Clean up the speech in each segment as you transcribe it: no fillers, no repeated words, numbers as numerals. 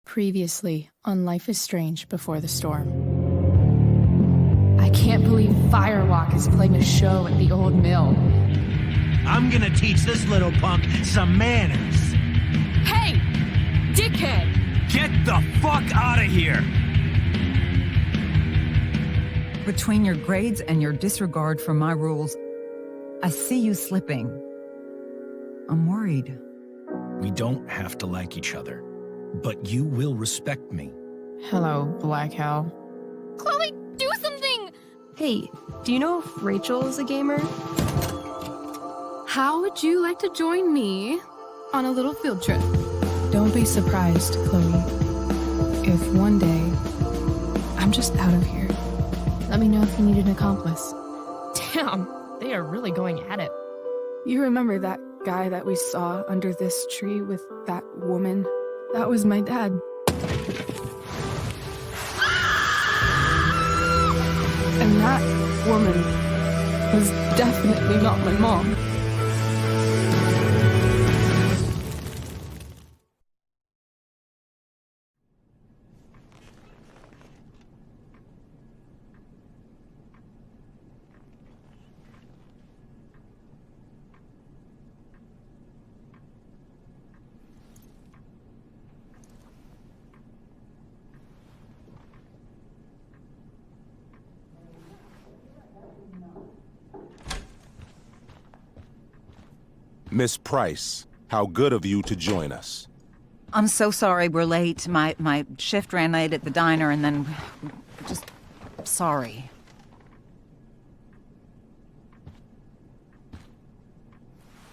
Previously on Life is Strange Before the Storm. I can't believe Firewalk is playing a show at the old mill. I'm gonna teach this little punk some manners. Hey, dickhead! Get the fuck out of here! Between your grades and your disregard for my rules, I see you slipping. I'm worried. We don't have to like each other, but you will respect me. Hello, Black Hell. Chloe, do something! Hey, do you know if Rachel is a gamer? How would you like to join me on a little field trip? Don't be surprised, Chloe, if one day I'm just out of here. Let me know if you need an accomplice. Damn, they are really going at it. You remember that guy that we saw under this tree with that woman? That was my dad. And that woman was definitely not my mom. Miss Price, how good of you to join us. I'm so sorry we're late. My shift ran late at the diner and then... just... sorry.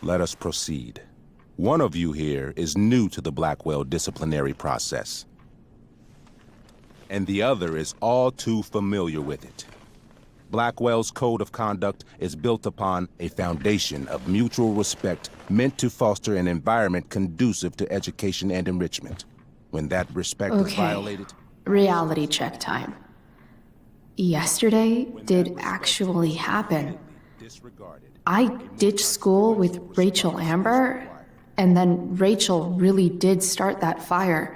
Let us proceed. One of you here is new to the Blackwell disciplinary process, and the other is all too familiar with it. Blackwell's code of conduct is built upon a foundation of mutual respect meant to foster an environment conducive to education and enrichment. When that respect is violated... Reality check time. Yesterday did actually happen. I ditched school with Reychel Amber, and then Rachel really did start that fire.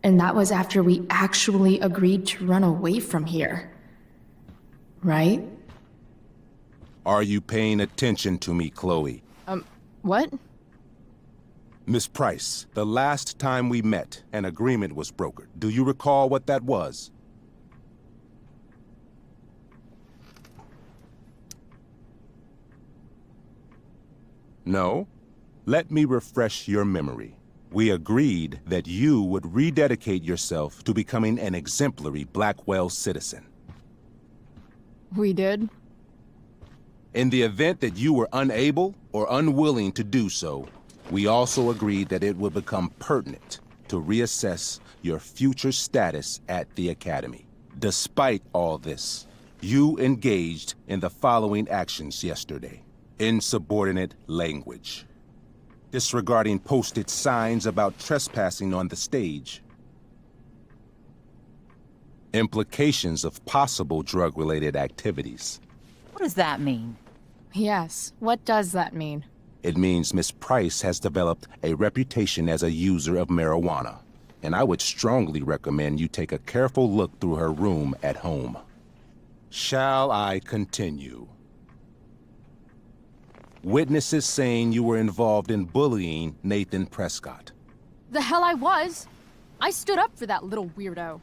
And that was after we actually agreed to run away from here. Right? Are you paying attention to me, Chloe? What? Miss Price, the last time we met, an agreement was brokered. Do you recall what that was? No? Let me refresh your memory. We agreed that you would rededicate yourself to becoming an exemplary Blackwell citizen. We did? In the event that you were unable or unwilling to do so, we also agreed that it would become pertinent to reassess your future status at the Academy. Despite all this, you engaged in the following actions yesterday. Insubordinate language. Disregarding posted signs about trespassing on the stage. Implications of possible drug-related activities. What does that mean? Yes, what does that mean? It means Miss Price has developed a reputation as a user of marijuana, and I would strongly recommend you take a careful look through her room at home. Shall I continue? Witnesses saying you were involved in bullying Nathan Prescott. The hell I was! I stood up for that little weirdo.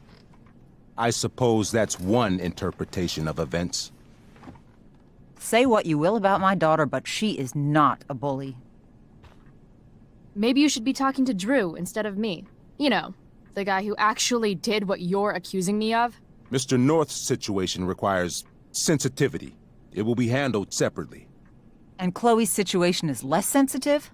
I suppose that's one interpretation of events. Say what you will about my daughter, but she is not a bully. Maybe you should be talking to Drew instead of me. You know, the guy who actually did what you're accusing me of. Mr. North's situation requires sensitivity. It will be handled separately. And Chloe's situation is less sensitive?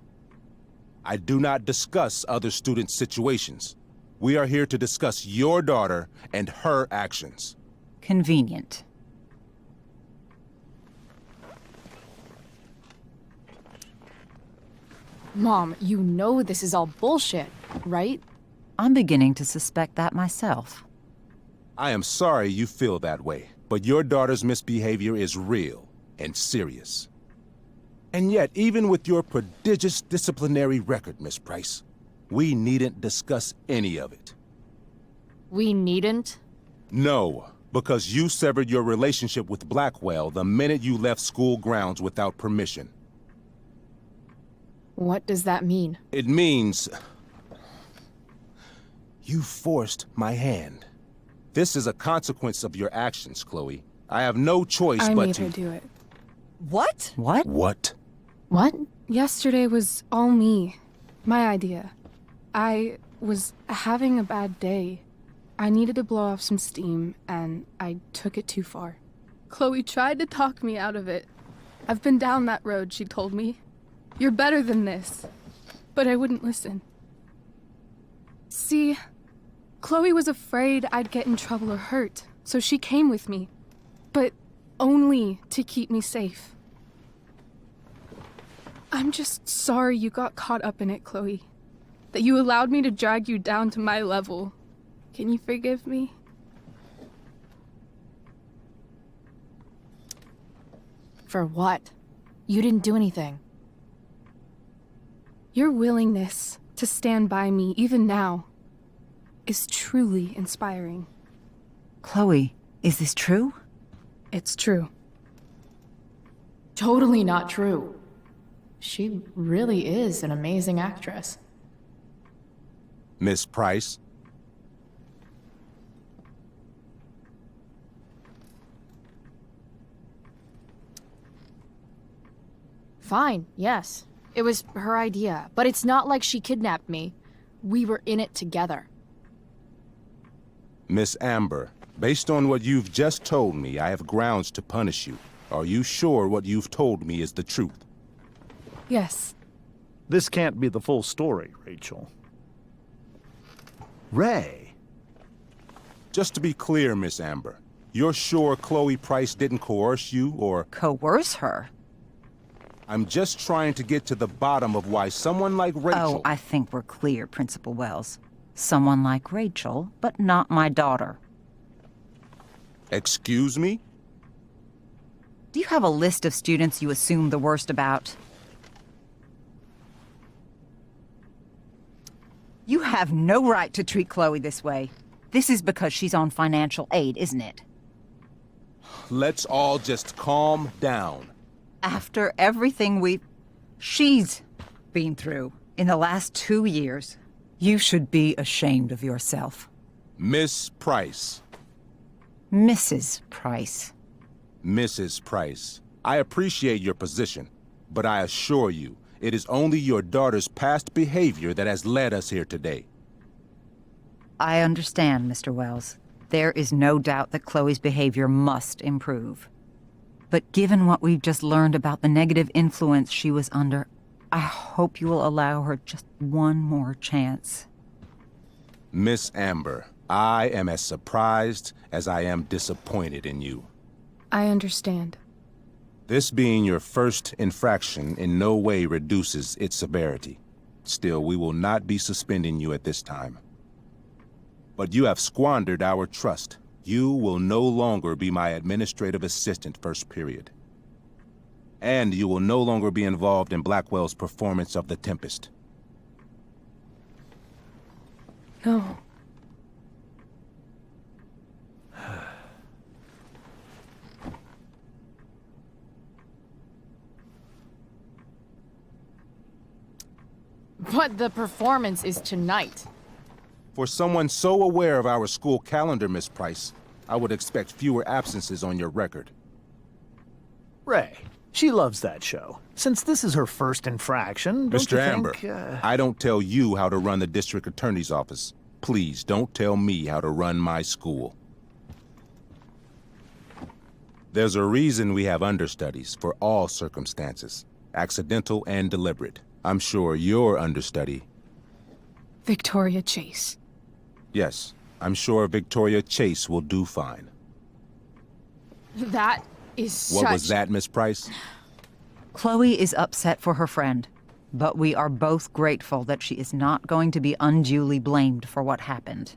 I do not discuss other students' situations. We are here to discuss your daughter and her actions. Convenient. Mom, you know this is all bullshit, right? I'm beginning to suspect that myself. I am sorry you feel that way, but your daughter's misbehavior is real and serious. And yet, even with your prodigious disciplinary record, Miss Price, We needn't discuss any of it. We needn't? No, because you severed your relationship with Blackwell the minute you left school grounds without permission. What does that mean? It means... you forced my hand. This is a consequence of your actions, Chloe. I have no choice I but made to... her do it. What? What? What? What? Yesterday was all me. My idea. I was having a bad day. I needed to blow off some steam, and I took it too far. Chloe tried to talk me out of it. I've been down that road, she told me. You're better than this. But I wouldn't listen. See, Chloe was afraid I'd get in trouble or hurt, so she came with me. But only to keep me safe. I'm just sorry you got caught up in it, Chloe. That you allowed me to drag you down to my level. Can you forgive me? For what? You didn't do anything. Your willingness to stand by me, even now, is truly inspiring. Chloe, is this true? It's true. Totally not true. She really is an amazing actress. Miss Price? Fine, yes. It was her idea, but it's not like she kidnapped me. We were in it together. Miss Amber, based on what you've just told me, I have grounds to punish you. Are you sure what you've told me is the truth? Yes. This can't be the full story, Rachel. Ray. Just to be clear, Miss Amber, you're sure Chloe Price didn't coerce you, or... Coerce her? I'm just trying to get to the bottom of why someone like Rachel... Oh, I think we're clear, Principal Wells. Someone like Rachel, but not my daughter. Excuse me? Do you have a list of students you assume the worst about? You have no right to treat Chloe this way. This is because she's on financial aid, isn't it? Let's all just calm down. After everything she's been through in the last 2 years, you should be ashamed of yourself. Miss Price. Mrs. Price. Mrs. Price, I appreciate your position, but I assure you, it is only your daughter's past behavior that has led us here today. I understand, Mr. Wells. There is no doubt that Chloe's behavior must improve. But given what we've just learned about the negative influence she was under, I hope you will allow her just one more chance. Miss Amber, I am as surprised as I am disappointed in you. I understand. This being your first infraction in no way reduces its severity. Still, we will not be suspending you at this time. But you have squandered our trust. You will no longer be my administrative assistant first period. And you will no longer be involved in Blackwell's performance of The Tempest. No. But the performance is tonight. For someone so aware of our school calendar, Miss Price, I would expect fewer absences on your record. Ray. She loves that show. Since this is her first infraction, don't Mr. you Amber, think, I don't tell you how to run the district attorney's office. Please don't tell me how to run my school. There's a reason we have understudies for all circumstances, accidental and deliberate. I'm sure your understudy... Victoria Chase. Yes, I'm sure Victoria Chase will do fine. That is What was that, Miss Price? Chloe is upset for her friend, but we are both grateful that she is not going to be unduly blamed for what happened.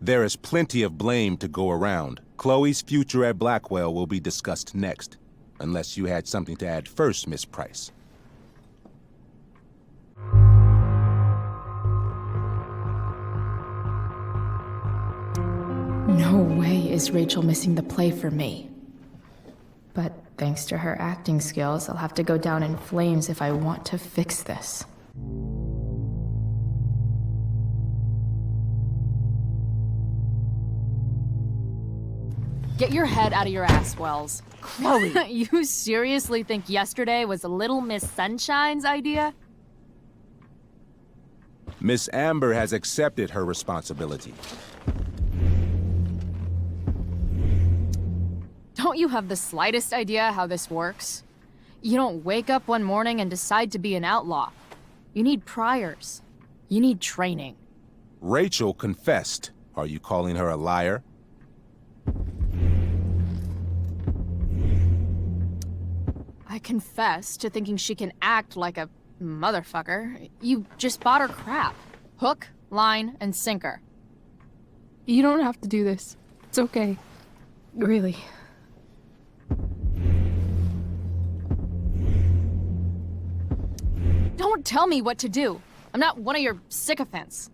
There is plenty of blame to go around. Chloe's future at Blackwell will be discussed next. Unless you had something to add first, Miss Price. No way is Rachel missing the play for me. But thanks to her acting skills, I'll have to go down in flames if I want to fix this. Get your head out of your ass, Wells. Chloe! You seriously think yesterday was Little Miss Sunshine's idea? Miss Amber has accepted her responsibility. Don't you have the slightest idea how this works? You don't wake up one morning and decide to be an outlaw. You need priors. You need training. Rachel confessed. Are you calling her a liar? I confess to thinking she can act like a motherfucker. You just bought her crap. Hook, line, and sinker. You don't have to do this. It's okay. Really. Don't tell me what to do. I'm not one of your sycophants.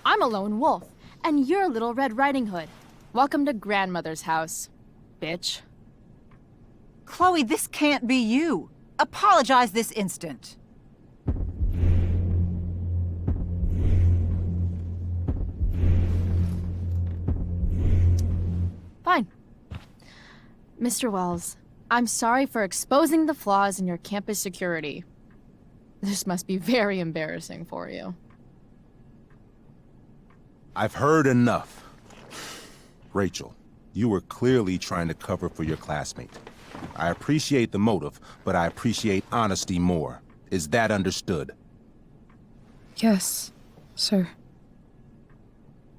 I'm a lone wolf, and you're Little Red Riding Hood. Welcome to grandmother's house, bitch. Chloe, this can't be you. Apologize this instant. Fine. Mr. Wells, I'm sorry for exposing the flaws in your campus security. This must be very embarrassing for you. I've heard enough. Rachel, you were clearly trying to cover for your classmate. I appreciate the motive, but I appreciate honesty more. Is that understood? Yes, sir.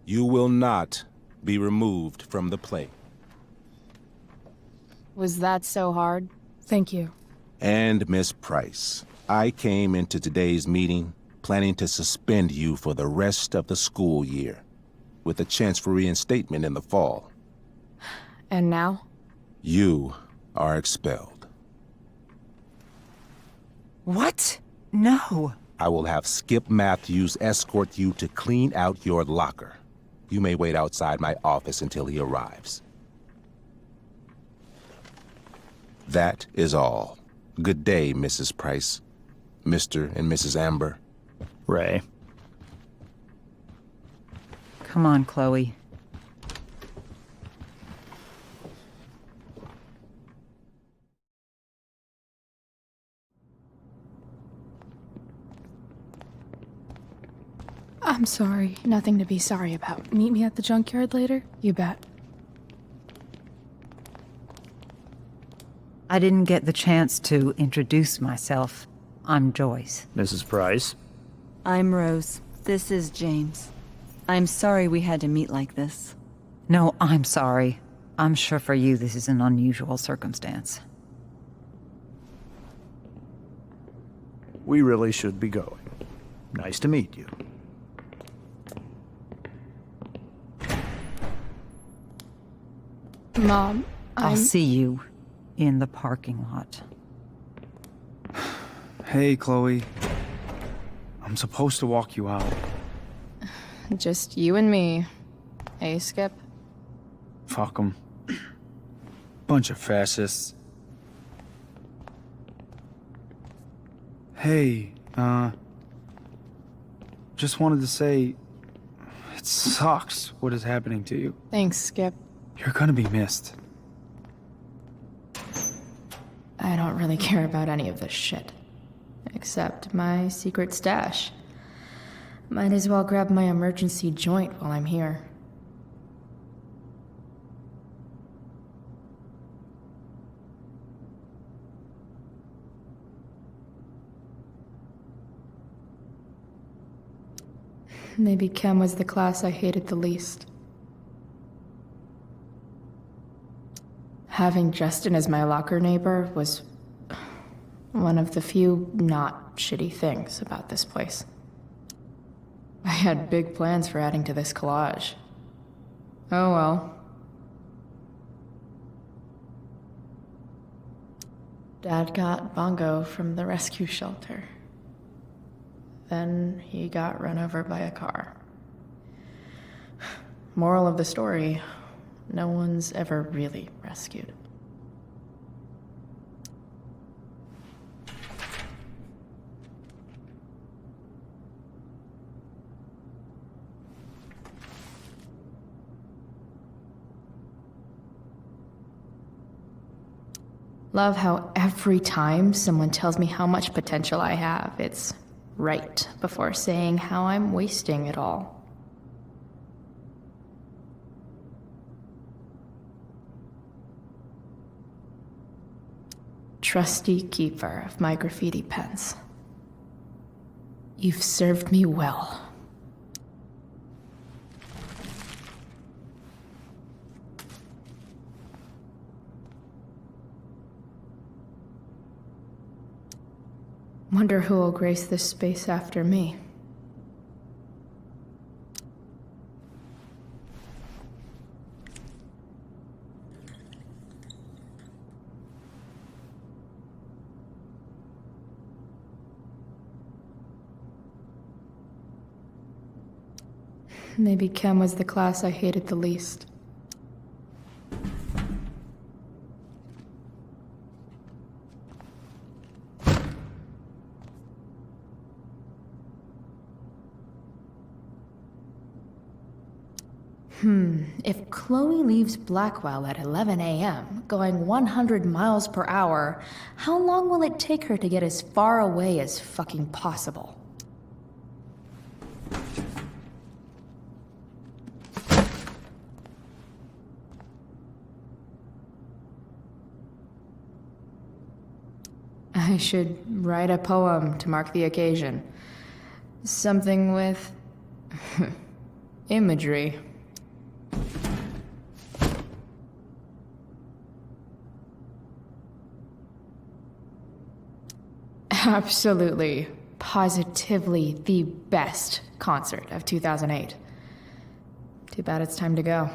You will not be removed from the play. Was that so hard? Thank you. And Miss Price, I came into today's meeting planning to suspend you for the rest of the school year, with a chance for reinstatement in the fall. And now? You are expelled. What? No. I will have Skip Matthews escort you to clean out your locker. You may wait outside my office until he arrives. That is all. Good day, Mrs. Price. Mr. and Mrs. Amber. Ray. Come on, Chloe. I'm sorry. Nothing to be sorry about. Meet me at the junkyard later? You bet. I didn't get the chance to introduce myself. I'm Joyce. Mrs. Price. I'm Rose. This is James. I'm sorry we had to meet like this. No, I'm sorry. I'm sure for you this is an unusual circumstance. We really should be going. Nice to meet you. Mom, I'll see you in the parking lot. Hey, Chloe. I'm supposed to walk you out. Just you and me. Hey, Skip? Fuck 'em. Bunch of fascists. Hey, just wanted to say, it sucks what is happening to you. Thanks, Skip. You're gonna be missed. I don't really care about any of this shit. Except my secret stash. Might as well grab my emergency joint while I'm here. Maybe chem was the class I hated the least. Having Justin as my locker neighbor was one of the few not shitty things about this place. I had big plans for adding to this collage. Oh well. Dad got Bongo from the rescue shelter. Then he got run over by a car. Moral of the story, no one's ever really rescued. Love how every time someone tells me how much potential I have, it's right before saying how I'm wasting it all. Trusty keeper of my graffiti pens. You've served me well. Wonder who will grace this space after me. Maybe Chem was the class I hated the least. If Chloe leaves Blackwell at 11 a.m., going 100 miles per hour, how long will it take her to get as far away as fucking possible? I should write a poem to mark the occasion. Something with imagery. Absolutely, positively the best concert of 2008. Too bad it's time to go.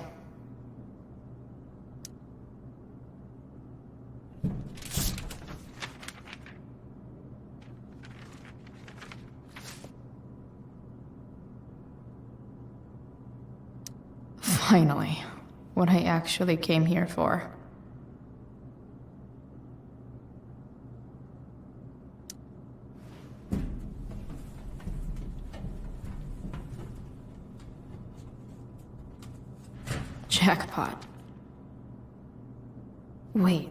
Finally, what I actually came here for. Jackpot. Wait.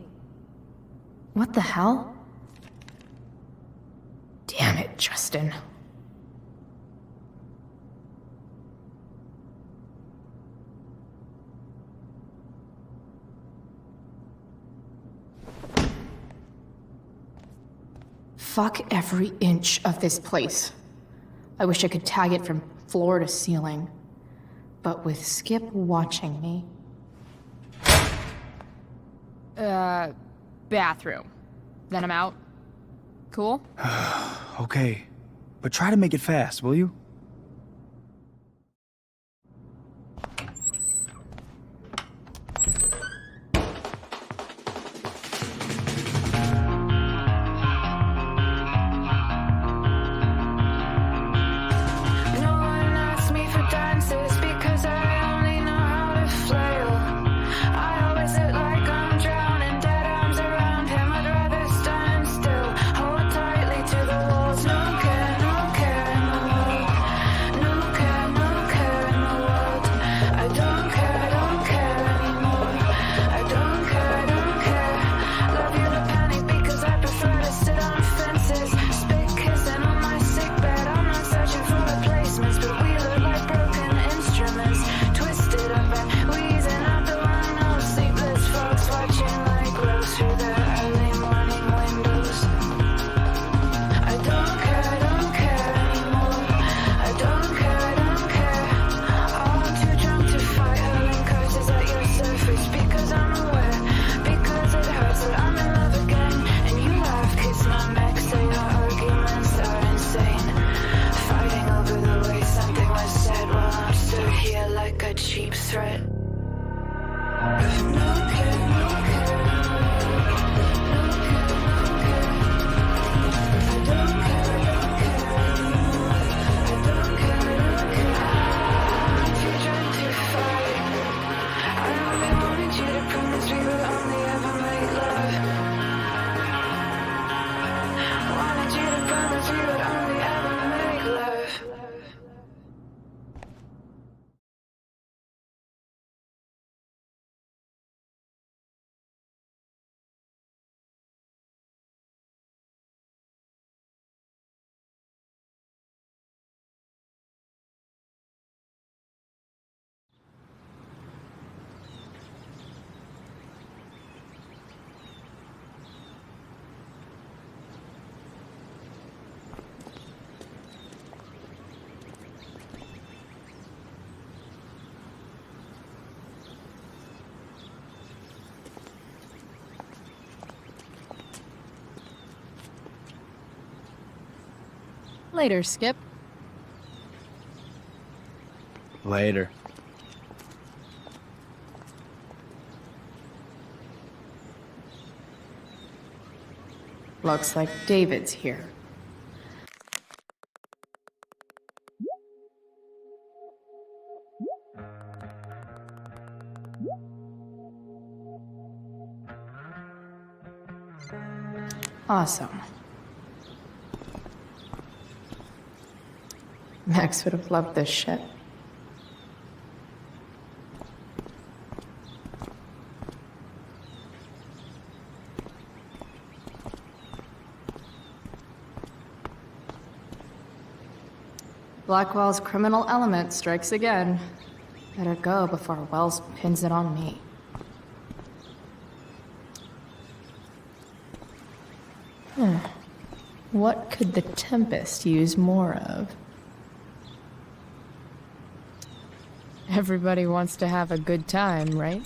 What the hell? Damn it, Justin. Fuck every inch of this place. I wish I could tag it from floor to ceiling. But with Skip watching me... Bathroom. Then I'm out. Cool? Okay, but try to make it fast, will you? Later, Skip. Later. Looks like David's here. Awesome. Max would have loved this shit. Blackwell's criminal element strikes again. Better go before Wells pins it on me. What could the Tempest use more of? Everybody wants to have a good time, right?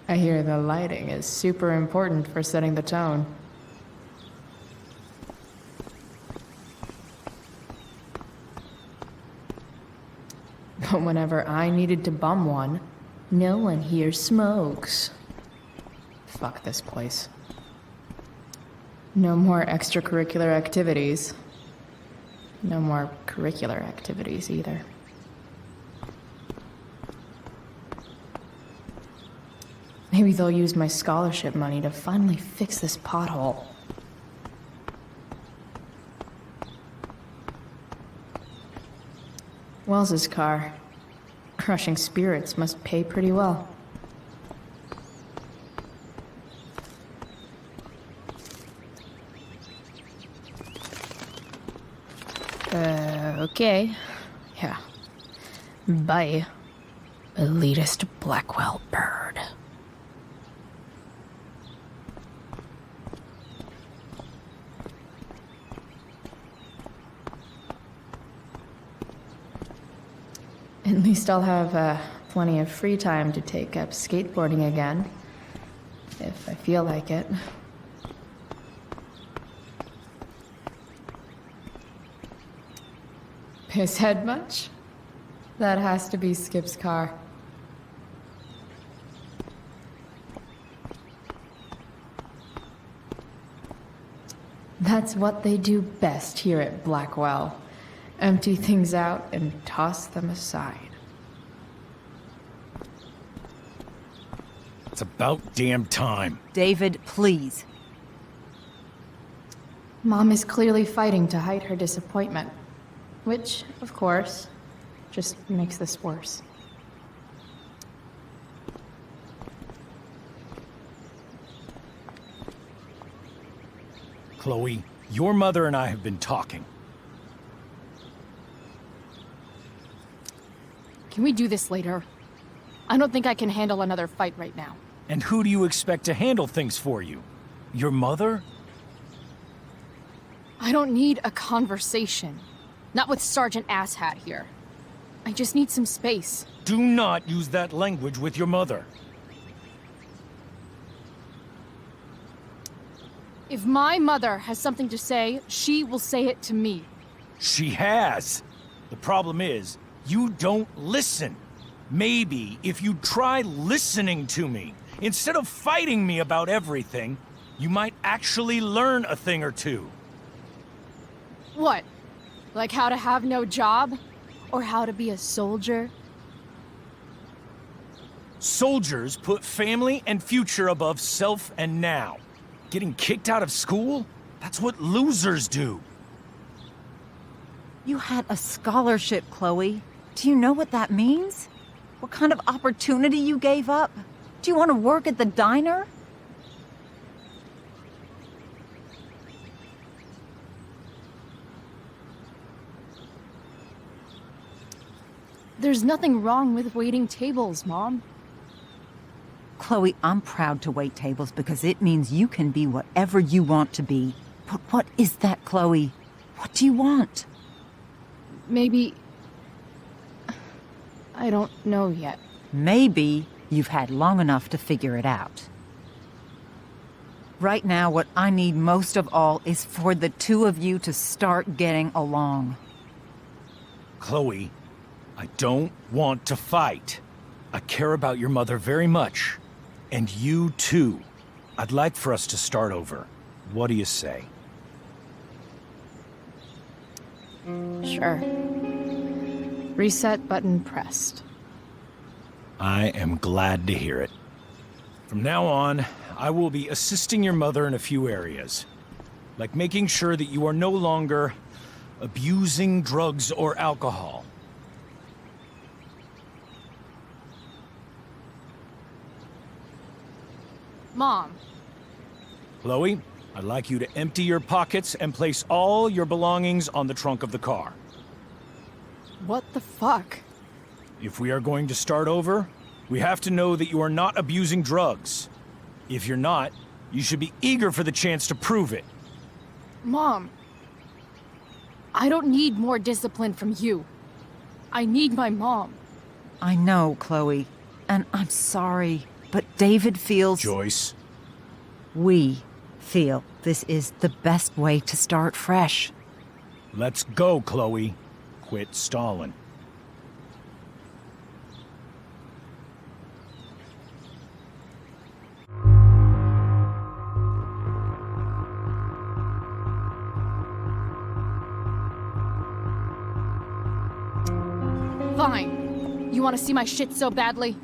I hear the lighting is super important for setting the tone. But whenever I needed to bum one, no one here smokes. Fuck this place. No more extracurricular activities. No more curricular activities either. Maybe they'll use my scholarship money to finally fix this pothole. Wells's car. Crushing spirits must pay pretty well. Okay. Yeah. Bye, elitist Blackwell bird. At least I'll have plenty of free time to take up skateboarding again, if I feel like it. Piss head much? That has to be Skip's car. That's what they do best here at Blackwell. Empty things out and toss them aside. It's about damn time. David, please. Mom is clearly fighting to hide her disappointment. Which, of course, just makes this worse. Chloe, your mother and I have been talking. Can we do this later? I don't think I can handle another fight right now. And who do you expect to handle things for you? Your mother? I don't need a conversation. Not with Sergeant Asshat here. I just need some space. Do not use that language with your mother. If my mother has something to say, she will say it to me. She has. The problem is, you don't listen. Maybe if you try listening to me, instead of fighting me about everything, you might actually learn a thing or two. What? Like how to have no job? Or how to be a soldier? Soldiers put family and future above self and now. Getting kicked out of school? That's what losers do. You had a scholarship, Chloe. Do you know what that means? What kind of opportunity you gave up? Do you want to work at the diner? There's nothing wrong with waiting tables, Mom. Chloe, I'm proud to wait tables because it means you can be whatever you want to be. But what is that, Chloe? What do you want? Maybe... I don't know yet. Maybe You've had long enough to figure it out. Right now, what I need most of all is for the two of you to start getting along. Chloe, I don't want to fight. I care about your mother very much. And you too. I'd like for us to start over. What do you say? Sure. Reset button pressed. I am glad to hear it. From now on, I will be assisting your mother in a few areas. Like making sure that you are no longer abusing drugs or alcohol. Mom. Chloe, I'd like you to empty your pockets and place all your belongings on the trunk of the car. What the fuck? If we are going to start over, we have to know that you are not abusing drugs. If you're not, you should be eager for the chance to prove it. Mom. I don't need more discipline from you. I need my mom. I know, Chloe, and I'm sorry, but David feels... Joyce. We feel this is the best way to start fresh. Let's go, Chloe. Quit stalling. Fine. You want to see my shit so badly?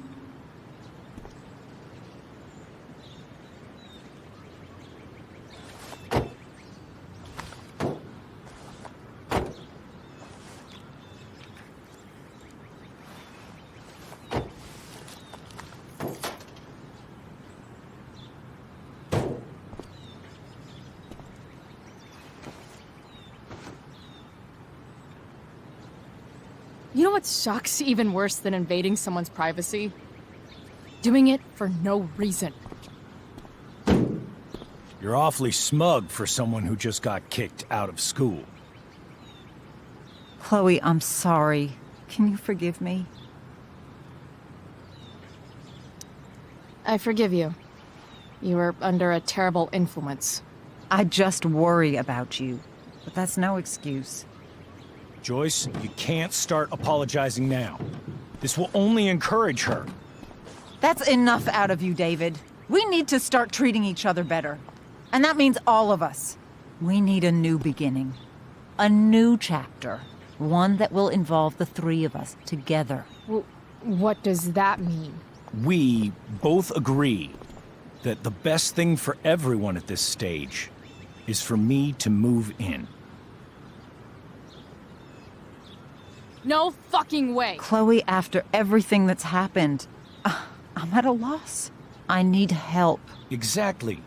You know what sucks even worse than invading someone's privacy? Doing it for no reason. You're awfully smug for someone who just got kicked out of school. Chloe, I'm sorry. Can you forgive me? I forgive you. You were under a terrible influence. I just worry about you, but that's no excuse. Joyce, you can't start apologizing now. This will only encourage her. That's enough out of you, David. We need to start treating each other better. And that means all of us. We need a new beginning. A new chapter. One that will involve the three of us together. What does that mean? We both agree that the best thing for everyone at this stage is for me to move in. No fucking way! Chloe, after everything that's happened, I'm at a loss. I need help. Exactly.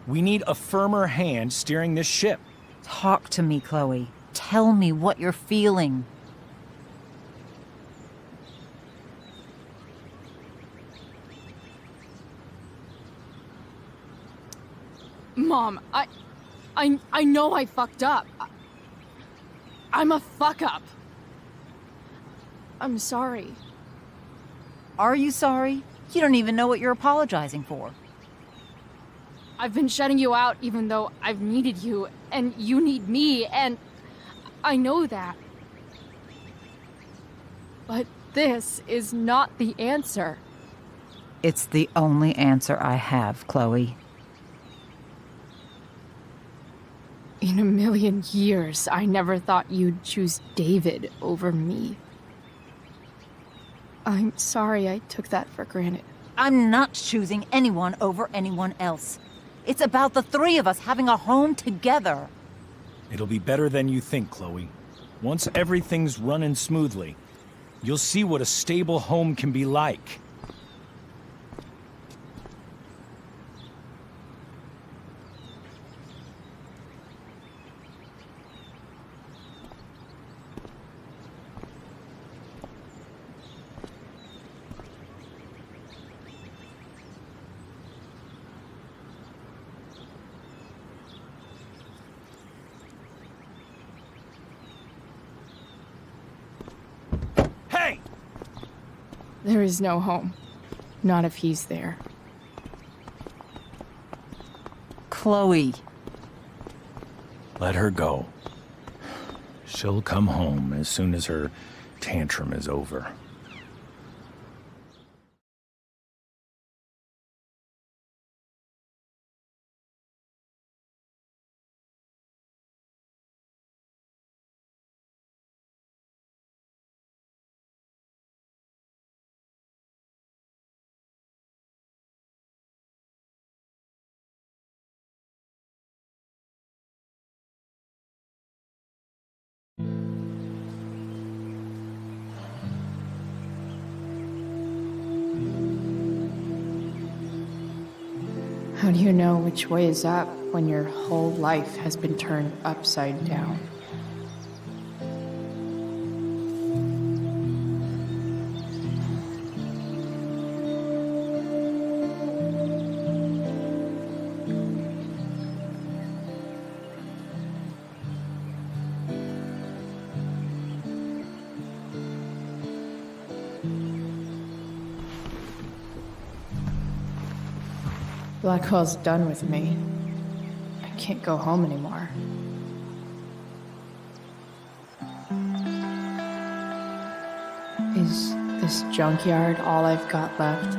We need a firmer hand steering this ship. Talk to me, Chloe. Tell me what you're feeling. Mom, I know I fucked up. I'm a fuck-up. I'm sorry. Are you sorry? You don't even know what you're apologizing for. I've been shutting you out even though I've needed you, and you need me, and I know that. But this is not the answer. It's the only answer I have, Chloe. In a million years, I never thought you'd choose David over me. I'm sorry I took that for granted. I'm not choosing anyone over anyone else. It's about the three of us having a home together. It'll be better than you think, Chloe. Once everything's running smoothly, you'll see what a stable home can be like. There is no home. Not if he's there. Chloe. Let her go. She'll come home as soon as her tantrum is over. How do you know which way is up when your whole life has been turned upside down? Blackwell's done with me. I can't go home anymore. Is this junkyard all I've got left?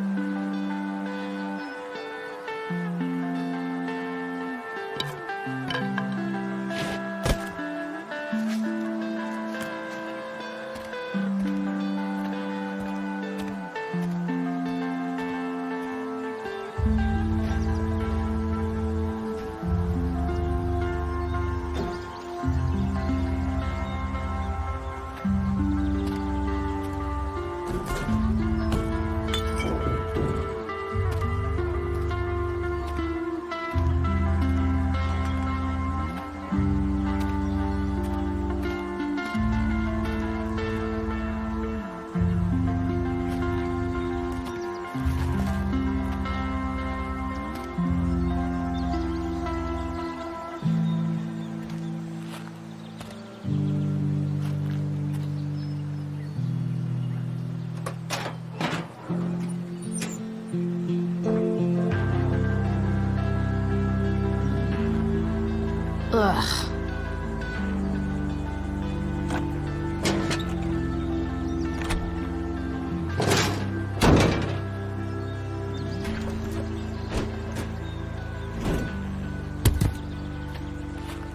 Ugh.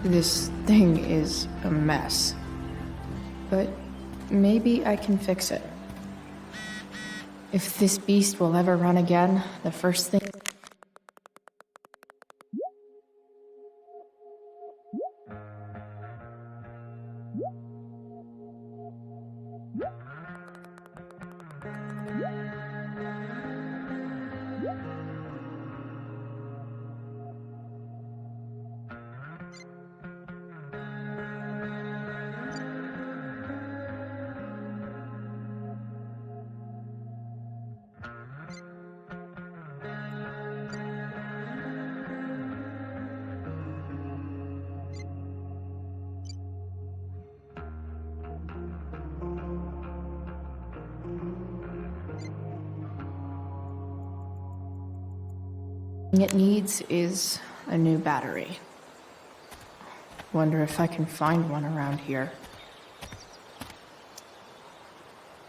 This thing is a mess. But maybe I can fix it. If this beast will ever run again, the first thing... It needs is a new battery. Wonder if I can find one around here.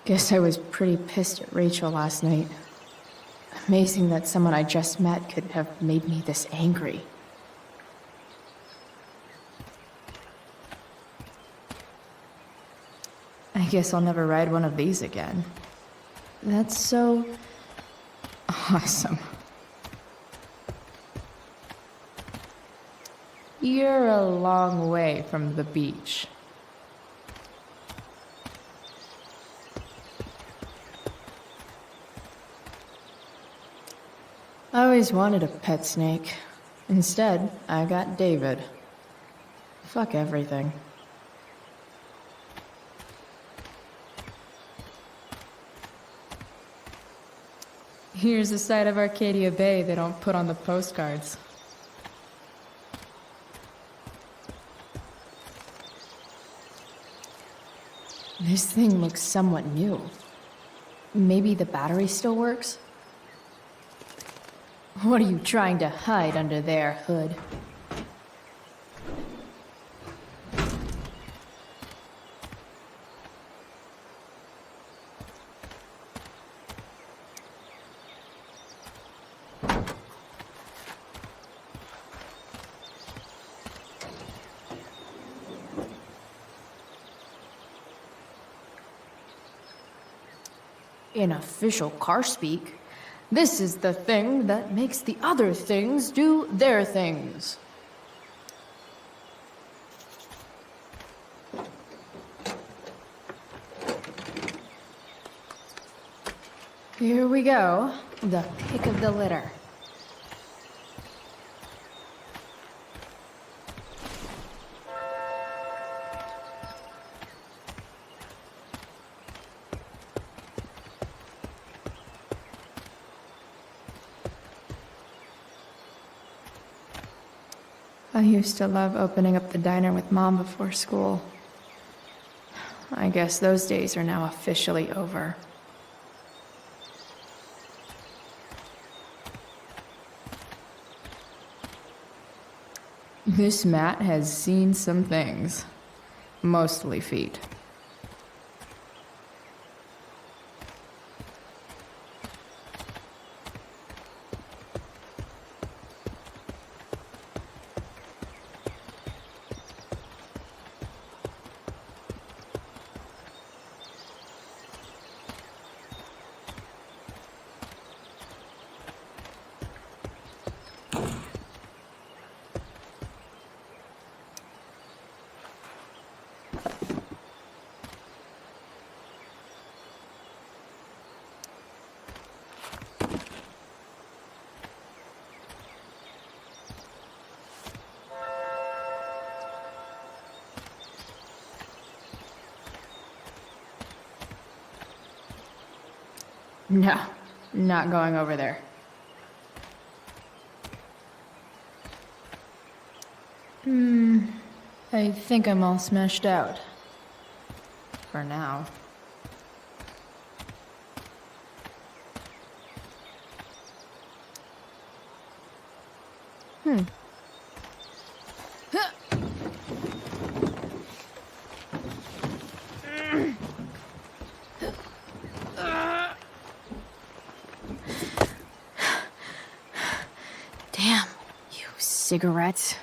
Guess I was pretty pissed at Rachel last night. Amazing that someone I just met could have made me this angry. I guess I'll never ride one of these again. That's so... awesome. You're a long way from the beach. I always wanted a pet snake. Instead, I got David. Fuck everything. Here's a side of Arcadia Bay they don't put on the postcards. This thing looks somewhat new. Maybe the battery still works? What are you trying to hide under there, Hood? In official car speak, this is the thing that makes the other things do their things. Here we go, the pick of the litter. I used to love opening up the diner with Mom before school. I guess those days are now officially over. This mat has seen some things. Mostly feet. No, not going over there. I think I'm all smashed out. For now. Damn, you cigarettes.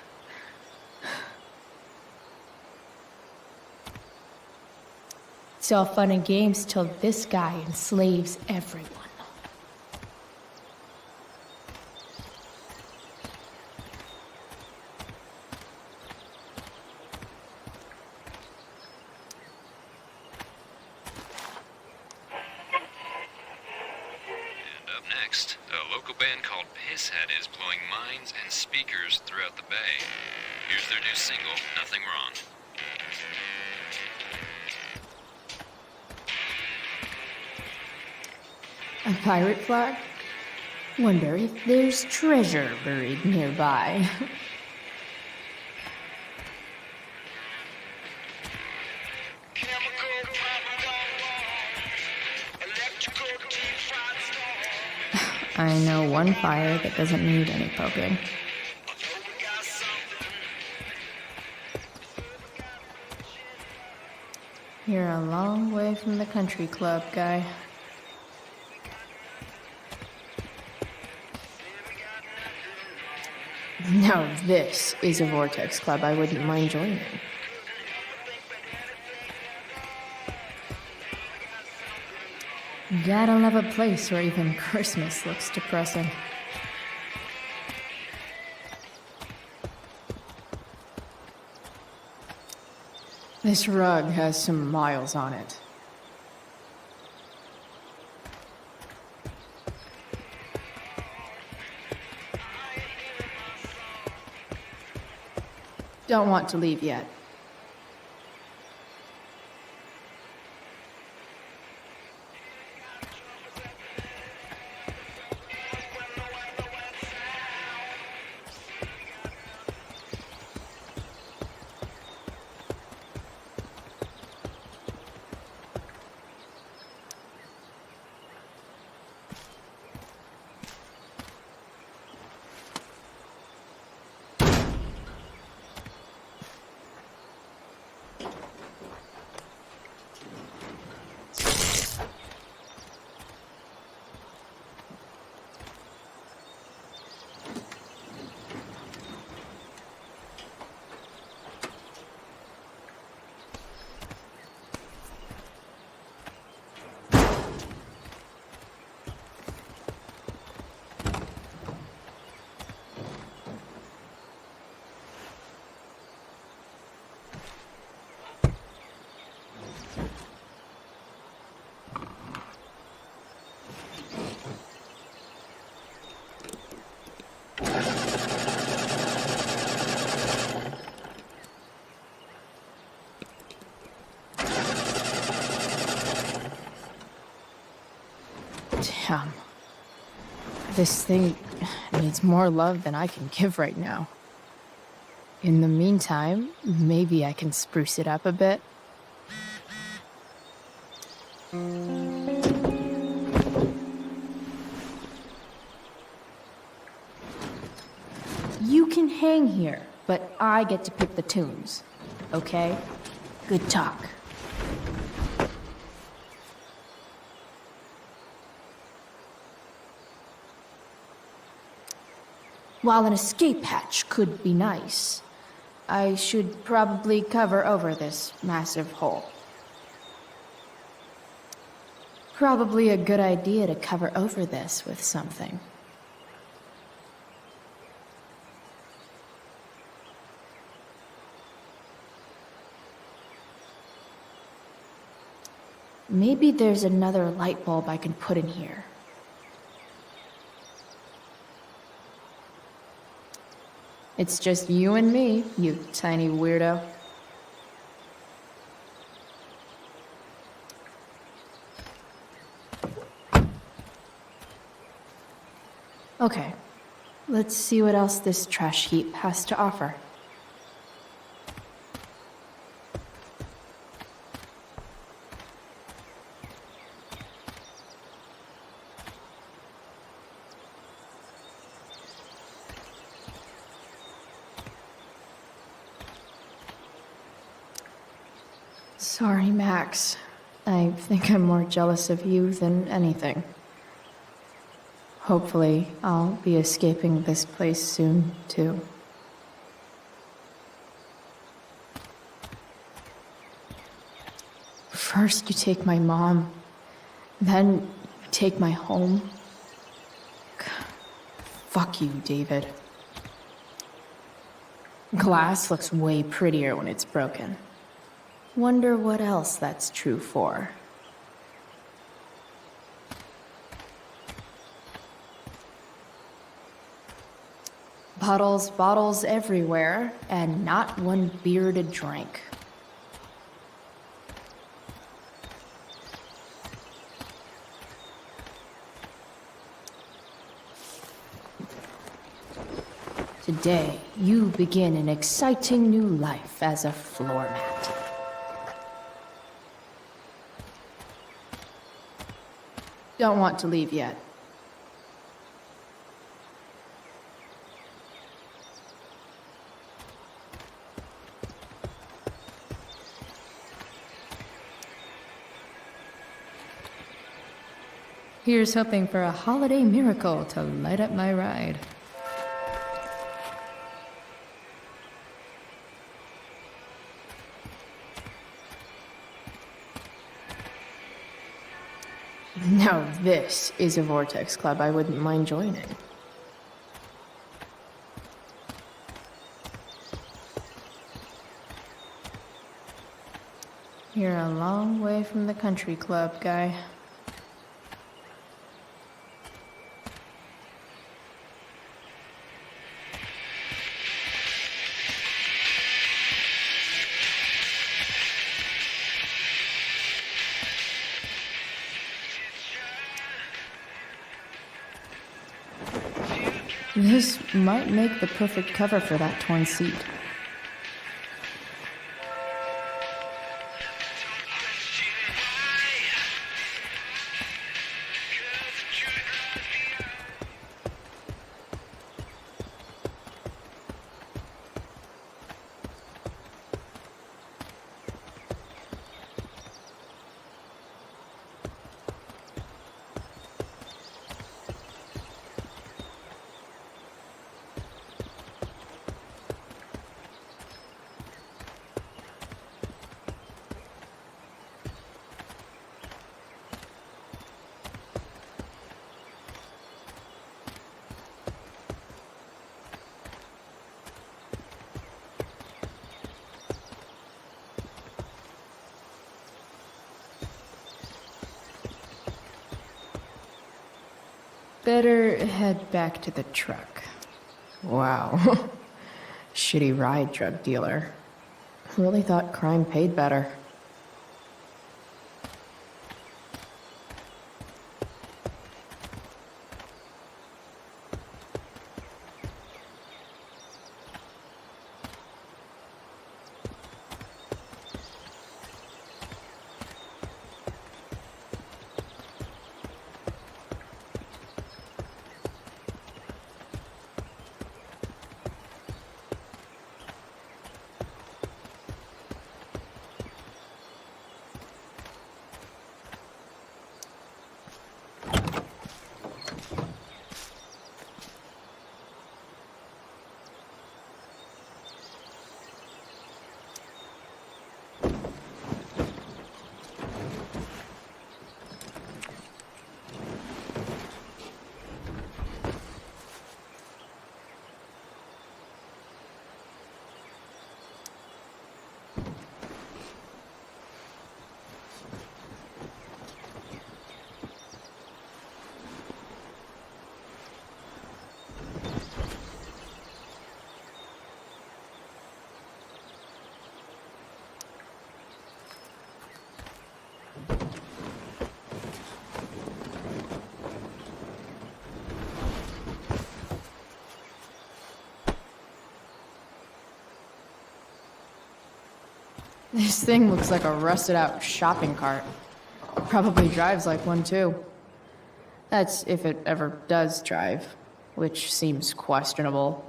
It's all fun and games till this guy enslaves everyone. And up next, a local band called Pisshead is blowing minds and speakers throughout the Bay. Here's their new single, Nothing Wrong. A pirate flag? Wonder if there's treasure buried nearby. I know one fire that doesn't need any poking. You're a long way from the country club, guy. Now this is a Vortex Club I wouldn't mind joining. Gotta love a place where even Christmas looks depressing. This rug has some miles on it. Don't want to leave yet. Damn. This thing needs more love than I can give right now. In the meantime, maybe I can spruce it up a bit. You can hang here, but I get to pick the tunes. Okay? Good talk. While an escape hatch could be nice, I should probably cover over this massive hole. Probably a good idea to cover over this with something. Maybe there's another light bulb I can put in here. It's just you and me, you tiny weirdo. Okay, let's see what else this trash heap has to offer. Sorry, Max. I think I'm more jealous of you than anything. Hopefully, I'll be escaping this place soon, too. First you take my mom, then you take my home. Fuck you, David. Glass looks way prettier when it's broken. Wonder what else that's true for. Bottles everywhere, and not one beer to drink. Today, you begin an exciting new life as a floor mat. Don't want to leave yet. Here's hoping for a holiday miracle to light up my ride. Now this is a Vortex Club I wouldn't mind joining. You're a long way from the country club, guy. This might make the perfect cover for that torn seat. Better head back to the truck. Wow. Shitty ride, drug dealer. Really thought crime paid better. This thing looks like a rusted out shopping cart. Probably drives like one too. That's if it ever does drive, which seems questionable.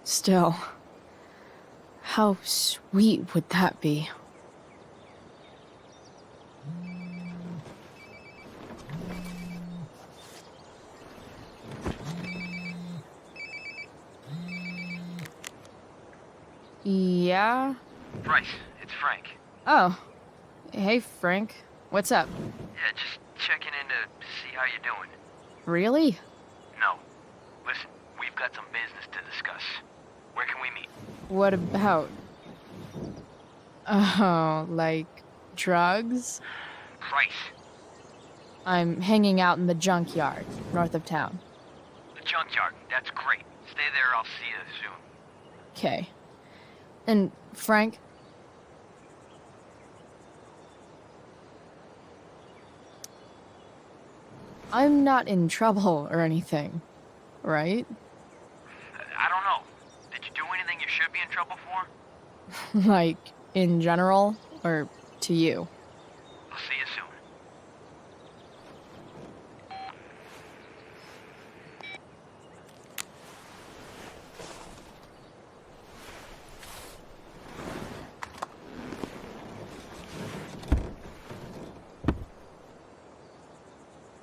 Still, how sweet would that be? Yeah? Price, it's Frank. Oh. Hey, Frank. What's up? Yeah, just checking in to see how you're doing. Really? No. Listen, we've got some business to discuss. Where can we meet? What about? Oh, like drugs? Price. I'm hanging out in the junkyard, north of town. The junkyard, that's great. Stay there, I'll see you soon. Okay. And, Frank? I'm not in trouble or anything, right? I don't know. Did you do anything you should be in trouble for? Like, in general, or to you? I'll see you soon.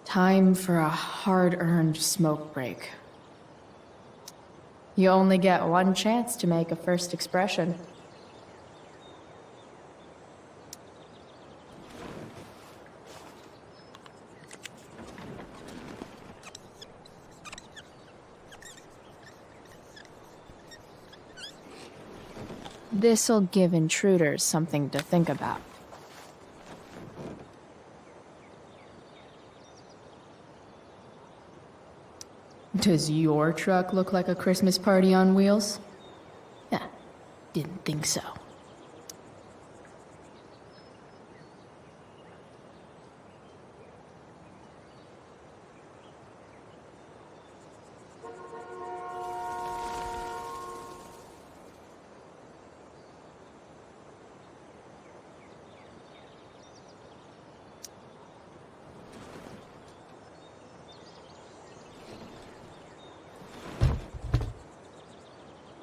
Time for a hard-earned smoke break. You only get one chance to make a first expression. This'll give intruders something to think about. Does your truck look like a Christmas party on wheels? Yeah, didn't think so.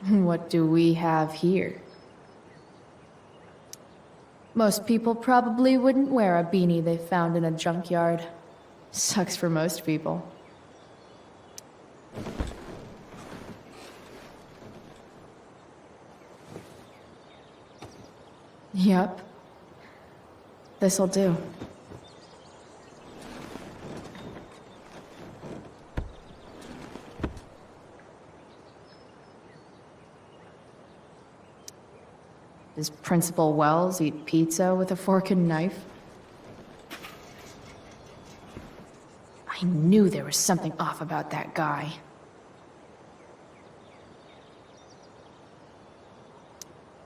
What do we have here? Most people probably wouldn't wear a beanie they found in a junkyard. Sucks for most people. Yep. This'll do. Does Principal Wells eat pizza with a fork and knife? I knew there was something off about that guy.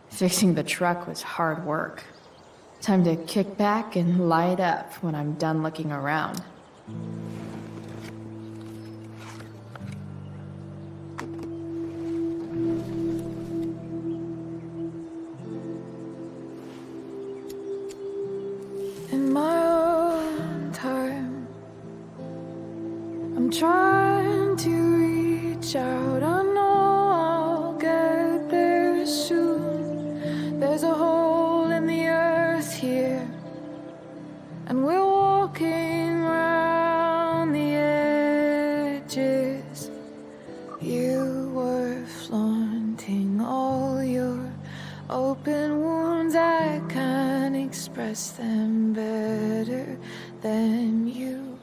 Fixing the truck was hard work. Time to kick back and light up when I'm done looking around. In my own time, I'm trying to reach out. I know I'll get there soon. There's a hole in the earth here, and we're walking around the edges. You were flaunting all your open wounds. I can't express them better than you.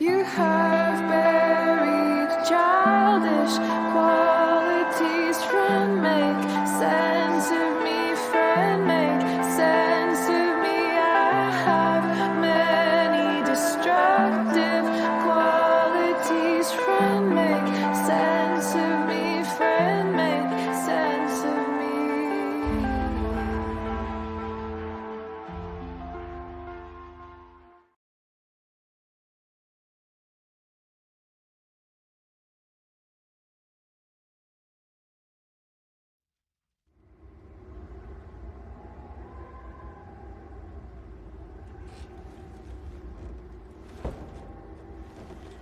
You have buried childish qualities. Friend, make sense of me. Friend, make sense of me. I have many destructive qualities. Friend, make sense of me. Friend, make sense of me.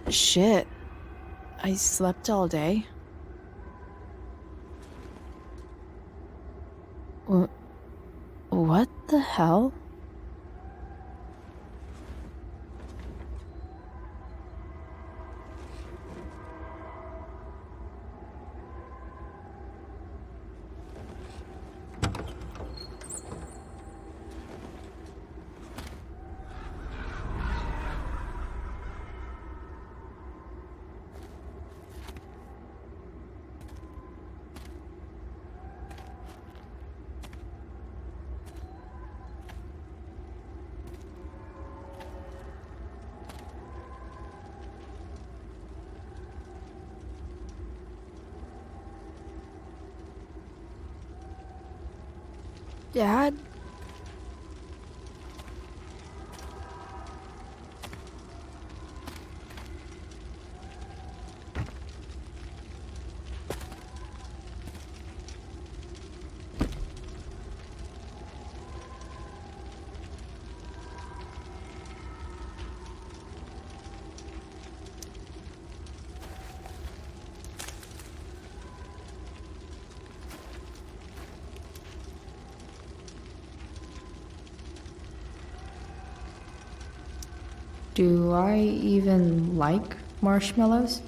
Shit. I slept all day. What the hell? Dad? Do I even like marshmallows?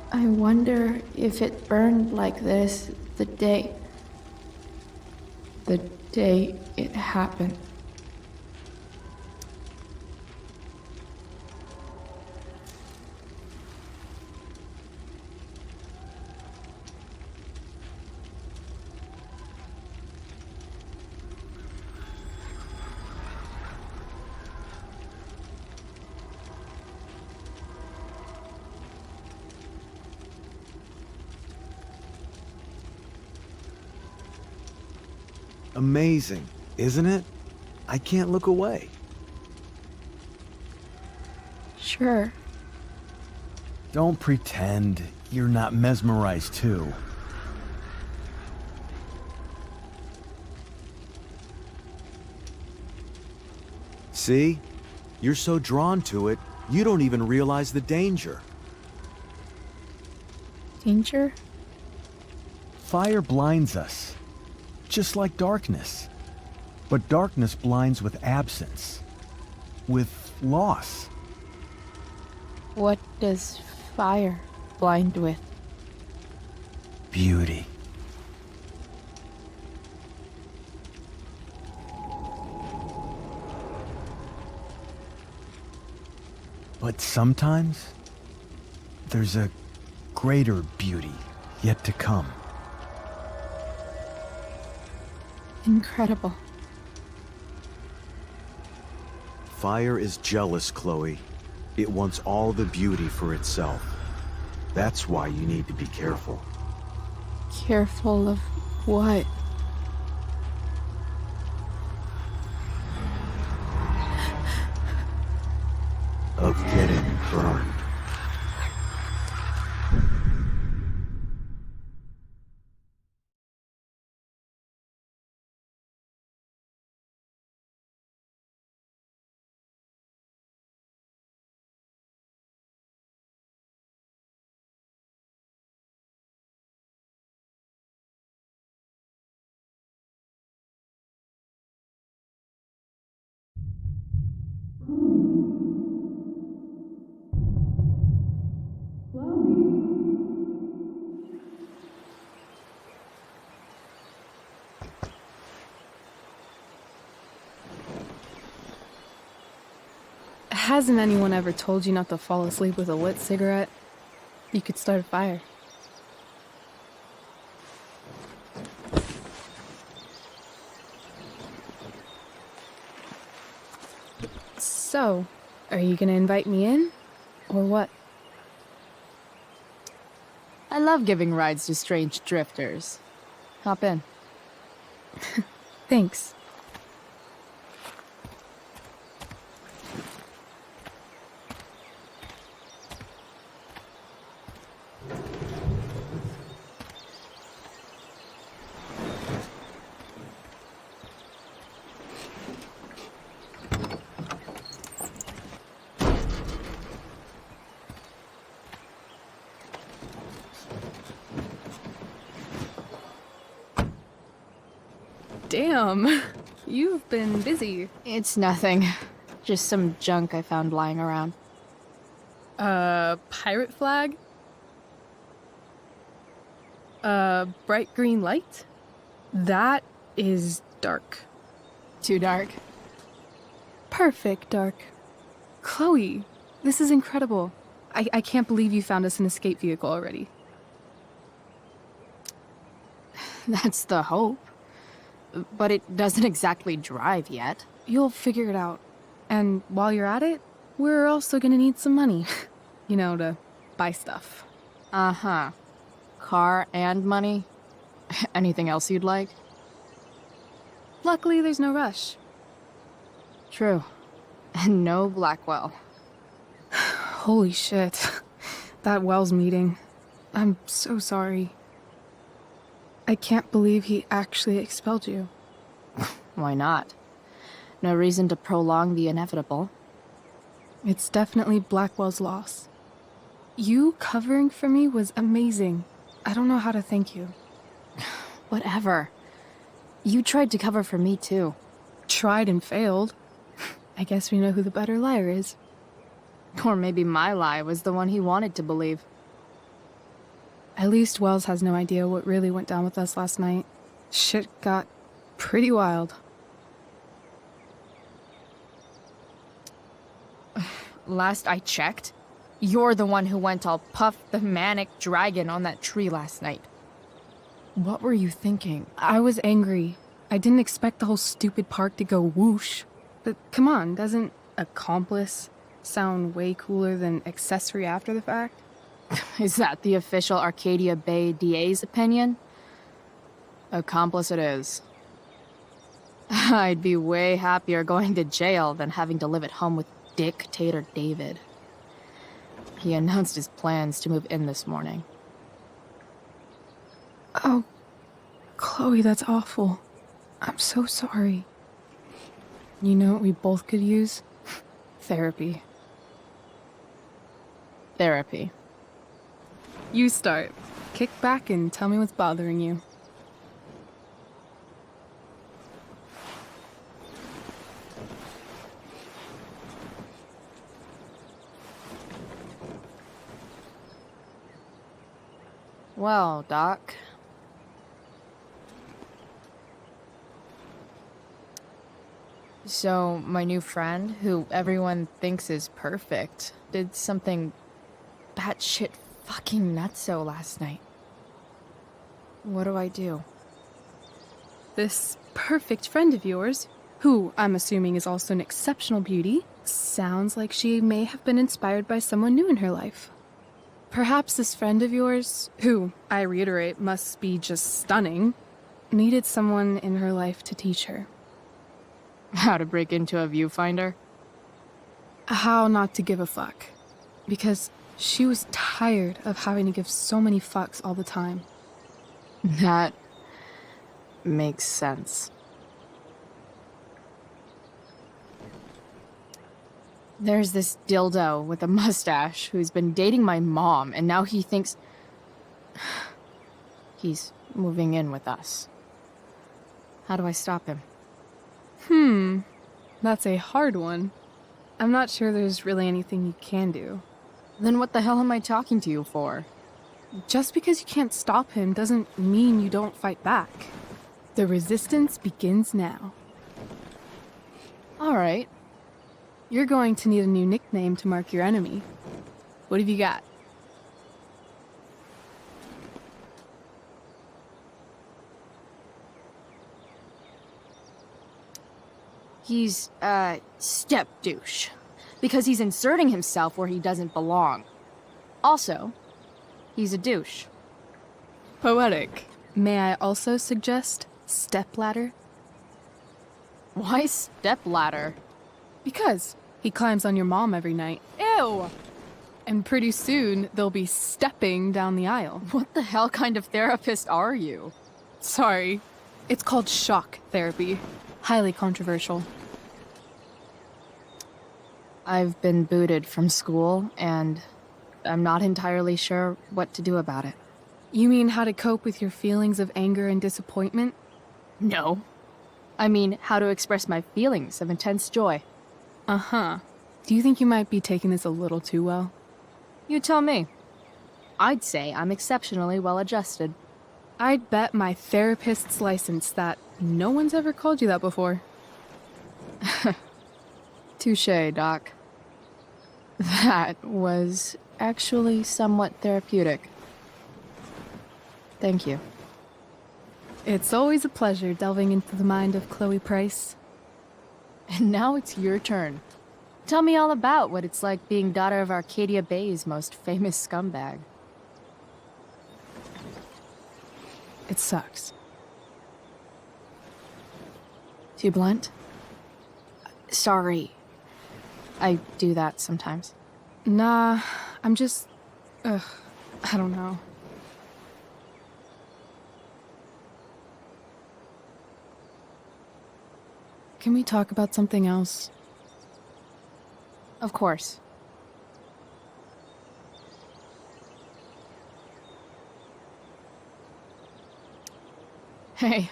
I wonder if it burned like this the day it happened. Amazing, isn't it? I can't look away. Sure. Don't pretend you're not mesmerized too. See? You're so drawn to it, you don't even realize the danger. Danger? Fire blinds us, just like darkness. But darkness blinds with absence, with loss. What does fire blind with? Beauty. But sometimes, there's a greater beauty yet to come. Incredible. Fire is jealous, Chloe. It wants all the beauty for itself. That's why you need to be careful. Careful of what? Of getting burned. Hasn't anyone ever told you not to fall asleep with a lit cigarette? You could start a fire. So, are you gonna invite me in? Or what? I love giving rides to strange drifters. Hop in. Thanks. Damn, you've been busy. It's nothing. Just some junk I found lying around. Pirate flag? Bright green light? That is dark. Too dark? Perfect dark. Chloe, this is incredible. I can't believe you found us an escape vehicle already. That's the hope. But it doesn't exactly drive yet. You'll figure it out. And while you're at it, we're also gonna need some money. You know, to buy stuff. Uh-huh. Car and money? Anything else you'd like? Luckily, there's no rush. True. And no Blackwell. Holy shit. That Wells meeting. I'm so sorry. I can't believe he actually expelled you. Why not? No reason to prolong the inevitable. It's definitely Blackwell's loss. You covering for me was amazing. I don't know how to thank you. Whatever. You tried to cover for me too. Tried and failed. I guess we know who the better liar is. Or maybe my lie was the one he wanted to believe. At least Wells has no idea what really went down with us last night. Shit got pretty wild. Last I checked, you're the one who went all Puff the Manic Dragon on that tree last night. What were you thinking? I was angry. I didn't expect the whole stupid park to go whoosh. But come on, doesn't accomplice sound way cooler than accessory after the fact? Is that the official Arcadia Bay DA's opinion? Accomplice it is. I'd be way happier going to jail than having to live at home with Dictator David. He announced his plans to move in this morning. Oh, Chloe, that's awful. I'm so sorry. You know what we both could use? Therapy. Therapy. You start. Kick back and tell me what's bothering you. Well, Doc. So, my new friend, who everyone thinks is perfect, did something batshit fucking nutso last night. What do I do? This perfect friend of yours, who I'm assuming is also an exceptional beauty, sounds like she may have been inspired by someone new in her life. Perhaps this friend of yours, who, I reiterate, must be just stunning, needed someone in her life to teach her. How to break into a viewfinder? How not to give a fuck. Because she was tired of having to give so many fucks all the time. That makes sense. There's this dildo with a mustache who's been dating my mom, and now he thinks he's moving in with us. How do I stop him? That's a hard one. I'm not sure there's really anything you can do. Then what the hell am I talking to you for? Just because you can't stop him doesn't mean you don't fight back. The resistance begins now. All right. You're going to need a new nickname to mark your enemy. What have you got? He's, step douche. Because he's inserting himself where he doesn't belong. Also, he's a douche. Poetic. May I also suggest stepladder? Why stepladder? Because he climbs on your mom every night. Ew! And pretty soon, they'll be stepping down the aisle. What the hell kind of therapist are you? Sorry. It's called shock therapy. Highly controversial. I've been booted from school, and I'm not entirely sure what to do about it. You mean how to cope with your feelings of anger and disappointment? No. I mean, how to express my feelings of intense joy. Uh-huh. Do you think you might be taking this a little too well? You tell me. I'd say I'm exceptionally well-adjusted. I'd bet my therapist's license that no one's ever called you that before. Touché, Doc. That was actually somewhat therapeutic. Thank you. It's always a pleasure delving into the mind of Chloe Praiss. And now it's your turn. Tell me all about what it's like being daughter of Arcadia Bay's most famous scumbag. It sucks. Too blunt? Sorry. I do that sometimes. Nah, I'm just... I don't know. Can we talk about something else? Of course. Hey,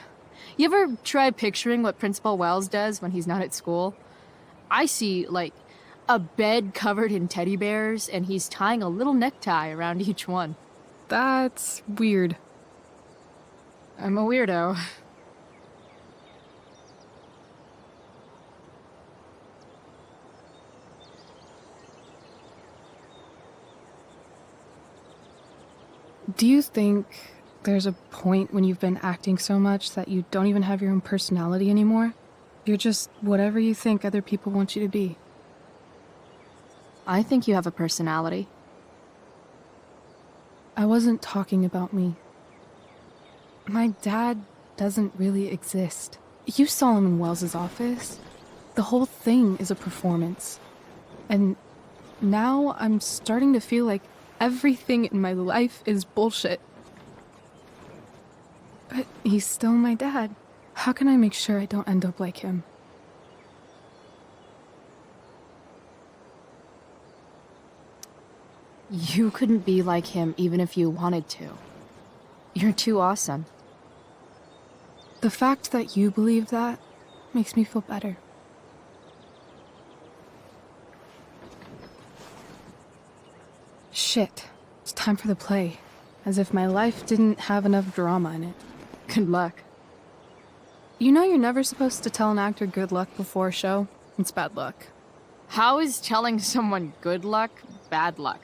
you ever try picturing what Principal Wells does when he's not at school? I see, like, a bed covered in teddy bears, and he's tying a little necktie around each one. That's weird. I'm a weirdo. Do you think there's a point when you've been acting so much that you don't even have your own personality anymore? You're just whatever you think other people want you to be. I think you have a personality. I wasn't talking about me. My dad doesn't really exist. You saw him in Wells's office. The whole thing is a performance. And now I'm starting to feel like everything in my life is bullshit. But he's still my dad. How can I make sure I don't end up like him? You couldn't be like him even if you wanted to. You're too awesome. The fact that you believe that makes me feel better. Shit. It's time for the play. As if my life didn't have enough drama in it. Good luck. You know you're never supposed to tell an actor good luck before a show? It's bad luck. How is telling someone good luck bad luck?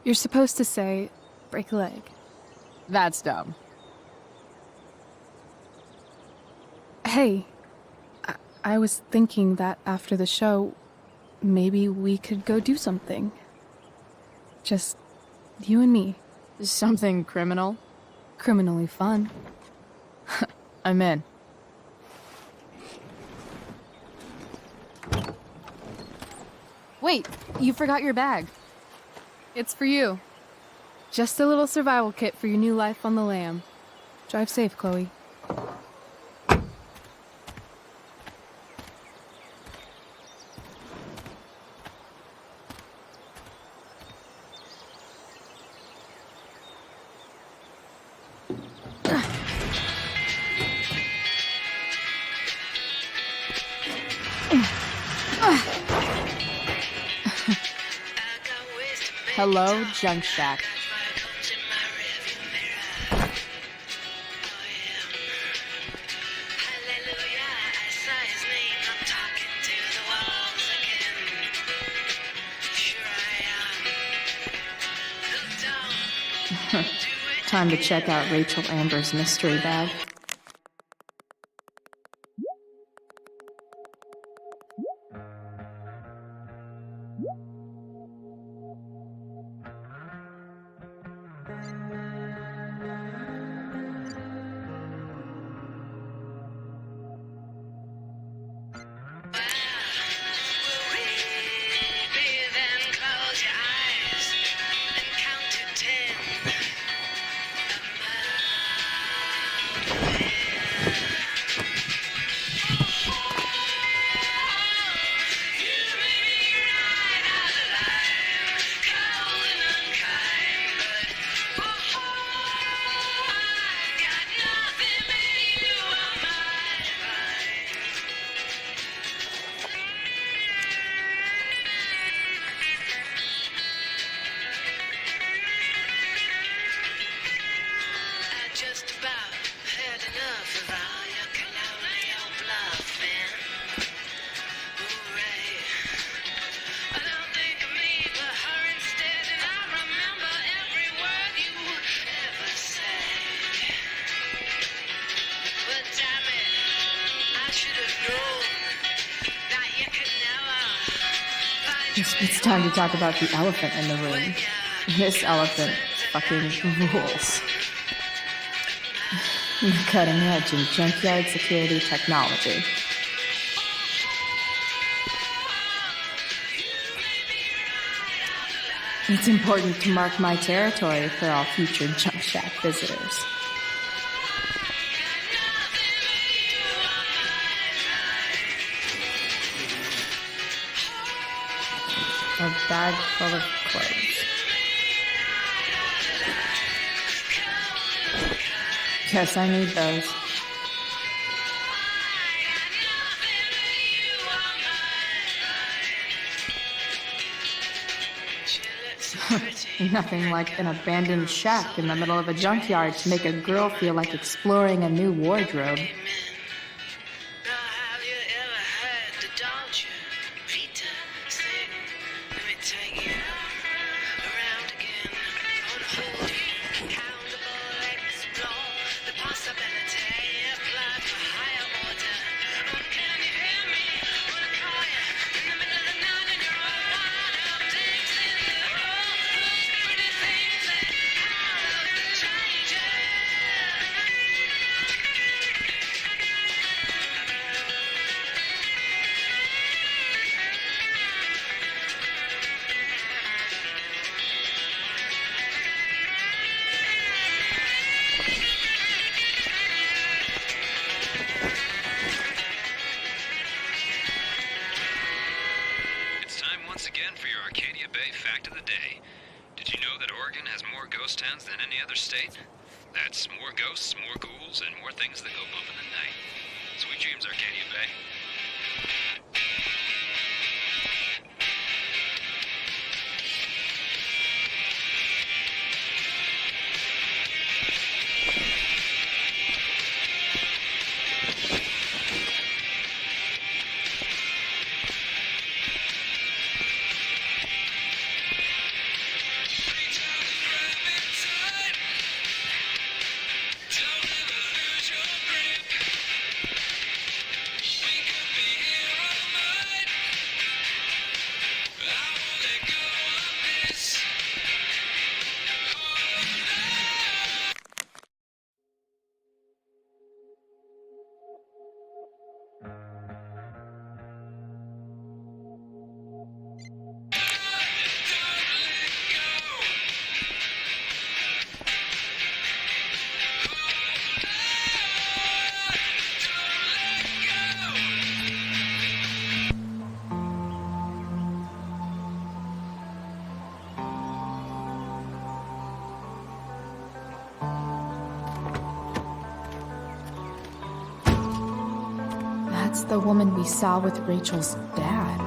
You're supposed to say, break a leg. That's dumb. Hey, I was thinking that after the show, maybe we could go do something. Just you and me. Something criminal? Criminally fun. I'm in. Wait, you forgot your bag. It's for you. Just a little survival kit for your new life on the lam. Drive safe, Chloe. Hello, Junk Shack. Time to check out Reychel Amber's mystery bag. It's time to talk about the elephant in the room. This elephant fucking rules. Cutting edge in junkyard security technology. It's important to mark my territory for all future junk shack visitors. A bag full of clothes. Guess I need those. Nothing like an abandoned shack in the middle of a junkyard to make a girl feel like exploring a new wardrobe. That's more ghosts, more ghouls, and more things that go bump in the night. Sweet dreams, Arcadia Bay. That's the woman we saw with Rachel's dad.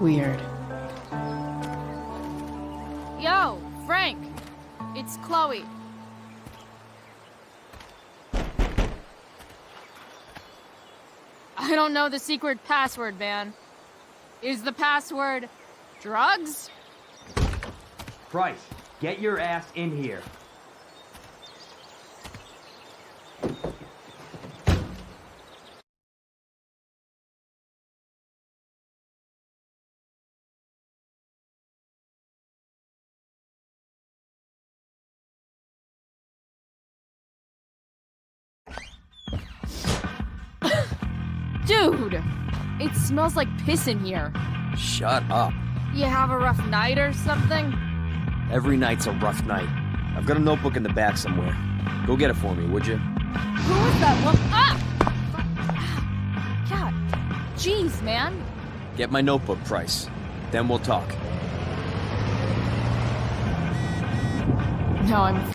Weird. Yo, Frank! It's Chloe. I don't know the secret password, man. Is the password drugs? Price, get your ass in here. Dude! It smells like piss in here. Shut up. You have a rough night or something? Every night's a rough night. I've got a notebook in the back somewhere. Go get it for me, would you? Who is that one? Ah! God. Jeez, man. Get my notebook, Price. Then we'll talk. No, I'm...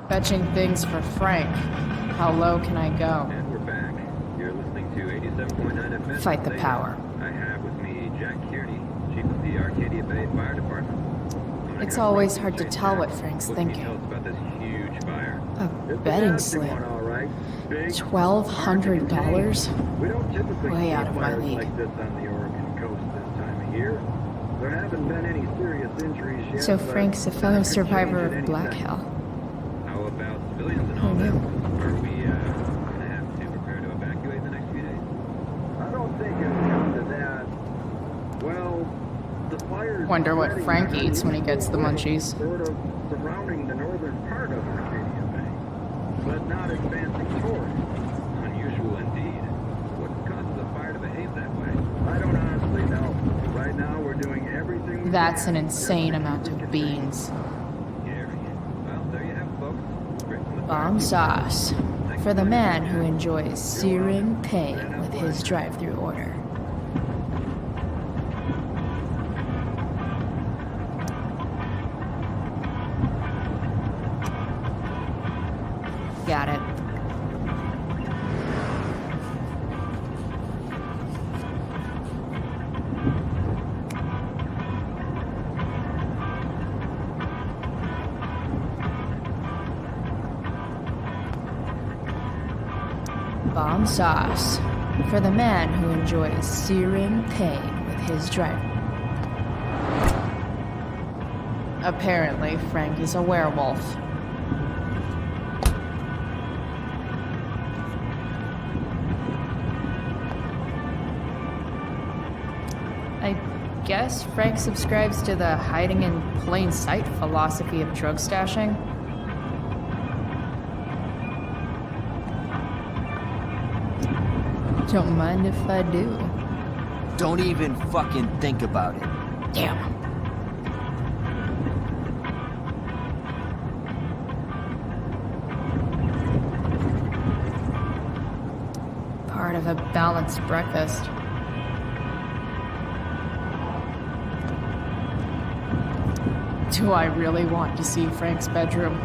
Fetching things for Frank. How low can I go? And we're back. You're listening to 87.9 FM. Fight the power. I have with me Jack Kearney, chief of the Arcadia Bay Fire Department. It's always hard to tell what Frank's thinking. About this huge fire. A betting slip. All right. $1,200? We don't typically Way see out of my fires league. like this on the Oregon coast this time of year. There haven't been any serious injuries yet. So but Frank's a that fellow could survivor change at of any Black second. Hell. How about civilians and Who all that? knew? Are we gonna have to prepare to evacuate in the next few days? I don't think it'll come to that. Well, the fires. Wonder what already Frank started eats when he gets the munchies. Sort of surrounding the northern part of Arcadia Bay, but not advancing toward it. Unusual indeed. What causes a fire to behave that way? I don't honestly know. Right now, we're doing everything. That's an insane amount of beans. Well, there you have it, folks. Straight from the Bomb sauce. For the man who enjoys searing pain with his drive-thru order. Got it. Bomb sauce. For the man who enjoys searing pain with his drive. Apparently, Frank is a werewolf. I guess Frank subscribes to the hiding in plain sight philosophy of drug stashing. Don't mind if I do. Don't even fucking think about it. Damn. Part of a balanced breakfast. Do I really want to see Frank's bedroom?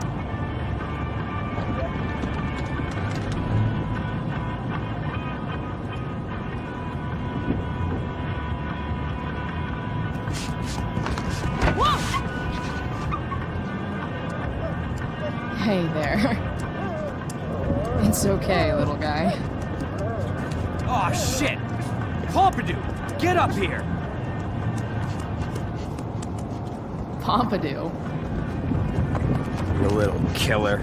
Hey there. It's okay, little guy. Oh shit! Pompidou, get up here! Pompidou. You little killer.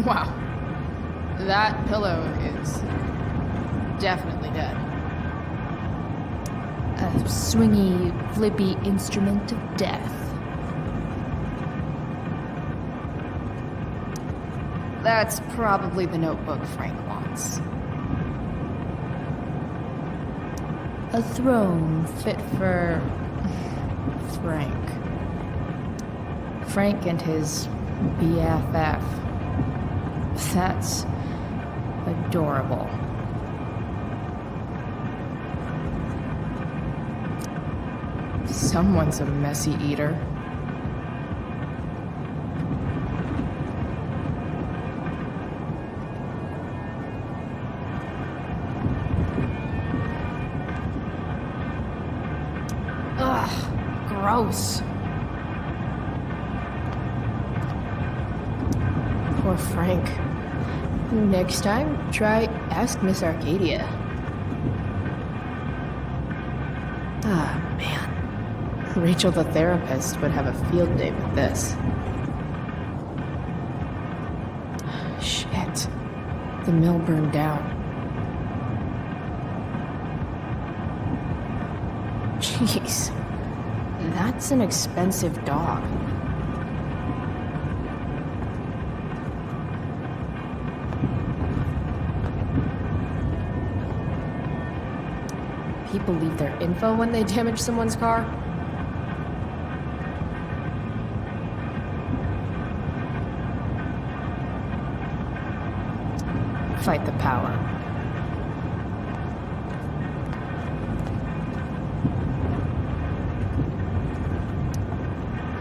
Wow. That pillow is definitely dead. A swingy, flippy instrument of death. That's probably the notebook Frank wants. A throne fit for Frank. Frank and his BFF. That's adorable. Someone's a messy eater. Ugh, gross. Poor Frank. Next time, try Ask Miss Arcadia. Ah, man. Rachel the therapist would have a field day with this. Shit. The mill burned down. Jeez. That's an expensive dog. People leave their info when they damage someone's car? Fight the power.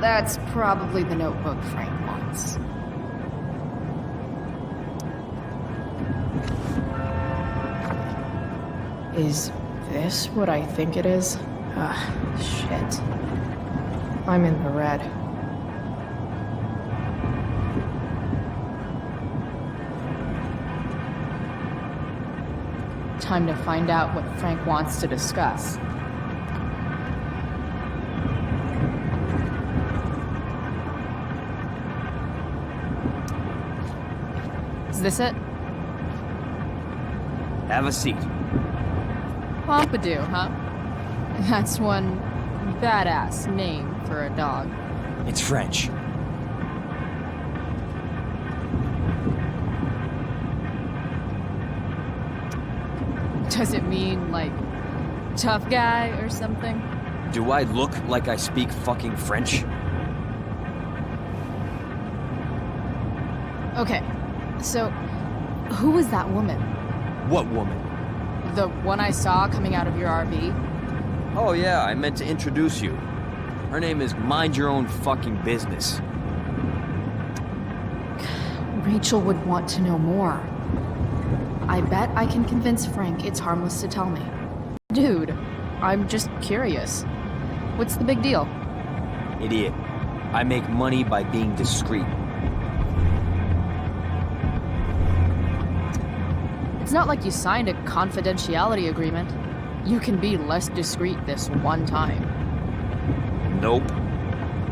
That's probably the notebook Frank wants. Is this what I think it is? Shit. I'm in the red. Time to find out what Frank wants to discuss. Is this it? Have a seat. Pompidou, huh? That's one badass name for a dog. It's French. Does it mean, like, tough guy or something? Do I look like I speak fucking French? Okay, so who was that woman? What woman? The one I saw coming out of your RV? Oh yeah, I meant to introduce you. Her name is Mind Your Own Fucking Business. Rachel would want to know more. I bet I can convince Frank it's harmless to tell me. Dude, I'm just curious. What's the big deal? Idiot. I make money by being discreet. It's not like you signed a confidentiality agreement. You can be less discreet this one time. Nope.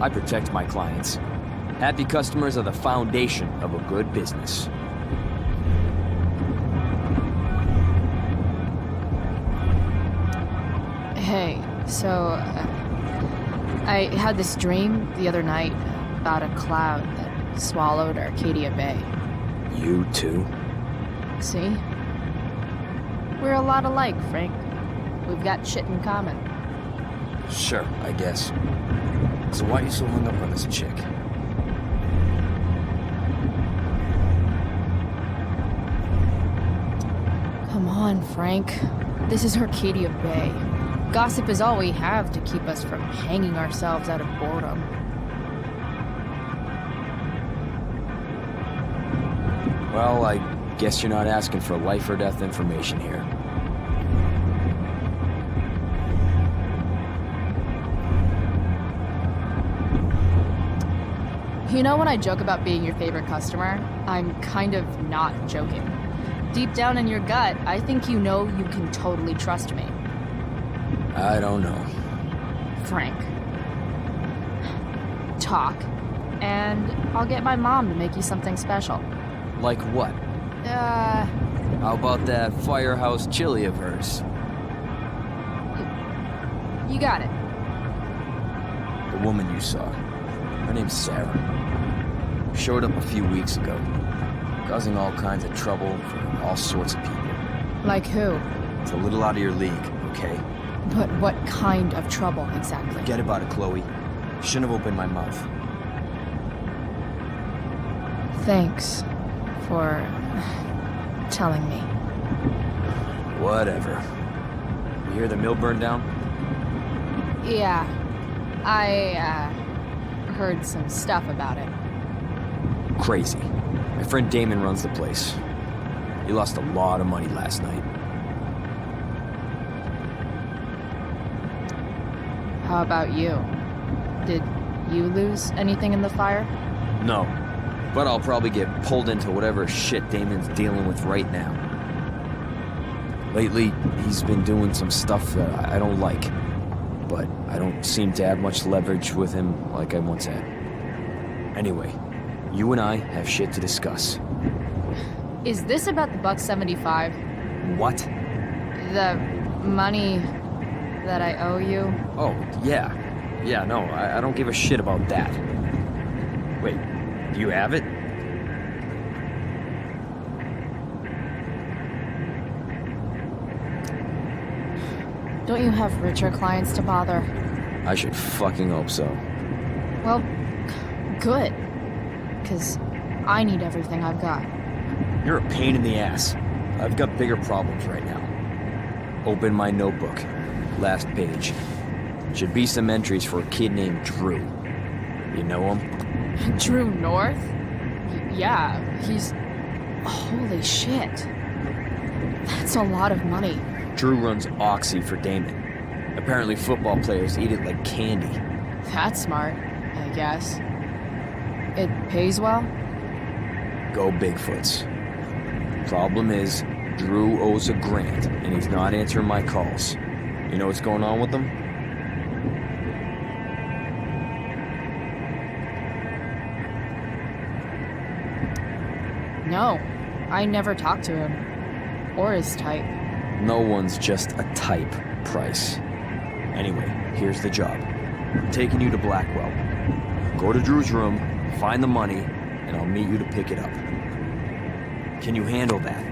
I protect my clients. Happy customers are the foundation of a good business. Hey, so I had this dream the other night about a cloud that swallowed Arcadia Bay. You too? See? We're a lot alike, Frank. We've got shit in common. Sure, I guess. So why are you so hung up on this chick? Come on, Frank. This is Arcadia Bay. Gossip is all we have to keep us from hanging ourselves out of boredom. Well, I guess you're not asking for life or death information here. You know when I joke about being your favorite customer, I'm kind of not joking. Deep down in your gut, I think you know you can totally trust me. I don't know. Frank. Talk, and I'll get my mom to make you something special. Like what? How about that firehouse chili of hers? You got it. The woman you saw. Her name's Sarah. Showed up a few weeks ago, causing all kinds of trouble for all sorts of people. Like who? It's a little out of your league, okay? But what kind of trouble exactly? Forget about it, Chloe. Shouldn't have opened my mouth. Thanks for telling me. Whatever. You hear the mill burned down? Yeah. I heard some stuff about it. Crazy. My friend Damon runs the place. He lost a lot of money last night. How about you? Did you lose anything in the fire? No. But I'll probably get pulled into whatever shit Damon's dealing with right now. Lately, he's been doing some stuff that I don't like. But I don't seem to have much leverage with him like I once had. Anyway, you and I have shit to discuss. Is this about the $175? What? The money that I owe you? Oh, yeah. Yeah, no, I don't give a shit about that. Wait, do you have it? Don't you have richer clients to bother? I should fucking hope so. Well, good. 'Cause I need everything I've got. You're a pain in the ass. I've got bigger problems right now. Open my notebook. Last page. Should be some entries for a kid named Drew. You know him? Drew North? Yeah, he's... Holy shit. That's a lot of money. Drew runs Oxy for Damon. Apparently football players eat it like candy. That's smart, I guess. It pays well? Go Bigfoots. Problem is, Drew owes a grant, and he's not answering my calls. You know what's going on with him? No, I never talked to him. Or his type. No one's just a type, Price. Anyway, here's the job. I'm taking you to Blackwell. Go to Drew's room, find the money, and I'll meet you to pick it up. Can you handle that?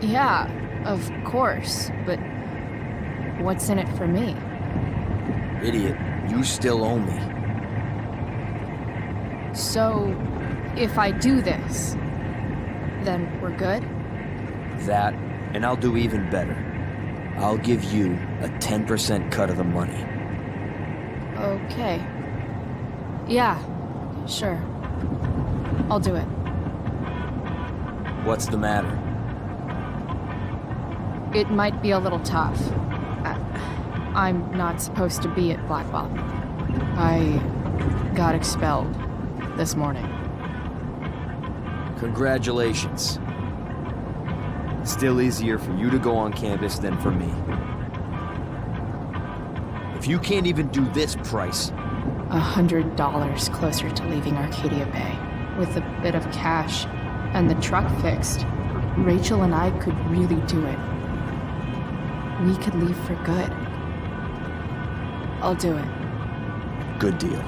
Yeah, of course, but what's in it for me? Idiot, you still owe me. So, if I do this, then we're good? That, and I'll do even better. I'll give you a 10% cut of the money. Okay. Yeah, sure. I'll do it. What's the matter? It might be a little tough. I'm not supposed to be at Blackwell. I got expelled this morning. Congratulations. Still easier for you to go on campus than for me. If you can't even do this, Price... $100 closer to leaving Arcadia Bay. With a bit of cash and the truck fixed, Rachel and I could really do it. We could leave for good. I'll do it. Good deal.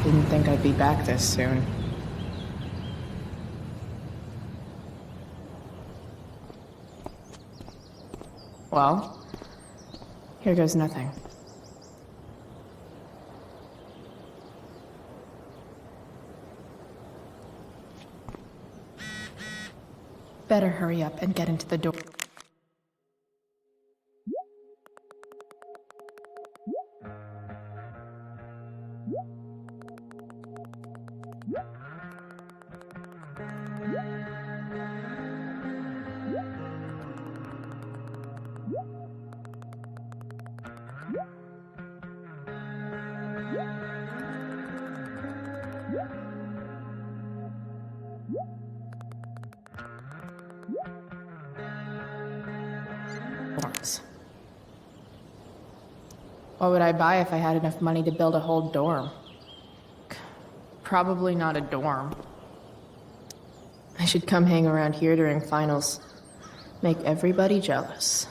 Didn't think I'd be back this soon. Well, here goes nothing. Better hurry up and get into the door. What would I buy if I had enough money to build a whole dorm? Probably not a dorm. I should come hang around here during finals. Make everybody jealous.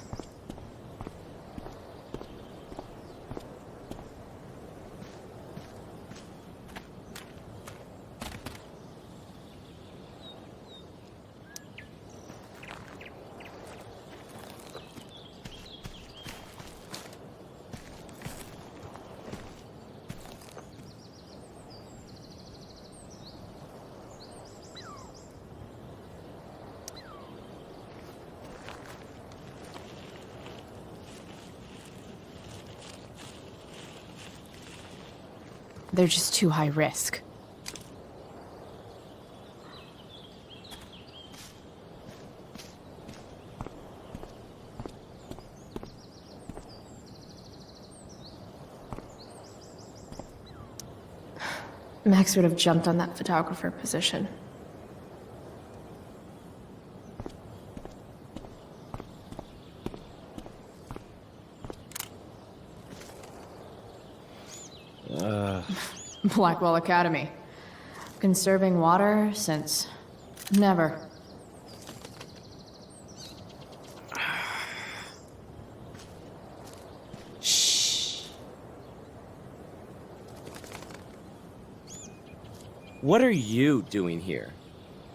They're just too high risk. Max would have jumped on that photographer position. Blackwell Academy. Conserving water since never. Shh. What are you doing here?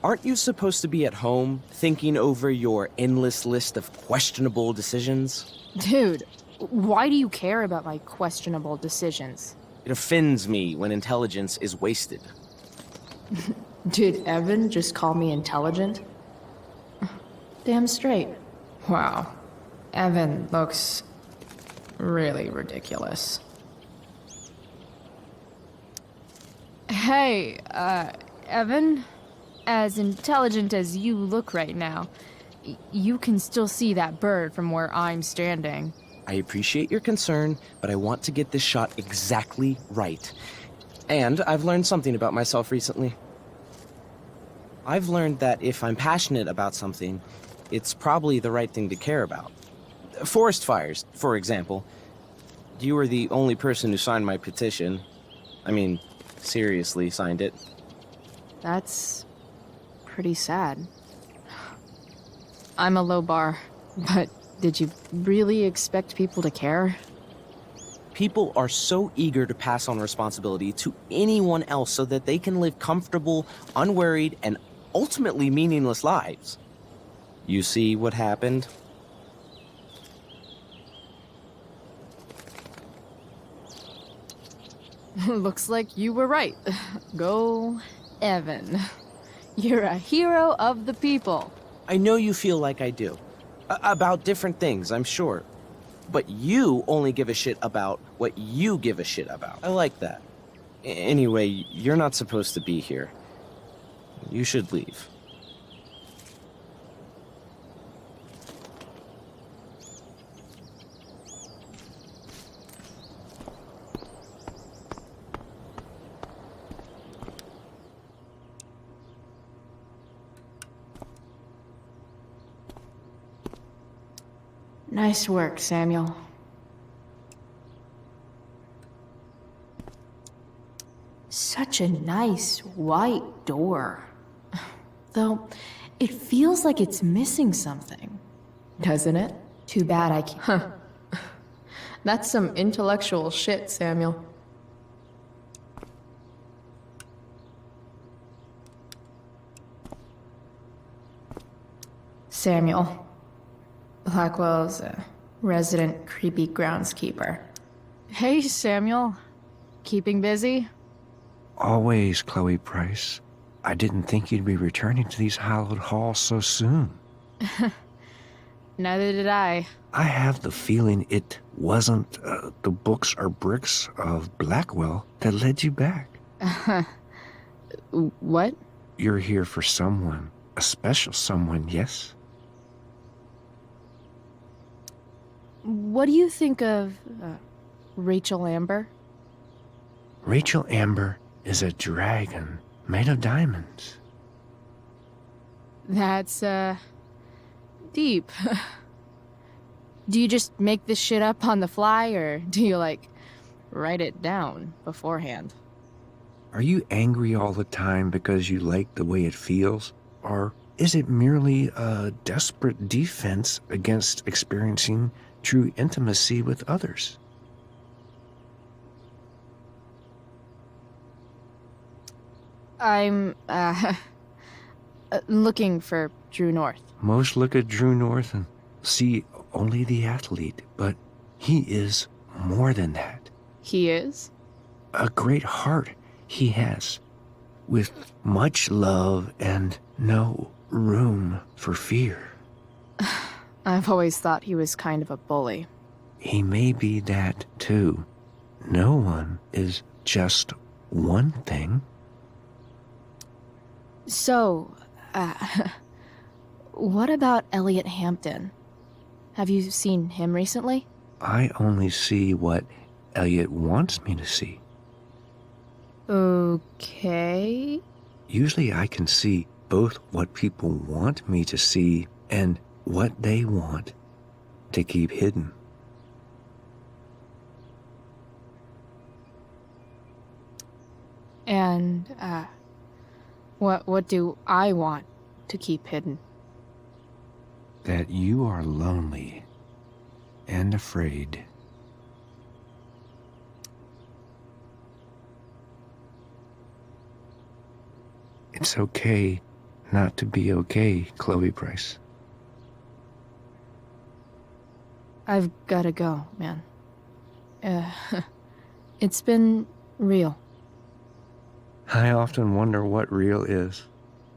Aren't you supposed to be at home, thinking over your endless list of questionable decisions? Dude, why do you care about my questionable decisions? It offends me when intelligence is wasted. Did Evan just call me intelligent? Damn straight. Wow. Evan looks really ridiculous. Hey, Evan? As intelligent as you look right now, you can still see that bird from where I'm standing. I appreciate your concern, but I want to get this shot exactly right. And I've learned something about myself recently. I've learned that if I'm passionate about something, it's probably the right thing to care about. Forest fires, for example. You were the only person who signed my petition. I mean, seriously signed it. That's pretty sad. I'm a low bar, but did you really expect people to care? People are so eager to pass on responsibility to anyone else so that they can live comfortable, unworried, and ultimately meaningless lives. You see what happened? Looks like you were right. Go, Evan. You're a hero of the people. I know you feel like I do. About different things, I'm sure. But you only give a shit about what you give a shit about. I like that. Anyway, you're not supposed to be here. You should leave. Nice work, Samuel. Such a nice white door. Though, it feels like it's missing something. Doesn't it? Too bad I can't. Huh. That's some intellectual shit, Samuel. Samuel. Blackwell's a resident creepy groundskeeper. Hey, Samuel. Keeping busy? Always, Chloe Price. I didn't think you'd be returning to these hallowed halls so soon. Neither did I. I have the feeling it wasn't the books or bricks of Blackwell that led you back. What? You're here for someone. A special someone, yes? What do you think of Reychel Amber? Reychel Amber is a dragon made of diamonds. That's, deep. Do you just make this shit up on the fly, or do you, like, write it down beforehand? Are you angry all the time because you like the way it feels? Or is it merely a desperate defense against experiencing true intimacy with others? I'm, looking for Drew North. Most look at Drew North and see only the athlete, but he is more than that. He is? A great heart he has, with much love and no room for fear. I've always thought he was kind of a bully. He may be that too. No one is just one thing. So, what about Elliot Hampton? Have you seen him recently? I only see what Elliot wants me to see. Okay. Usually I can see both what people want me to see and what they want to keep hidden. And, what do I want to keep hidden? That you are lonely and afraid. It's okay not to be okay, Chloe Praice. I've gotta go, man. It's been real. I often wonder what real is.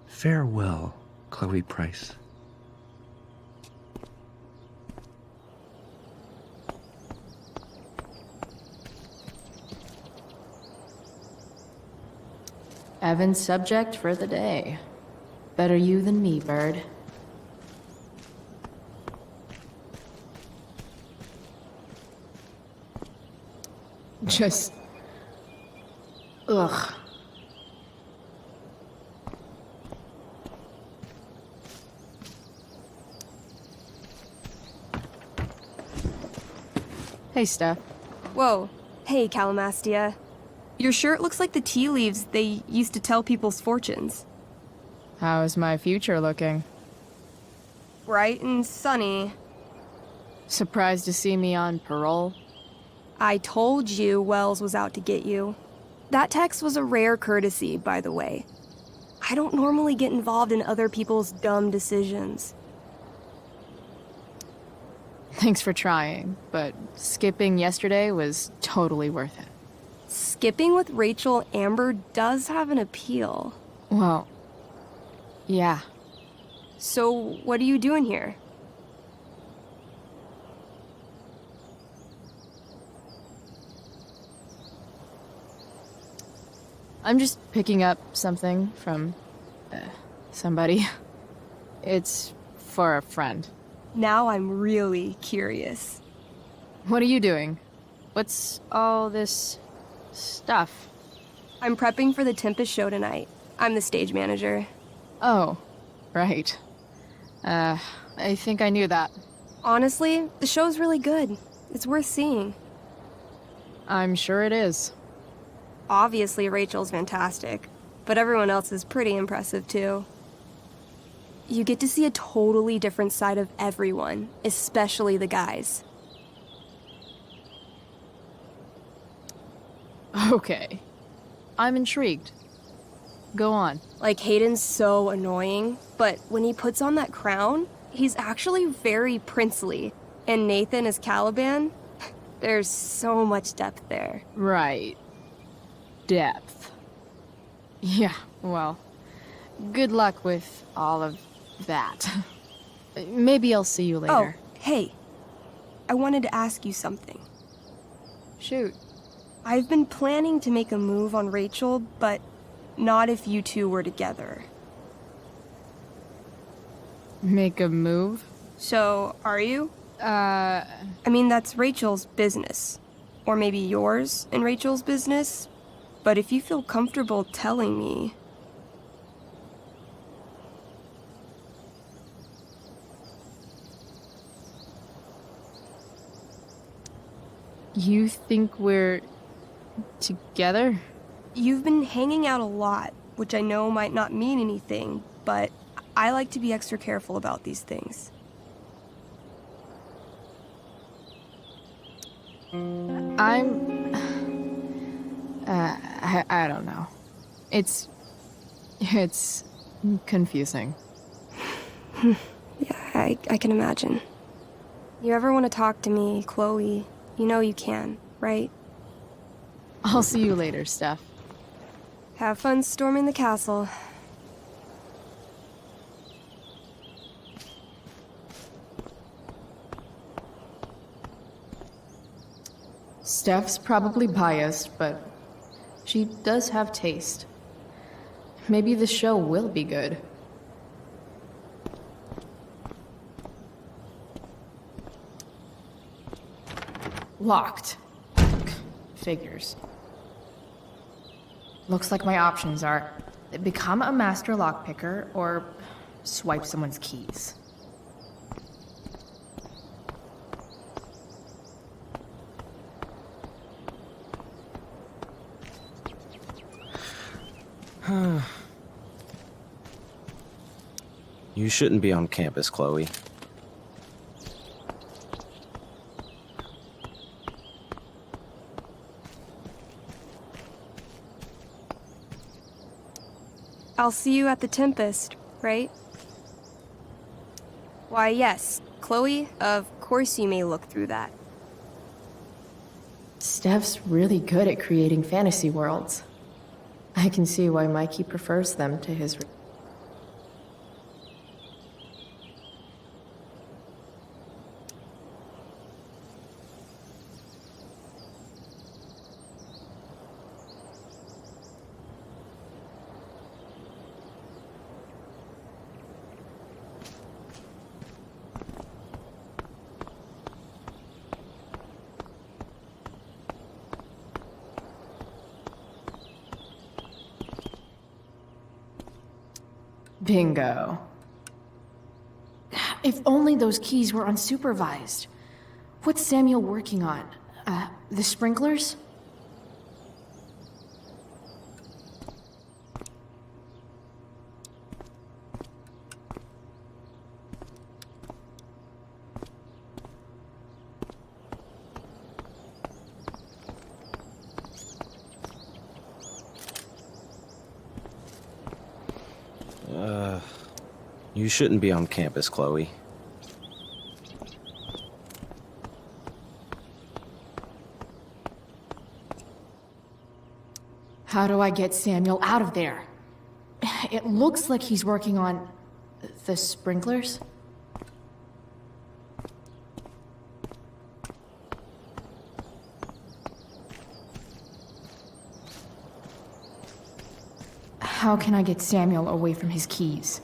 Farewell, Chloe Praice. Evan's subject for the day. Better you than me, bird. Just... ugh. Hey, Steph. Whoa. Hey, Calamastia. Your shirt looks like the tea leaves they used to tell people's fortunes. How is my future looking? Bright and sunny. Surprised to see me on parole? I told you Wells was out to get you. That text was a rare courtesy, by the way. I don't normally get involved in other people's dumb decisions. Thanks for trying, but skipping yesterday was totally worth it. Skipping with Reychel Amber does have an appeal. Well, yeah. So, what are you doing here? I'm just picking up something from somebody. It's for a friend. Now I'm really curious. What are you doing? What's all this stuff? I'm prepping for the Tempest show tonight. I'm the stage manager. Oh, right. I think I knew that. Honestly, the show's really good. It's worth seeing. I'm sure it is. Obviously, Rachel's fantastic, but everyone else is pretty impressive too. You get to see a totally different side of everyone, especially the guys. Okay. I'm intrigued. Go on. Like, Hayden's so annoying, but when he puts on that crown, he's actually very princely. And Nathan as Caliban, there's so much depth there. Right. Depth. Yeah, well, good luck with all of that. Maybe I'll see you later. Oh, hey. I wanted to ask you something. Shoot. I've been planning to make a move on Reychel, but not if you two were together. Make a move? So, are you? I mean, that's Rachel's business. Or maybe yours and Rachel's business. But if you feel comfortable telling me... You think we're together? You've been hanging out a lot, which I know might not mean anything, but I like to be extra careful about these things. I don't know. It's confusing. Yeah, I can imagine. You ever want to talk to me, Chloe, you know you can, right? I'll see you later, Steph. Have fun storming the castle. Steph's probably biased, but she does have taste. Maybe the show will be good. Locked. Figures. Looks like my options are become a master lockpicker or swipe someone's keys. You shouldn't be on campus, Chloe. I'll see you at the Tempest, right? Why, yes. Chloe, of course you may look through that. Steph's really good at creating fantasy worlds. I can see why Mikey prefers them to his... Bingo. If only those keys were unsupervised. What's Samuel working on? The sprinklers? You shouldn't be on campus, Chloe. How do I get Samuel out of there? It looks like he's working on... the sprinklers? How can I get Samuel away from his keys?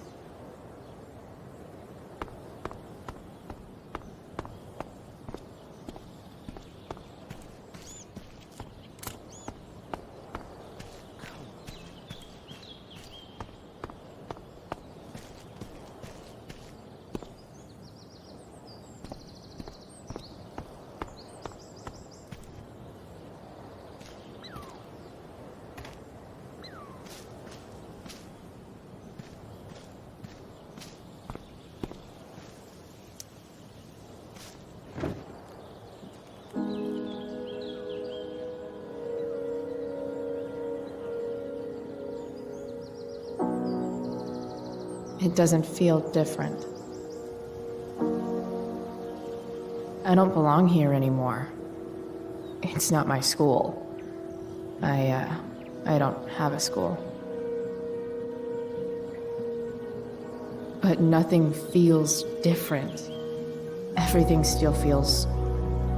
It doesn't feel different. I don't belong here anymore. It's not my school. I don't have a school. But nothing feels different. Everything still feels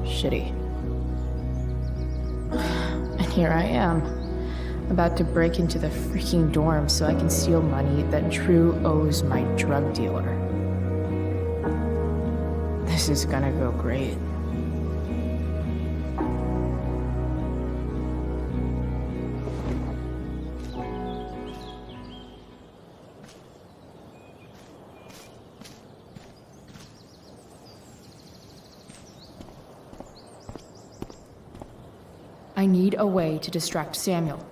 shitty. And here I am, about to break into the freaking dorm so I can steal money that Drew owes my drug dealer. This is gonna go great. I need a way to distract Samuel.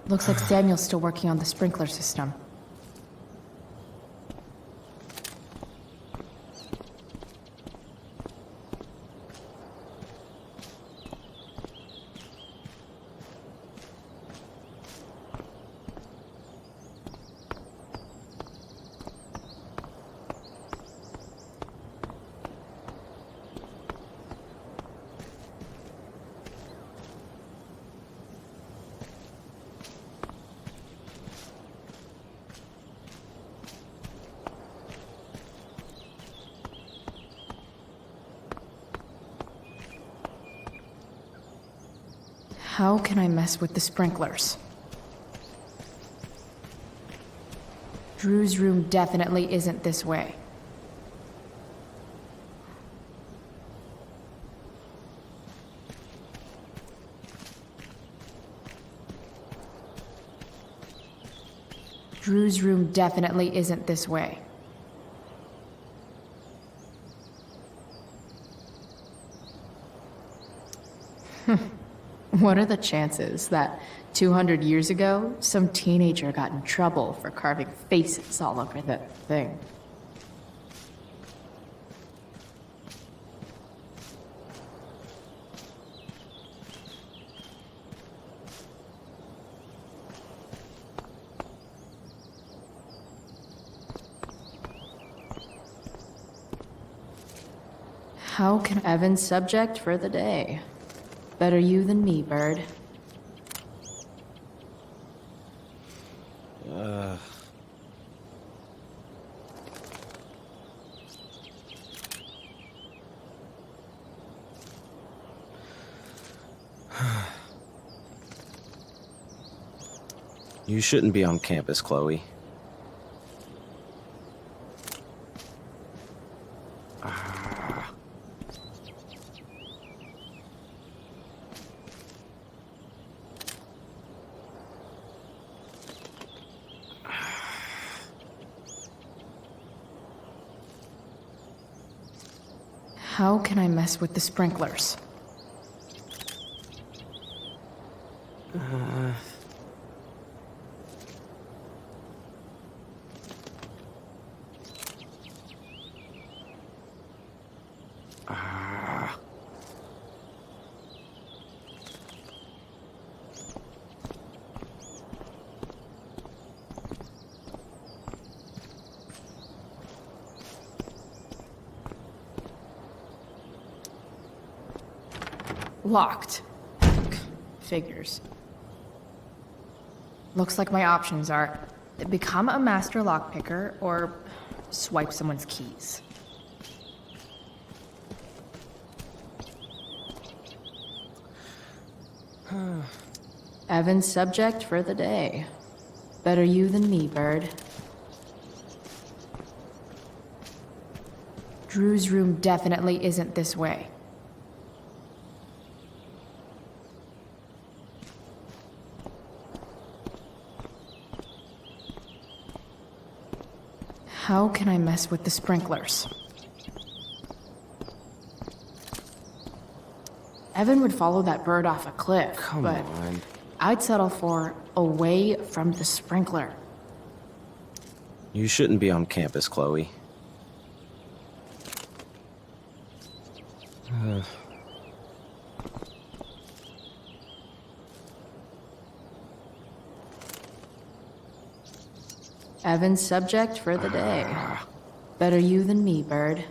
Looks like Samuel's still working on the sprinkler system. How can I mess with the sprinklers? Drew's room definitely isn't this way. Drew's room definitely isn't this way. What are the chances that 200 years ago, some teenager got in trouble for carving faces all over the thing? How can Evan's subject for the day? Better you than me, bird. You shouldn't be on campus, Chloe. How can I mess with the sprinklers? Locked. Figures. Looks like my options are become a master lockpicker or swipe someone's keys. Evan's subject for the day. Better you than me, bird. Drew's room definitely isn't this way. How can I mess with the sprinklers? Evan would follow that bird off a cliff, but I'd settle for away from the sprinkler. You shouldn't be on campus, Chloe. Evan's subject for the day. Better you than me, bird.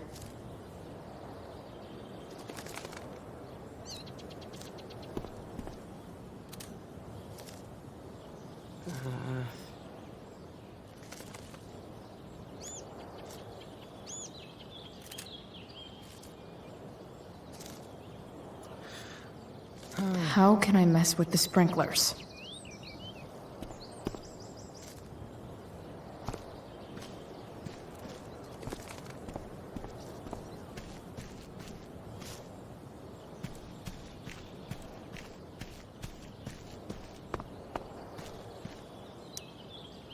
How can I mess with the sprinklers?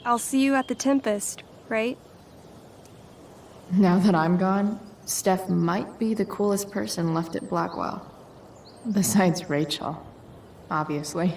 I'll see you at the Tempest, right? Now that I'm gone, Steph might be the coolest person left at Blackwell. Besides Rachel, obviously.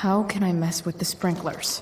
How can I mess with the sprinklers?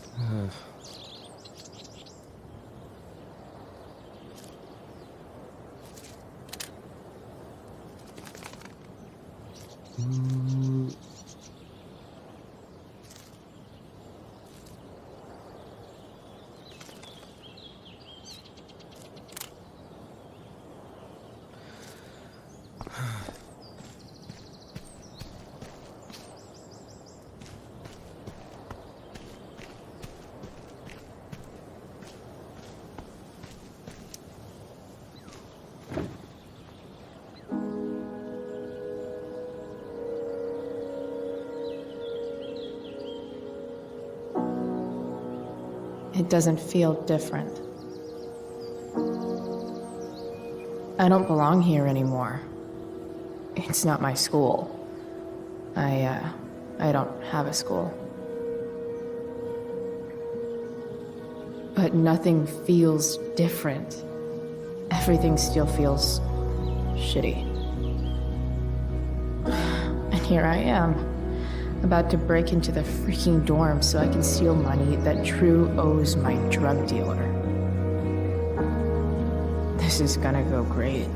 it doesn't feel different. I don't belong here anymore. It's not my school. I don't have a school. But nothing feels different. Everything still feels shitty. And here I am, about to break into the freaking dorm so I can steal money that Drew owes my drug dealer. This is gonna go great.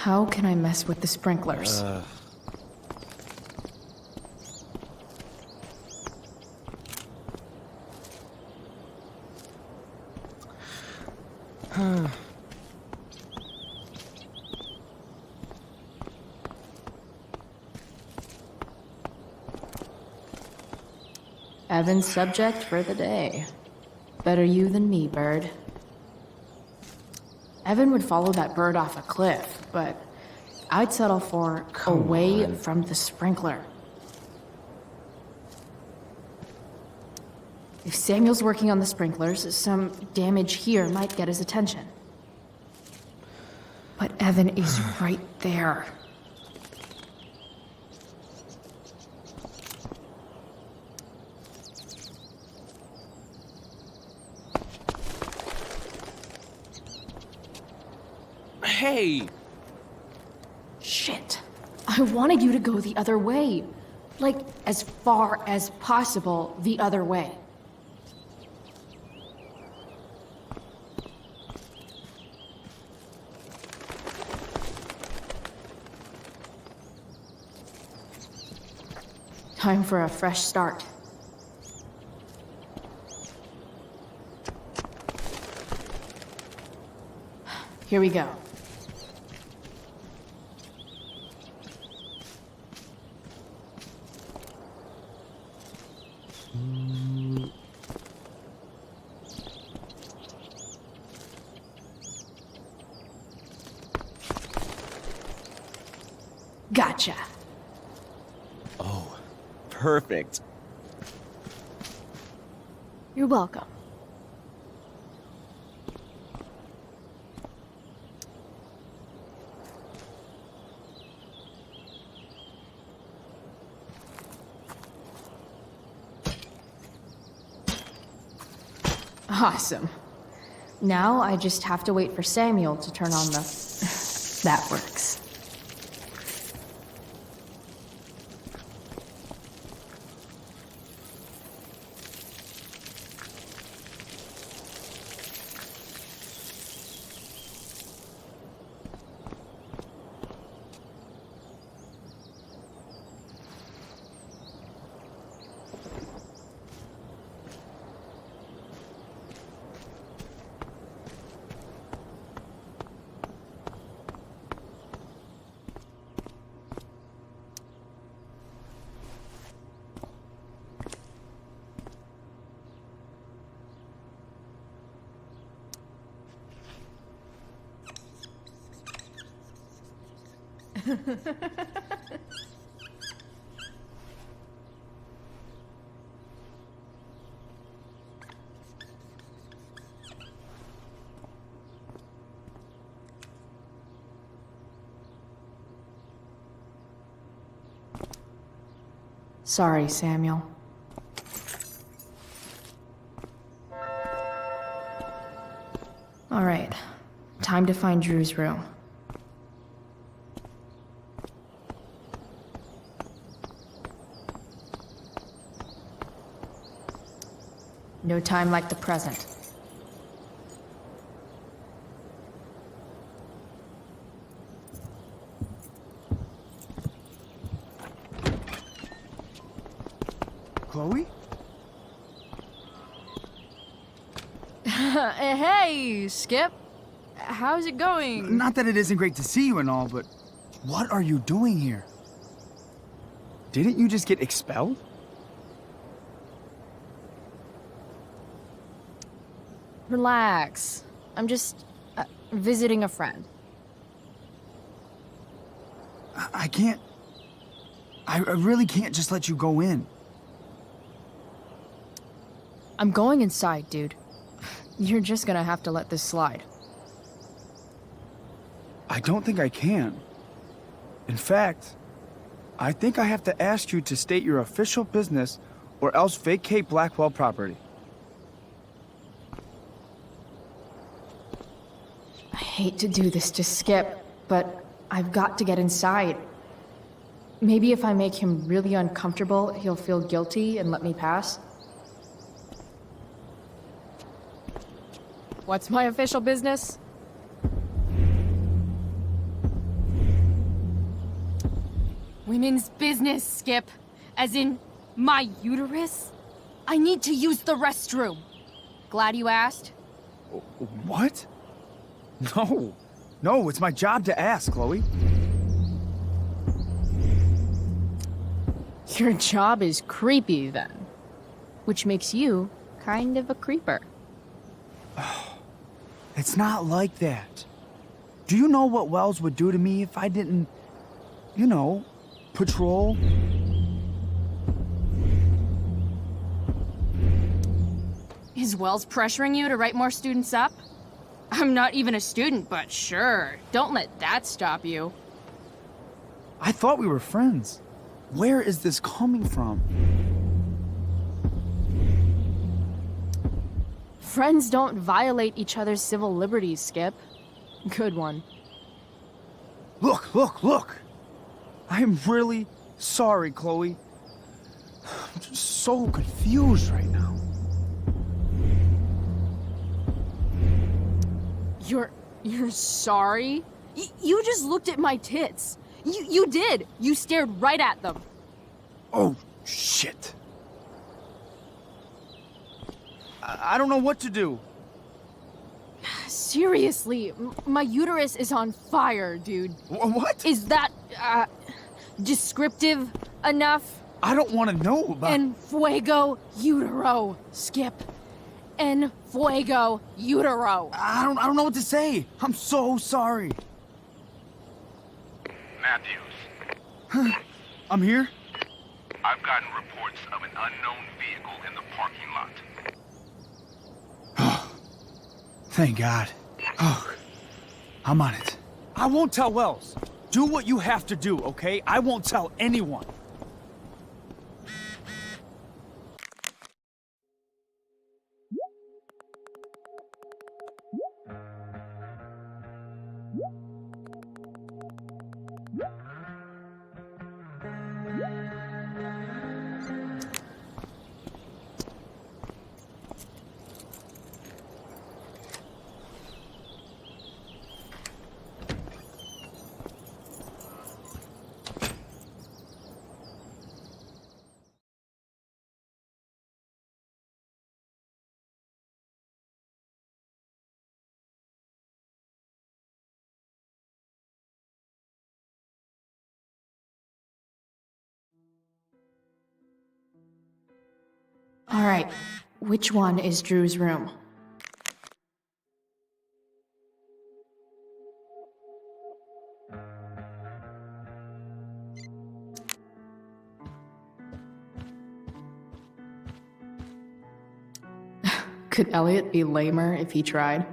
How can I mess with the sprinklers? Evan's subject for the day. Better you than me, bird. Evan would follow that bird off a cliff, but I'd settle for away from the sprinkler. If Samuel's working on the sprinklers, some damage here might get his attention. But Evan is right there. Hey! Shit. I wanted you to go the other way. Like, as far as possible the other way. Time for a fresh start. Here we go. Gotcha. Oh, perfect. You're welcome. Awesome. Now I just have to wait for Samuel to turn on the... That works. Sorry, Samuel. All right, time to find Drew's room. No time like the present. Chloe? Hey, Skip. How's it going? Not that it isn't great to see you and all, but what are you doing here? Didn't you just get expelled? Relax. I'm just visiting a friend. I can't... I really can't just let you go in. I'm going inside, dude. You're just gonna have to let this slide. I don't think I can. In fact, I think I have to ask you to state your official business or else vacate Blackwell property. I hate to do this to Skip, but I've got to get inside. Maybe if I make him really uncomfortable, he'll feel guilty and let me pass. What's my official business? Women's business, Skip. As in, my uterus? I need to use the restroom. Glad you asked. What? No. No, it's my job to ask, Chloe. Your job is creepy, then. Which makes you kind of a creeper. It's not like that. Do you know what Wells would do to me if I didn't, you know, patrol? Is Wells pressuring you to write more students up? I'm not even a student, but sure. Don't let that stop you. I thought we were friends. Where is this coming from? Friends don't violate each other's civil liberties, Skip. Good one. Look! I am really sorry, Chloe. I'm just so confused right now. You're sorry? You just looked at my tits. You did. You stared right at them. Oh, shit. I don't know what to do. Seriously, my uterus is on fire, dude. What? Is that, descriptive enough? I don't want to know about... En fuego utero, Skip. En fuego utero. I don't know what to say. I'm so sorry. Matthews. I'm here? I've gotten reports of an unknown vehicle in the parking lot. Thank God. Oh, I'm on it. I won't tell Wells. Do what you have to do, okay? I won't tell anyone. All right, which one is Drew's room? Could Elliot be lamer if he tried?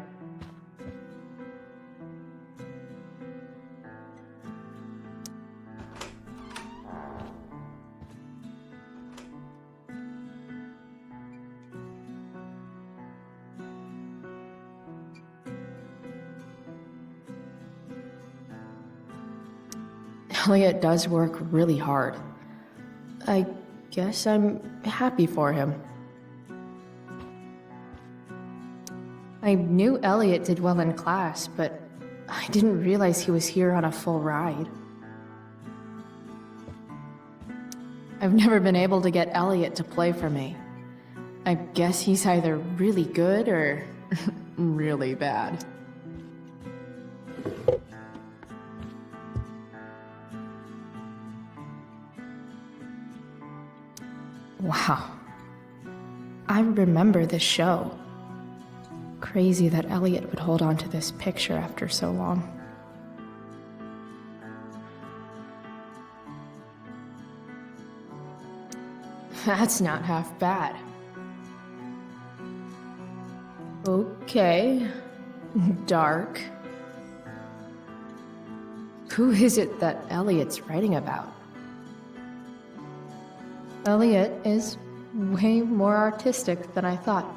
Elliot does work really hard. I guess I'm happy for him. I knew Elliot did well in class, but I didn't realize he was here on a full ride. I've never been able to get Elliot to play for me. I guess he's either really good or really bad. Wow. I remember this show. Crazy that Elliot would hold on to this picture after so long. That's not half bad. Okay. Dark. Who is it that Elliot's writing about? Elliot is way more artistic than I thought.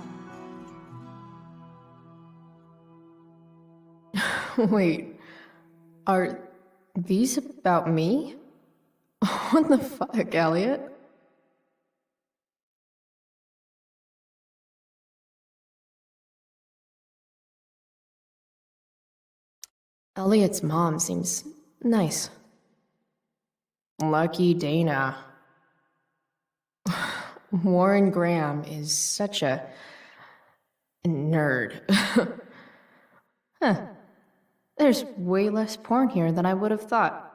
Wait, are these about me? What the fuck, Elliot? Elliot's mom seems nice. Lucky Dana. Warren Graham is such a nerd. Huh. There's way less porn here than I would have thought.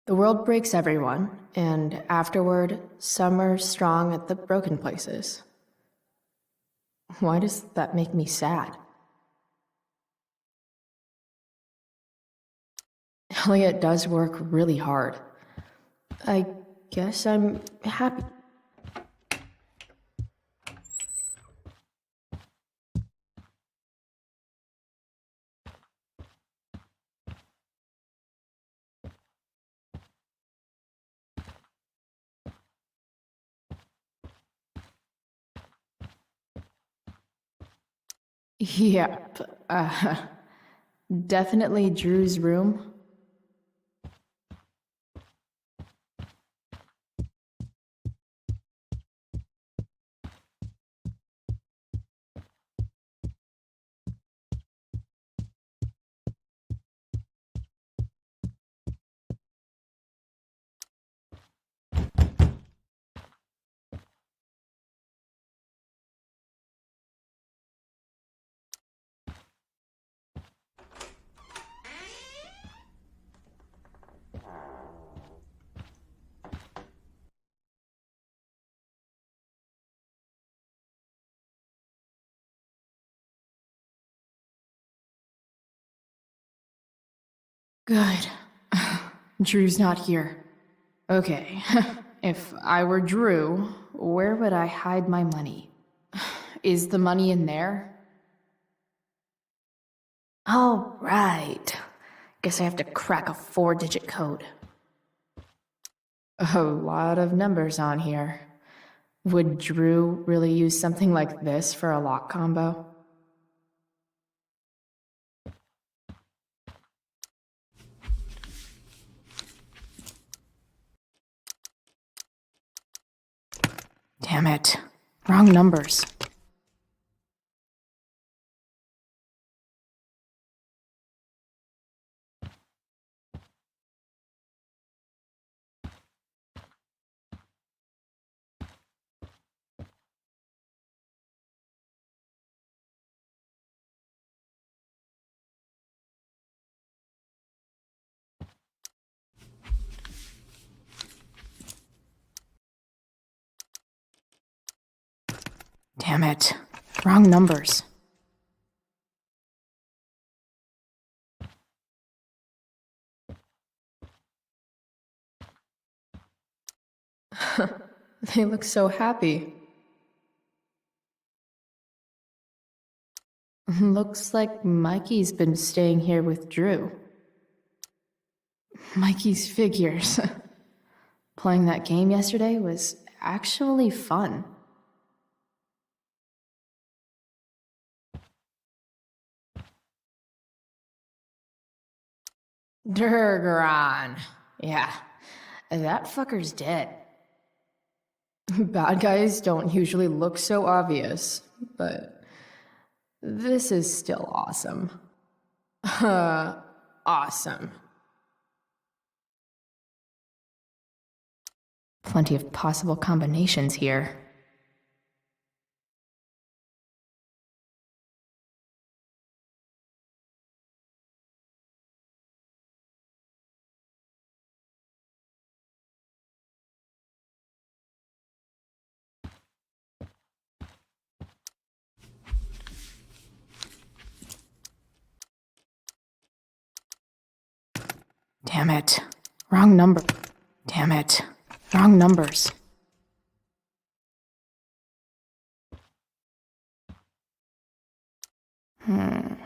The world breaks everyone, and afterward, some are strong at the broken places. Why does that make me sad? Elliot does work really hard. I guess I'm happy. Yep. Definitely Drew's room. Good. Drew's not here. Okay. If I were Drew, where would I hide my money? Is the money in there? Oh, right. Guess I have to crack a 4-digit code. A lot of numbers on here. Would Drew really use something like this for a lock combo? Damn it. Wrong numbers. Damn it. Wrong numbers. They look so happy. Looks like Mikey's been staying here with Drew. Mikey's figures. Playing that game yesterday was actually fun. Durgaron. Yeah, that fucker's dead. Bad guys don't usually look so obvious, but this is still awesome. Awesome. Plenty of possible combinations here. Damn it. Wrong number. Damn it. Wrong numbers. I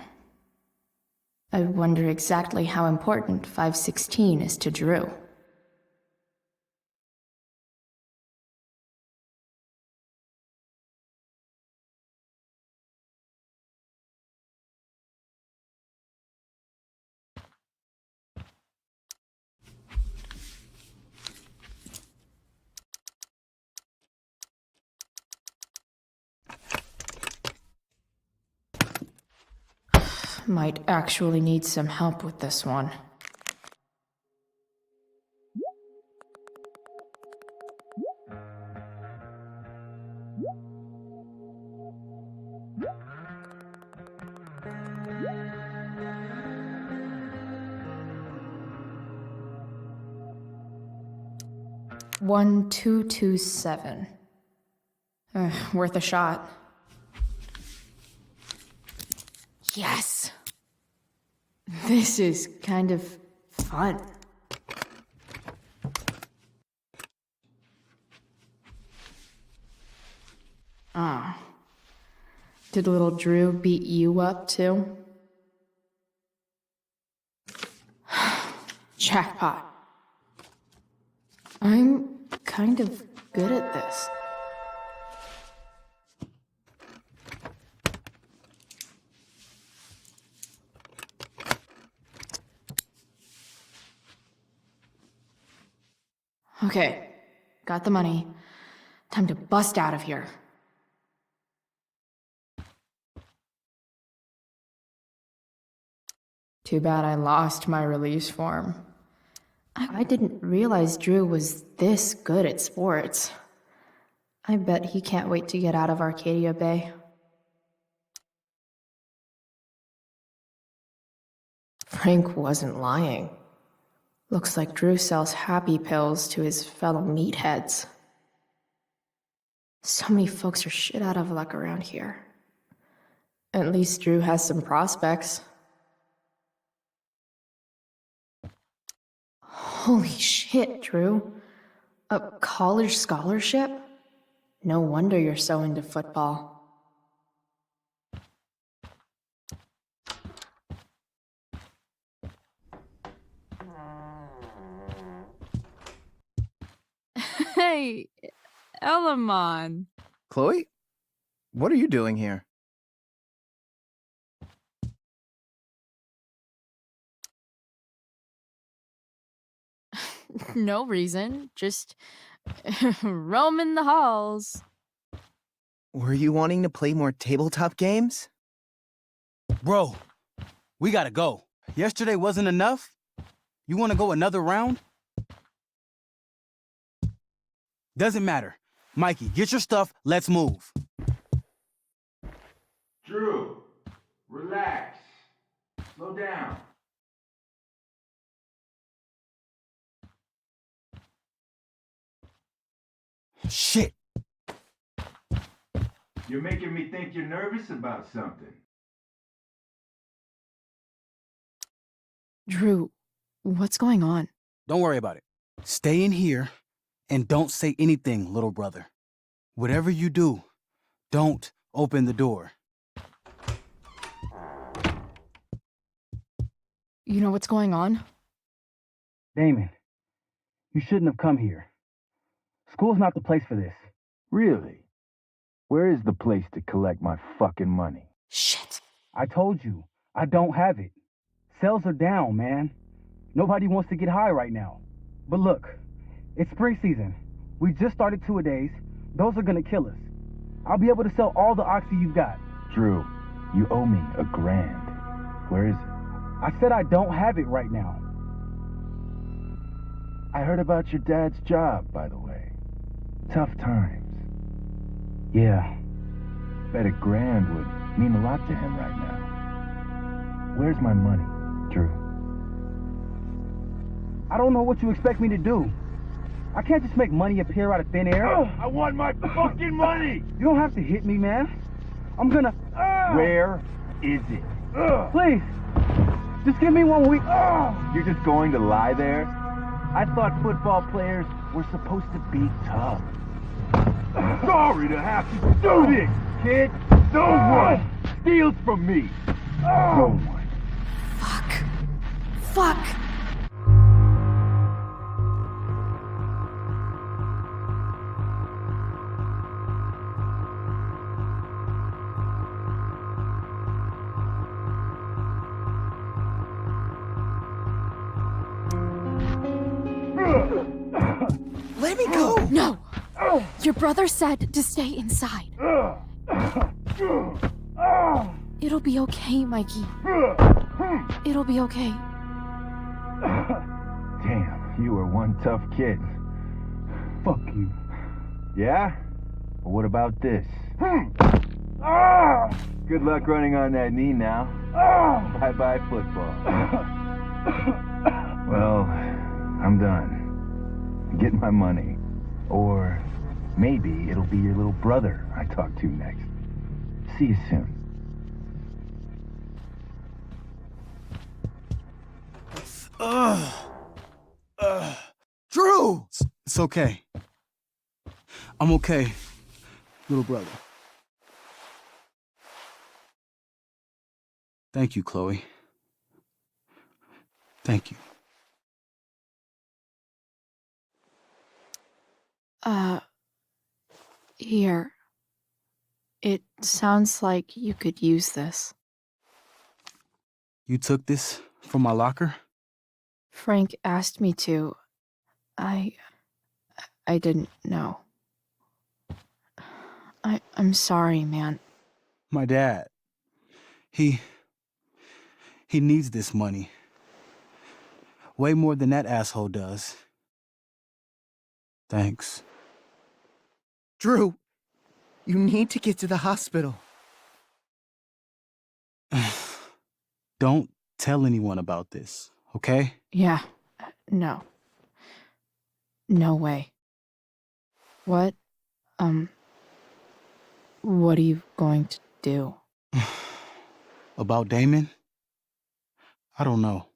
wonder exactly how important 516 is to Drew. Might actually need some help with this one. One, 227. Worth a shot. Yes! This is kind of fun. Ah. Did little Drew beat you up too? Jackpot. I'm kind of good at this. Okay, got the money. Time to bust out of here. Too bad I lost my release form. I didn't realize Drew was this good at sports. I bet he can't wait to get out of Arcadia Bay. Frank wasn't lying. Looks like Drew sells happy pills to his fellow meatheads. So many folks are shit out of luck around here. At least Drew has some prospects. Holy shit, Drew. A college scholarship? No wonder you're so into football. Hey, Elamon. Chloe? What are you doing here? No reason, just roaming the halls. Were you wanting to play more tabletop games? Bro, we gotta go. Yesterday wasn't enough? You wanna go another round? Doesn't matter. Mikey, get your stuff, let's move. Drew, relax. Slow down. Shit. You're making me think you're nervous about something. Drew, what's going on? Don't worry about it. Stay in here And don't say anything, little brother. Whatever you do, don't open the door. You know what's going on? Damon, you shouldn't have come here. School's not the place for this. Really? Where is the place to collect my fucking money? Shit. I told you, I don't have it. Sales are down, man. Nobody wants to get high right now. But look, it's spring season. We just started two-a-days. Those are gonna kill us. I'll be able to sell all the oxy you've got. Drew, you owe me $1,000. Where is it? I said I don't have it right now. I heard about your dad's job, by the way. Tough times. Yeah. Bet $1,000 would mean a lot to him right now. Where's my money, Drew? I don't know what you expect me to do. I can't just make money appear out of thin air. I want my fucking money! You don't have to hit me, man. I'm gonna... Where is it? Please, just give me 1 week. You're just going to lie there? I thought football players were supposed to be tough. Sorry to have to do this, kid. No one steals from me. No one. Fuck! Let me go! No! Your brother said to stay inside. It'll be okay, Mikey. It'll be okay. Damn, you were one tough kid. Fuck you. Yeah? Well, what about this? Good luck running on that knee now. Bye-bye football. Well, I'm done. Get my money. Or maybe it'll be your little brother I talk to next. See you soon. Drew! It's okay. I'm okay, little brother. Thank you, Chloe. Thank you. Here. It sounds like you could use this. You took this from my locker? Frank asked me to. I didn't know. I'm sorry, man. My dad. He needs this money. Way more than that asshole does. Thanks. Drew, you need to get to the hospital. Don't tell anyone about this, okay? Yeah. No. No way. What are you going to do? About Damon? I don't know.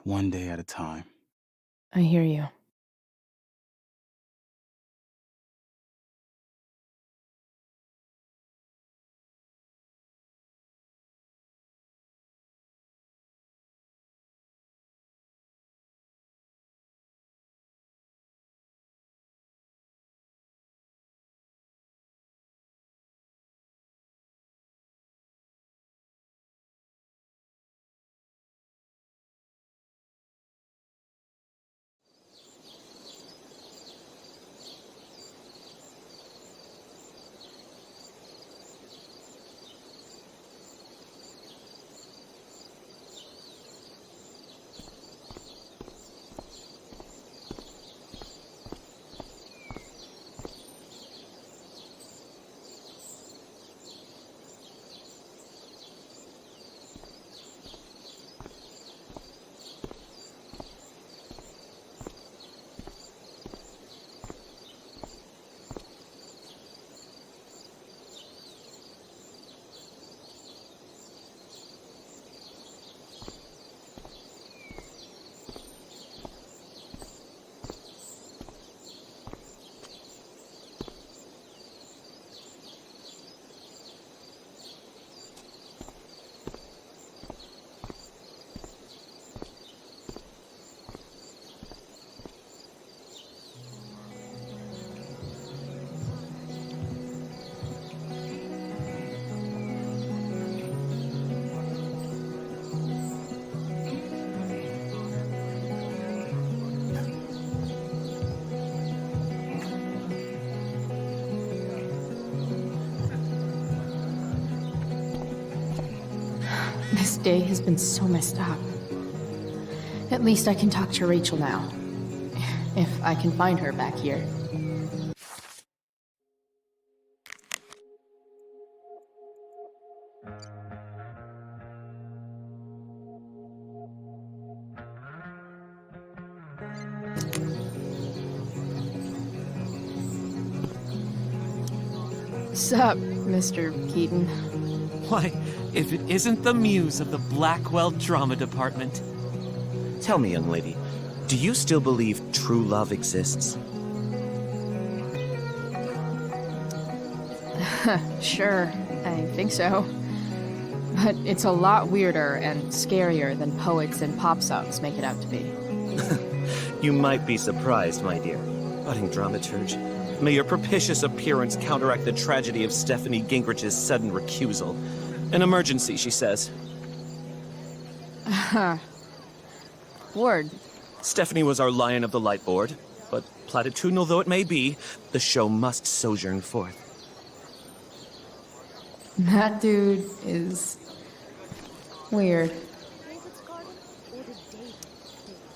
One day at a time. I hear you. This day has been so messed up. At least I can talk to Rachel now. If I can find her back here. Sup, Mr. Keaton? Why, if it isn't the muse of the Blackwell Drama Department. Tell me, young lady, do you still believe true love exists? Sure, I think so. But it's a lot weirder and scarier than poets and pop songs make it out to be. You might be surprised, my dear. Budding dramaturge, may your propitious appearance counteract the tragedy of Stephanie Gingrich's sudden recusal. An emergency, she says. Word. Stephanie was our lion of the light board, but platitudinal though it may be, the show must sojourn forth. That dude is weird.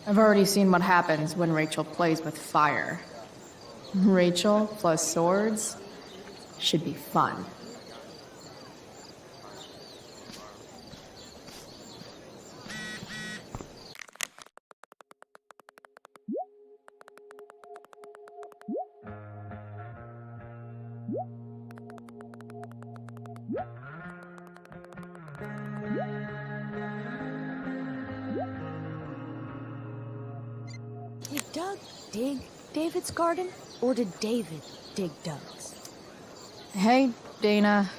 I've already seen what happens when Rachel plays with fire. Rachel plus swords should be fun. Did Doug dig David's garden, or did David dig Doug's? Hey, Dana.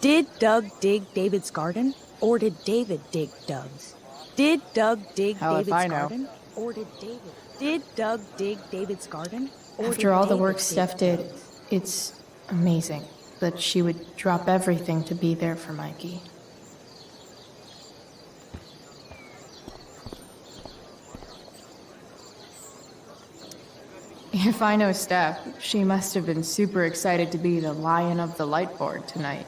Did Doug dig David's garden, or did David dig Doug's? Did Doug dig David's garden, or did David? Did Doug dig David's garden? After all the work Steph did, it's amazing that she would drop everything to be there for Mikey. If I know Steph, she must have been super excited to be the lion of the light board tonight.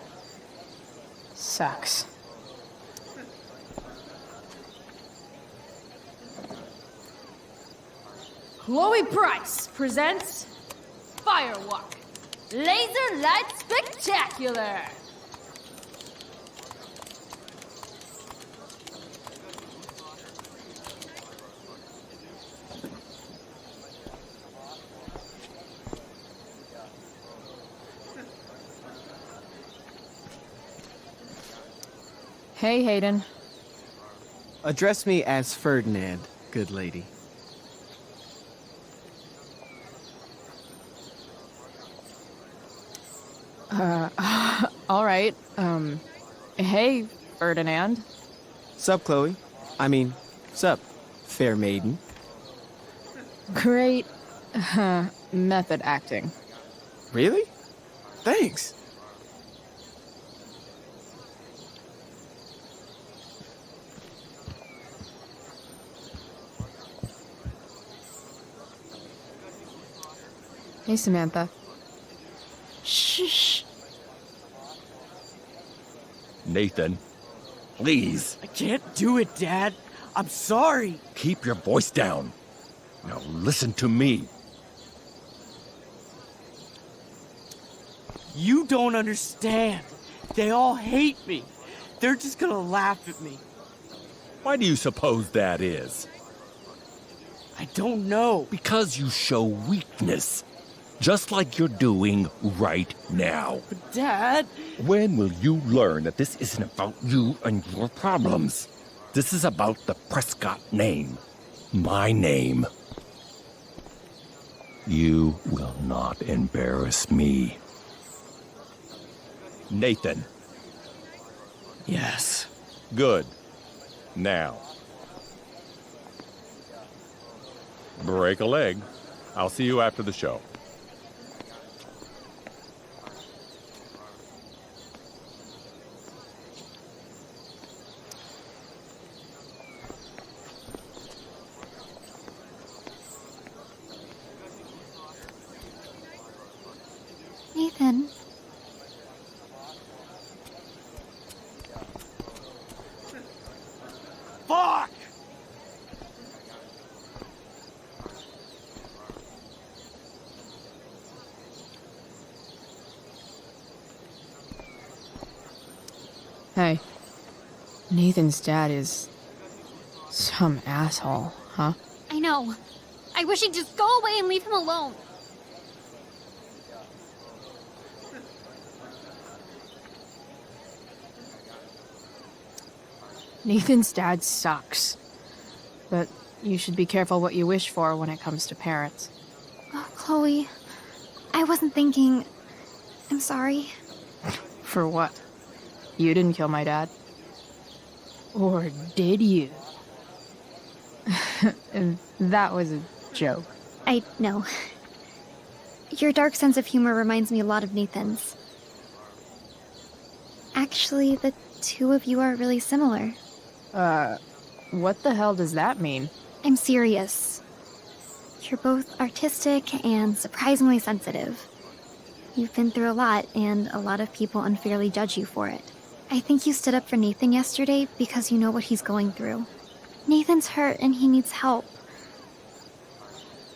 Sucks. Chloe Praiss presents Firewalk, Laser Light Spectacular! Hey, Hayden. Address me as Ferdinand, good lady. All right. Hey, Ferdinand. Sup, Chloe? I mean, sup, fair maiden. Great method acting. Really? Thanks. Hey, Samantha. Shh. Nathan, please. I can't do it, Dad. I'm sorry. Keep your voice down. Now listen to me. You don't understand. They all hate me. They're just gonna laugh at me. Why do you suppose that is? I don't know. Because you show weakness. Just like you're doing right now. But Dad... When will you learn that this isn't about you and your problems? This is about the Prescott name. My name. You will not embarrass me. Nathan. Yes. Good. Now. Break a leg. I'll see you after the show. Nathan. Hey, Nathan's dad is some asshole, huh? I know. I wish he'd just go away and leave him alone. Nathan's dad sucks. But you should be careful what you wish for when it comes to parents. Oh, Chloe, I wasn't thinking... I'm sorry. For what? You didn't kill my dad? Or did you? That was a joke. I know. Your dark sense of humor reminds me a lot of Nathan's. Actually, the two of you are really similar. What the hell does that mean? I'm serious. You're both artistic and surprisingly sensitive. You've been through a lot, and a lot of people unfairly judge you for it. I think you stood up for Nathan yesterday because you know what he's going through. Nathan's hurt and he needs help.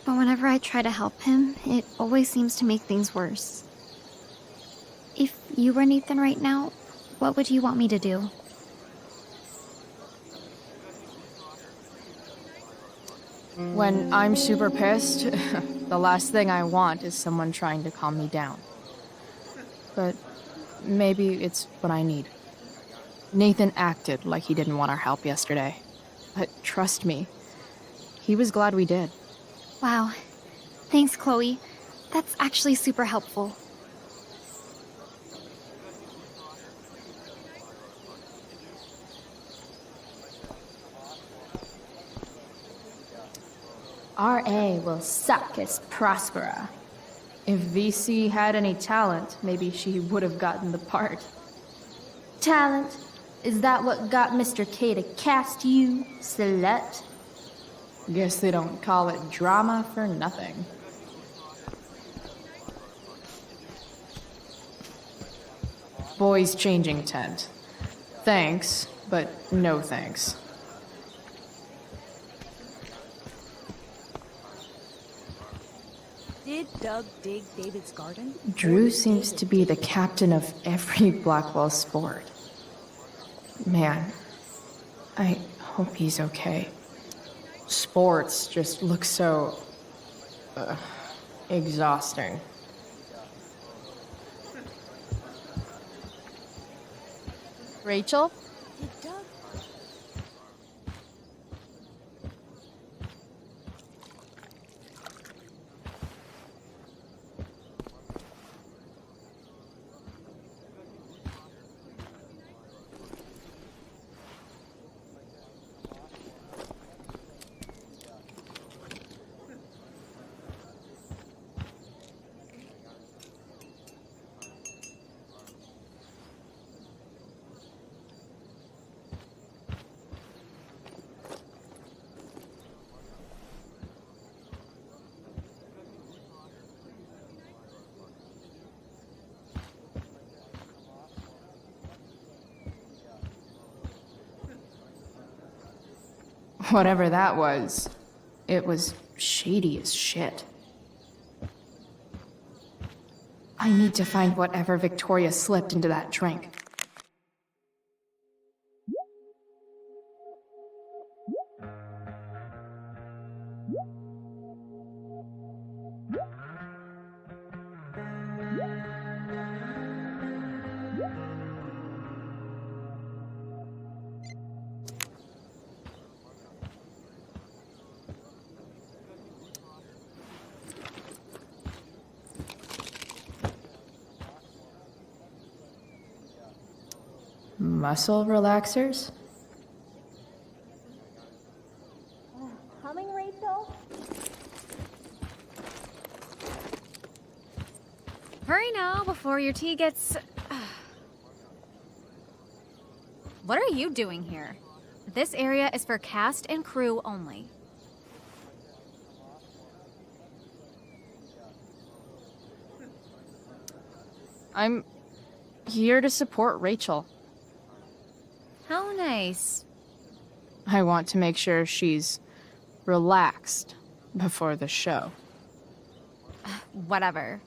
But whenever I try to help him, it always seems to make things worse. If you were Nathan right now, what would you want me to do? When I'm super pissed, the last thing I want is someone trying to calm me down. But maybe it's what I need. Nathan acted like he didn't want our help yesterday. But trust me, he was glad we did. Wow. Thanks, Chloe. That's actually super helpful. RA will suck as Prospera. If VC had any talent, maybe she would have gotten the part. Talent? Is that what got Mr. K to cast you, slut? Guess they don't call it drama for nothing. Boys changing tent. Thanks, but no thanks. Did Doug dig David's garden? Drew seems to be the captain of every Blackwell sport. Man, I hope he's okay. Sports just look so... exhausting. Rachel? Whatever that was, it was shady as shit. I need to find whatever Victoria slipped into that drink. Muscle relaxers? Coming, Rachel? Hurry now before your tea gets... What are you doing here? This area is for cast and crew only. I'm here to support Rachel. How nice. I want to make sure she's relaxed before the show. Whatever.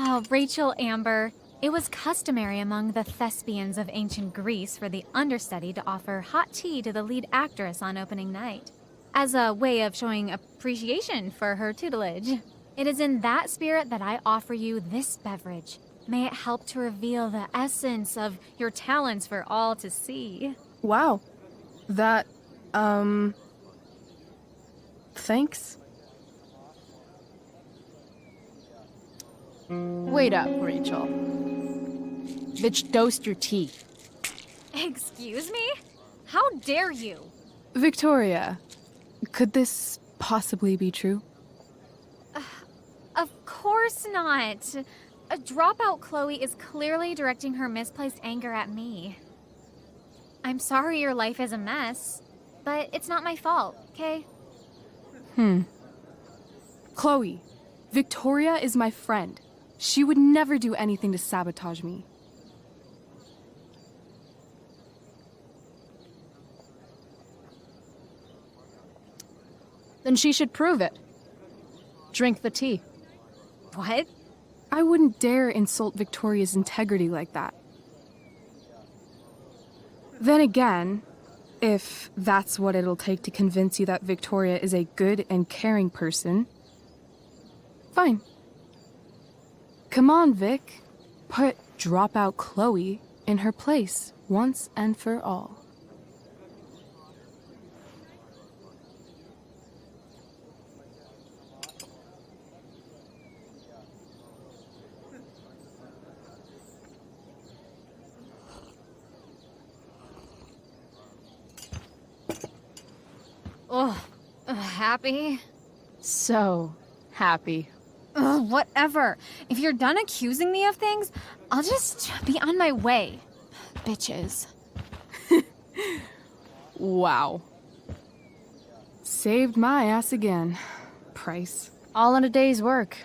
Oh, Reychel Amber. It was customary among the thespians of ancient Greece for the understudy to offer hot tea to the lead actress on opening night, as a way of showing appreciation for her tutelage. It is in that spirit that I offer you this beverage. May it help to reveal the essence of your talents for all to see. Wow. That, thanks. Wait up, Rachel. Bitch, dosed your tea. Excuse me? How dare you? Victoria, could this possibly be true? Of course not. A dropout Chloe is clearly directing her misplaced anger at me. I'm sorry your life is a mess, but it's not my fault, okay? Chloe, Victoria is my friend. She would never do anything to sabotage me. Then she should prove it. Drink the tea. What? I wouldn't dare insult Victoria's integrity like that. Then again, if that's what it'll take to convince you that Victoria is a good and caring person, fine. Come on, Vic. Put dropout Chloe in her place once and for all. Happy? So happy. Whatever. If you're done accusing me of things, I'll just be on my way. Bitches. Wow. Saved my ass again, Price. All in a day's work.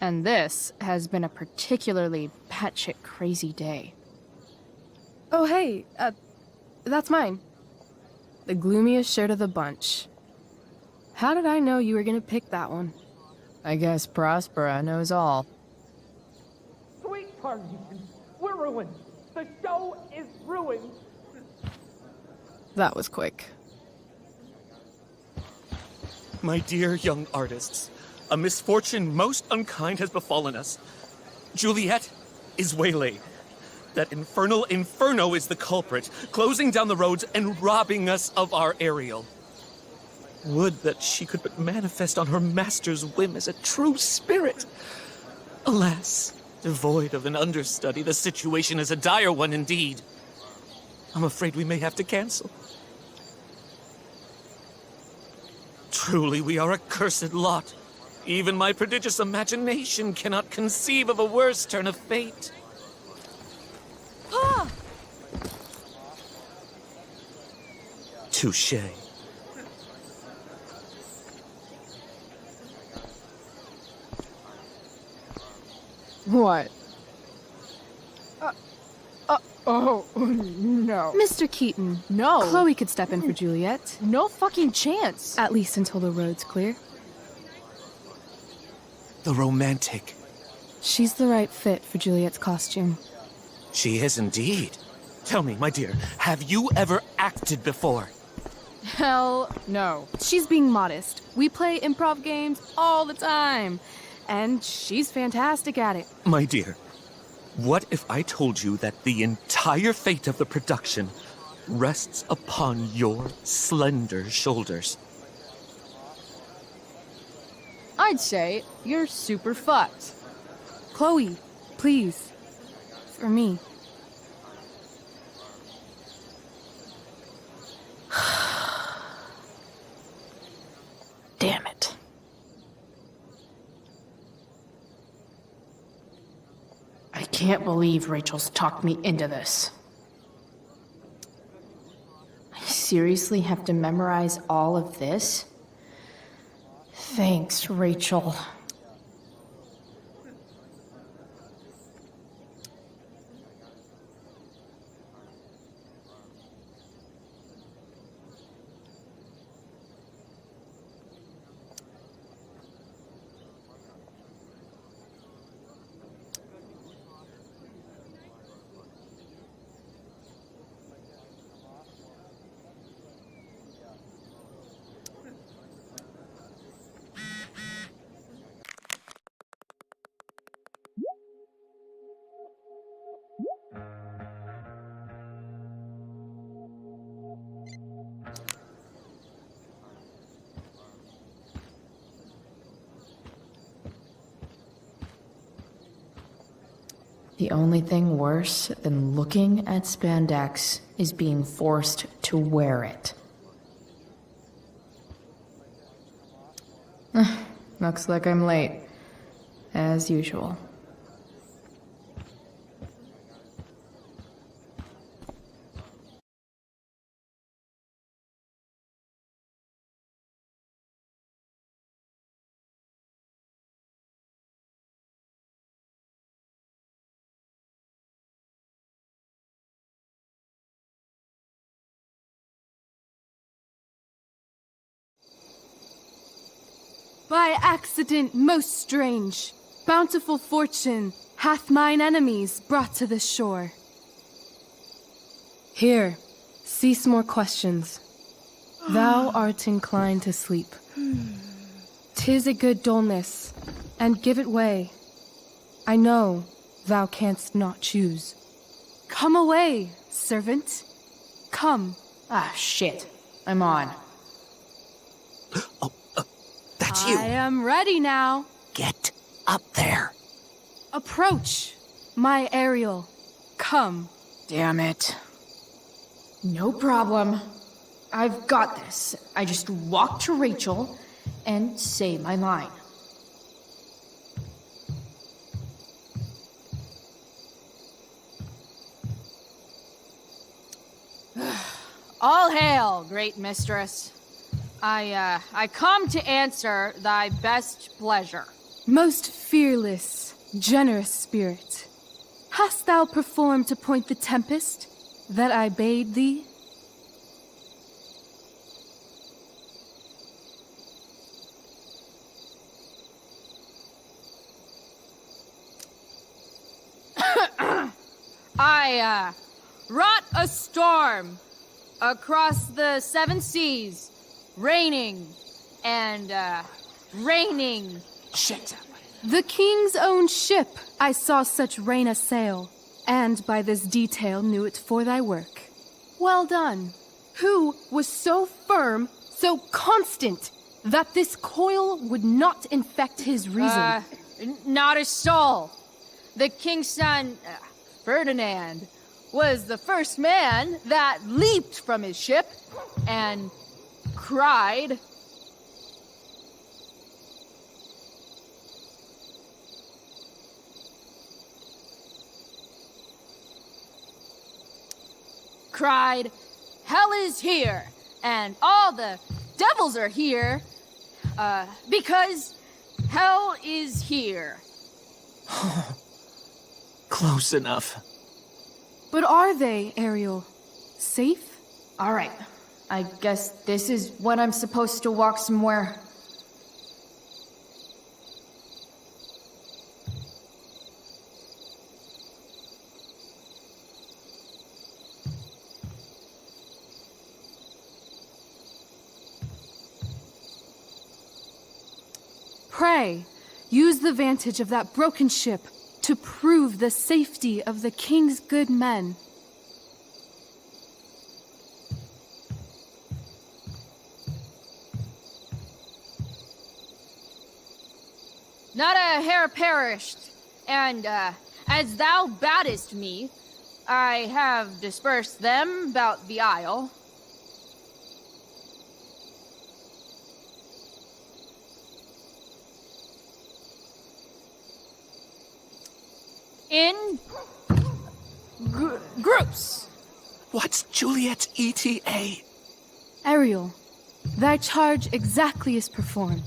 And this has been a particularly batshit crazy day. Oh, hey, that's mine. The gloomiest shirt of the bunch. How did I know you were gonna pick that one? I guess Prospera knows all. Sweet Parnation, we're ruined. The show is ruined. That was quick. My dear young artists, a misfortune most unkind has befallen us. Juliet is waylaid. That infernal Inferno is the culprit, closing down the roads and robbing us of our Ariel. Would that she could but manifest on her master's whim as a true spirit. Alas, devoid of an understudy, the situation is a dire one indeed. I'm afraid we may have to cancel. Truly, we are a cursed lot. Even my prodigious imagination cannot conceive of a worse turn of fate. Touché. What? Oh, no. Mr. Keaton. No. Chloe could step in for Juliet. No fucking chance. At least until the road's clear. The romantic. She's the right fit for Juliet's costume. She is indeed. Tell me, my dear, have you ever acted before? Hell no. She's being modest. We play improv games all the time. And she's fantastic at it. My dear, what if I told you that the entire fate of the production rests upon your slender shoulders? I'd say you're super fucked. Chloe, please. For me. Damn it. I can't believe Rachel's talked me into this. I seriously have to memorize all of this? Thanks, Rachel. The only thing worse than looking at spandex is being forced to wear it. Looks like I'm late, as usual. By accident most strange, bountiful fortune hath mine enemies brought to this shore. Here, cease more questions. Thou art inclined to sleep. 'Tis a good dullness, and give it way. I know thou canst not choose. Come away, servant. Come. Ah, shit. I'm on. That's you. I am ready now. Get up there. Approach, my Ariel. Come. Damn it. No problem. I've got this. I just walk to Rachel and say my line. All hail, great mistress. I come to answer thy best pleasure. Most fearless, generous spirit, hast thou performed to point the tempest that I bade thee? I wrought a storm across the 7 seas. Raining and raining. Shit. The king's own ship I saw such rain assail, and by this detail knew it for thy work. Well done. Who was so firm, so constant, that this coil would not infect his reason? Not a soul. The king's son, Ferdinand, was the first man that leaped from his ship and cried. Cried, hell is here, and all the devils are here, because hell is here. Close enough. But are they, Ariel? Safe? All right. I guess this is when I'm supposed to walk somewhere. Pray, use the vantage of that broken ship to prove the safety of the king's good men. Not a hair perished, and as thou badest me, I have dispersed them about the isle. In groups. What's Juliet's ETA? Ariel, thy charge exactly is performed.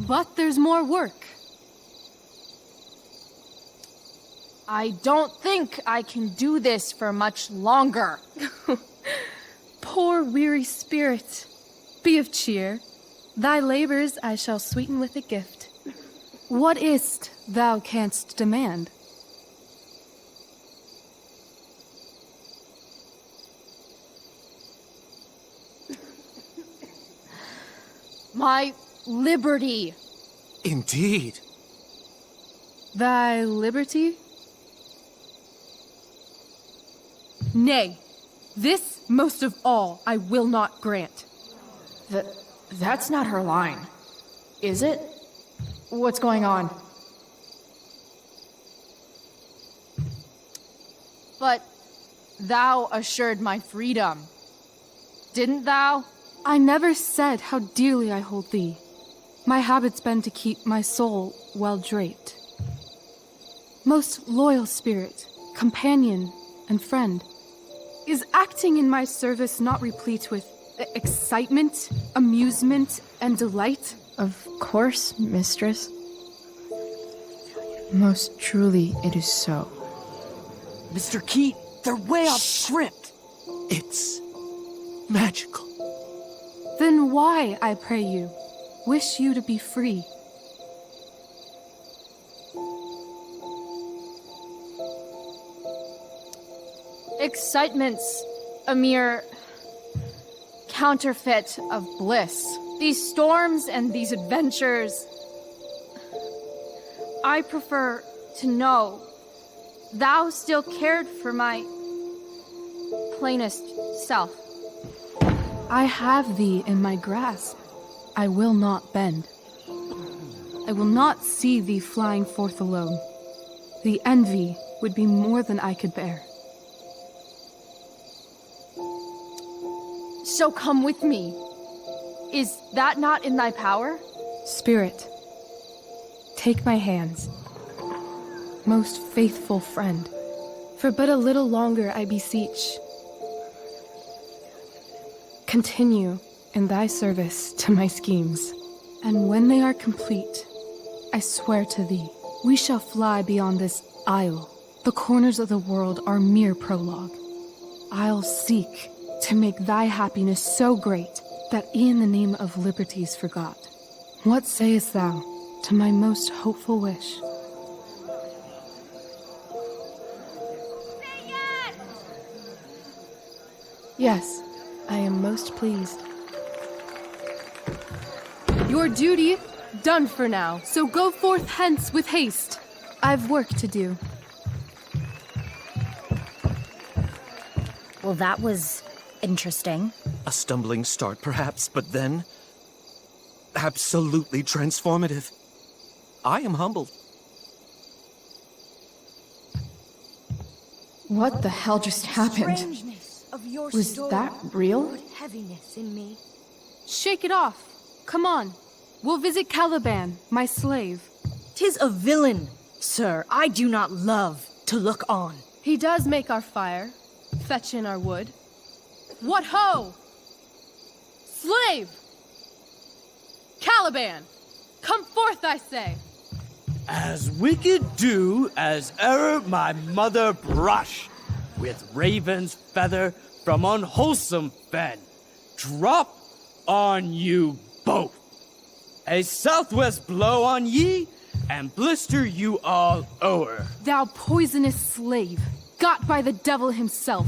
But there's more work. I don't think I can do this for much longer. Poor weary spirit. Be of cheer. Thy labors I shall sweeten with a gift. What is't thou canst demand? My liberty. Indeed. Thy liberty? Nay, this most of all I will not grant. That's not her line, is it? What's going on? But thou assured my freedom, didn't thou? I never said how dearly I hold thee. My habit's been to keep my soul well draped. Most loyal spirit, companion, and friend, is acting in my service not replete with excitement, amusement, and delight? Of course, mistress. Most truly it is so. Mr. Keat, they're way off script. It's magical. Then why, I pray you, wish you to be free? Excitement's a mere counterfeit of bliss. These storms and these adventures, I prefer to know thou still cared for my plainest self. I have thee in my grasp. I will not bend. I will not see thee flying forth alone. The envy would be more than I could bear. So come with me. Is that not in thy power? Spirit, take my hands. Most faithful friend, for but a little longer I beseech. Continue in thy service to my schemes, and when they are complete, I swear to thee, we shall fly beyond this isle. The corners of the world are mere prologue. I'll seek to make thy happiness so great that e'en the name of liberty's forgot. What sayest thou to my most hopeful wish? Yes, I am most pleased. Your duty done for now, so go forth hence with haste. I've work to do. Well, that was interesting. A stumbling start, perhaps, but then absolutely transformative. I am humbled. What the hell just happened? Was that real? Heaviness in me. Shake it off. Come on. We'll visit Caliban, my slave. 'Tis a villain, sir. I do not love to look on. He does make our fire, fetch in our wood. What ho! Slave! Caliban! Come forth, I say! As wicked do as e'er my mother brush, with raven's feather from unwholesome fen, drop on you both. A southwest blow on ye, and blister you all o'er. Thou poisonous slave, got by the devil himself,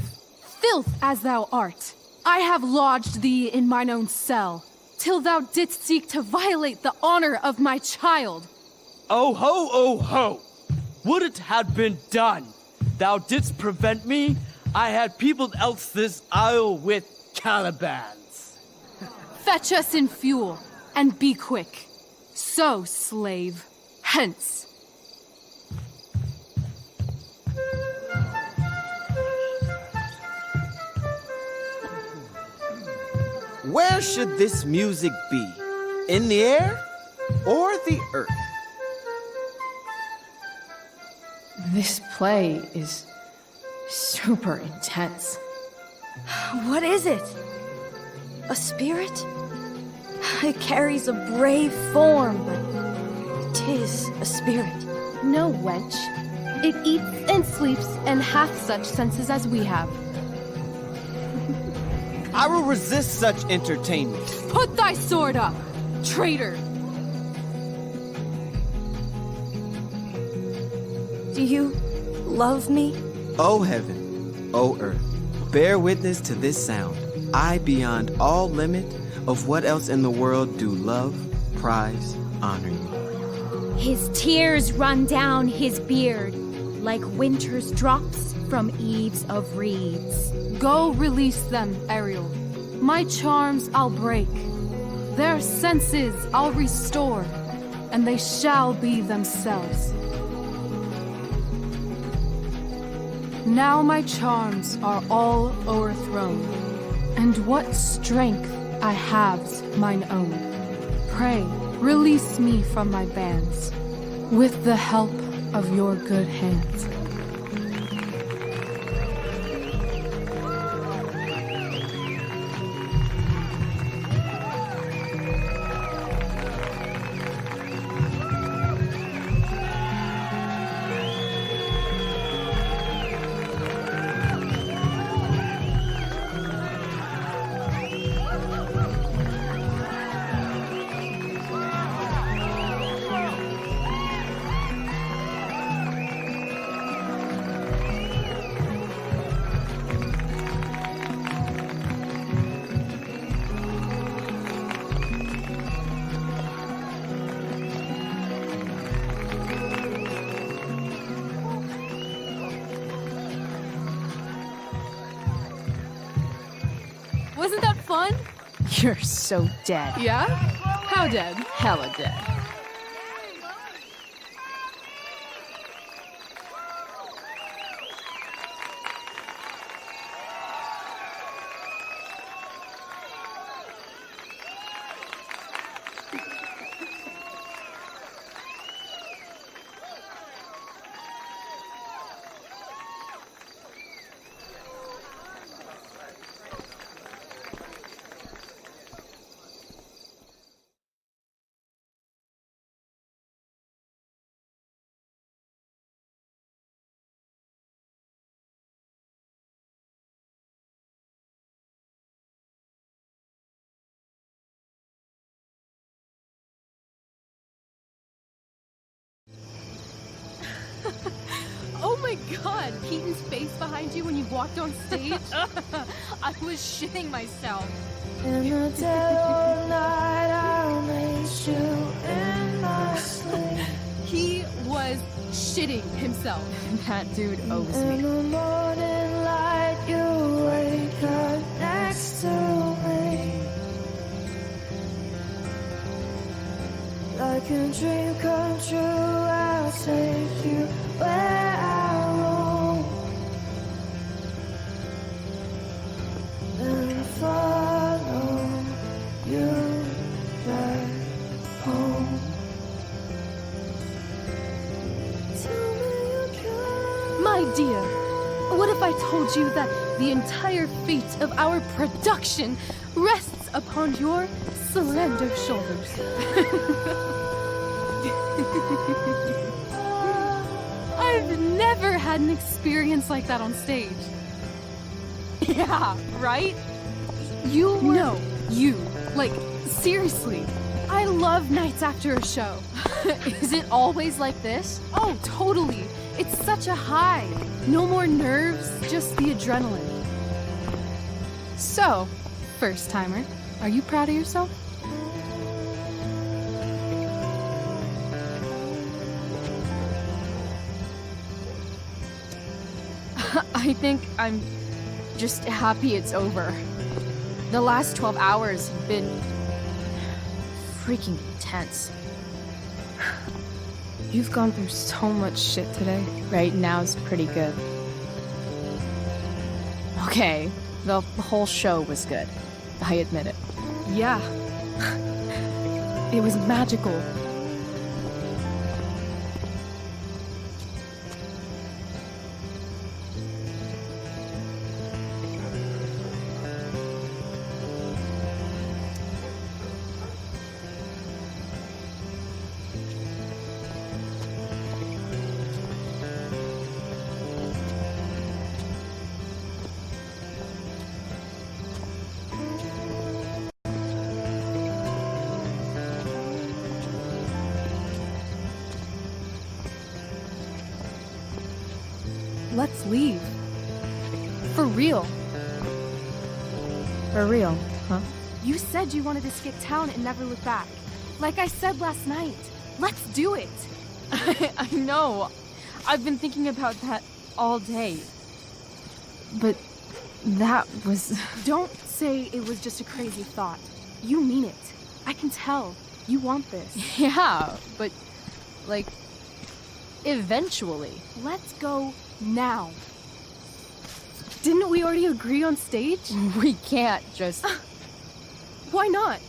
filth as thou art, I have lodged thee in mine own cell, till thou didst seek to violate the honor of my child. Oh ho, oh ho! Would it had been done! Thou didst prevent me, I had peopled else this isle with Calibans. Fetch us in fuel, and be quick. So, slave, hence. Where should this music be? In the air or the earth? This play is super intense. What is it? A spirit? It carries a brave form, but 'tis a spirit. No, wench. It eats and sleeps and hath such senses as we have. I will resist such entertainment. Put thy sword up, traitor! Do you love me? O heaven, O earth, bear witness to this sound. I, beyond all limit of what else in the world, do love, prize, honor you. His tears run down his beard like winter's drops from eaves of reeds. Go release them, Ariel. My charms I'll break. Their senses I'll restore, and they shall be themselves. Now my charms are all o'erthrown, and what strength I have's mine own. Pray, release me from my bands, with the help of your good hands. Wasn't that fun? You're so dead. Yeah? How dead? Hella dead. Oh my god, Keaton's face behind you when you walked on stage? I was shitting myself. In the dead of night, I'll meet you in my sleep. He was shitting himself. That dude owes In me. the morning light, you wake up next to me. Like a dream come true, I'll take you where I roam. And follow you back home. Tell me you can. My dear, what if I told you that the entire fate of our production rests upon your slender shoulders? I've never had an experience like that on stage. Yeah, right? You were... No, you. Like, seriously. I love nights after a show. Is it always like this? Oh, totally. It's such a high. No more nerves, just the adrenaline. So, first timer, are you proud of yourself? I think I'm just happy it's over. The last 12 hours have been freaking intense. You've gone through so much shit today. Right now's pretty good. Okay, the whole show was good. I admit it. Yeah. It was magical. Let's leave. For real. For real, huh? You said you wanted to skip town and never look back. Like I said last night. Let's do it. I know. I've been thinking about that all day. But that was... Don't say it was just a crazy thought. You mean it. I can tell. You want this. Yeah, but... like... eventually. Let's go now. Didn't we already agree on stage? We can't just... Why not?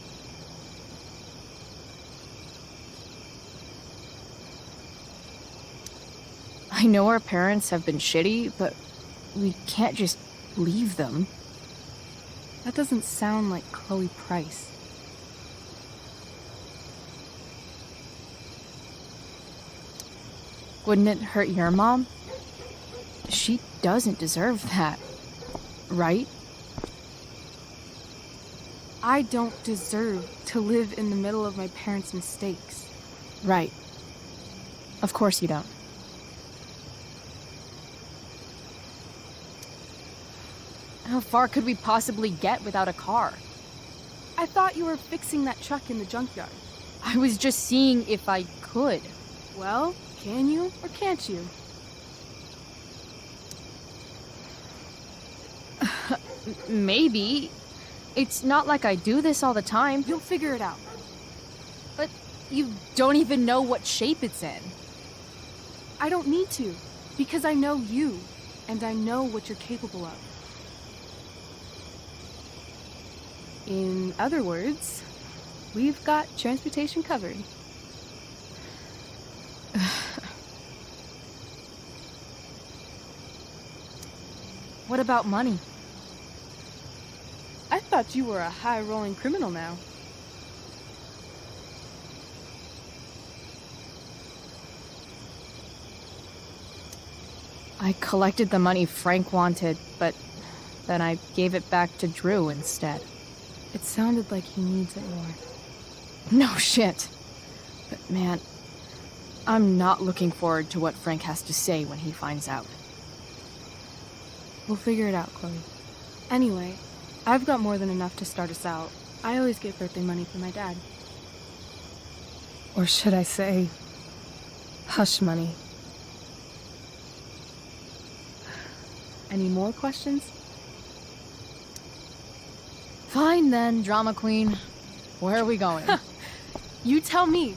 I know our parents have been shitty, but we can't just leave them. That doesn't sound like Chloe Price. Wouldn't it hurt your mom? She doesn't deserve that, right? I don't deserve to live in the middle of my parents' mistakes. Right. Of course you don't. How far could we possibly get without a car? I thought you were fixing that truck in the junkyard. I was just seeing if I could. Well, can you or can't you? Maybe. It's not like I do this all the time. You'll figure it out. But you don't even know what shape it's in. I don't need to, because I know you, and I know what you're capable of. In other words, we've got transportation covered. What about money? I thought you were a high-rolling criminal now. I collected the money Frank wanted, but then I gave it back to Drew instead. It sounded like he needs it more. No shit. But man, I'm not looking forward to what Frank has to say when he finds out. We'll figure it out, Chloe. Anyway, I've got more than enough to start us out. I always get birthday money from my dad. Or should I say, hush money. Any more questions? Fine then, drama queen. Where are we going? You tell me.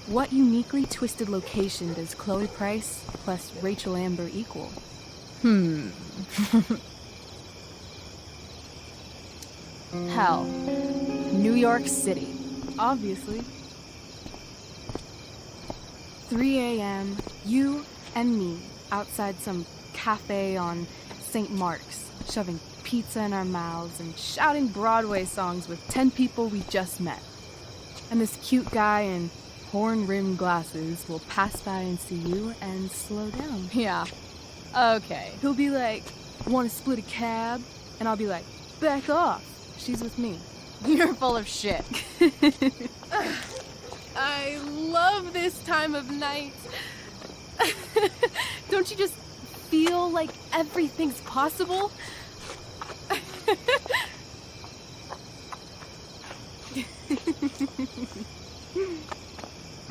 What uniquely twisted location does Chloe Price plus Reychel Amber equal? Hell. New York City. Obviously. 3 a.m., you and me outside some cafe on St. Mark's, shoving pizza in our mouths and shouting Broadway songs with 10 people we just met. And this cute guy in horn-rimmed glasses will pass by and see you and slow down. Yeah. Okay. He'll be like, want to split a cab? And I'll be like, back off. She's with me. You're full of shit. I love this time of night. Don't you just feel like everything's possible?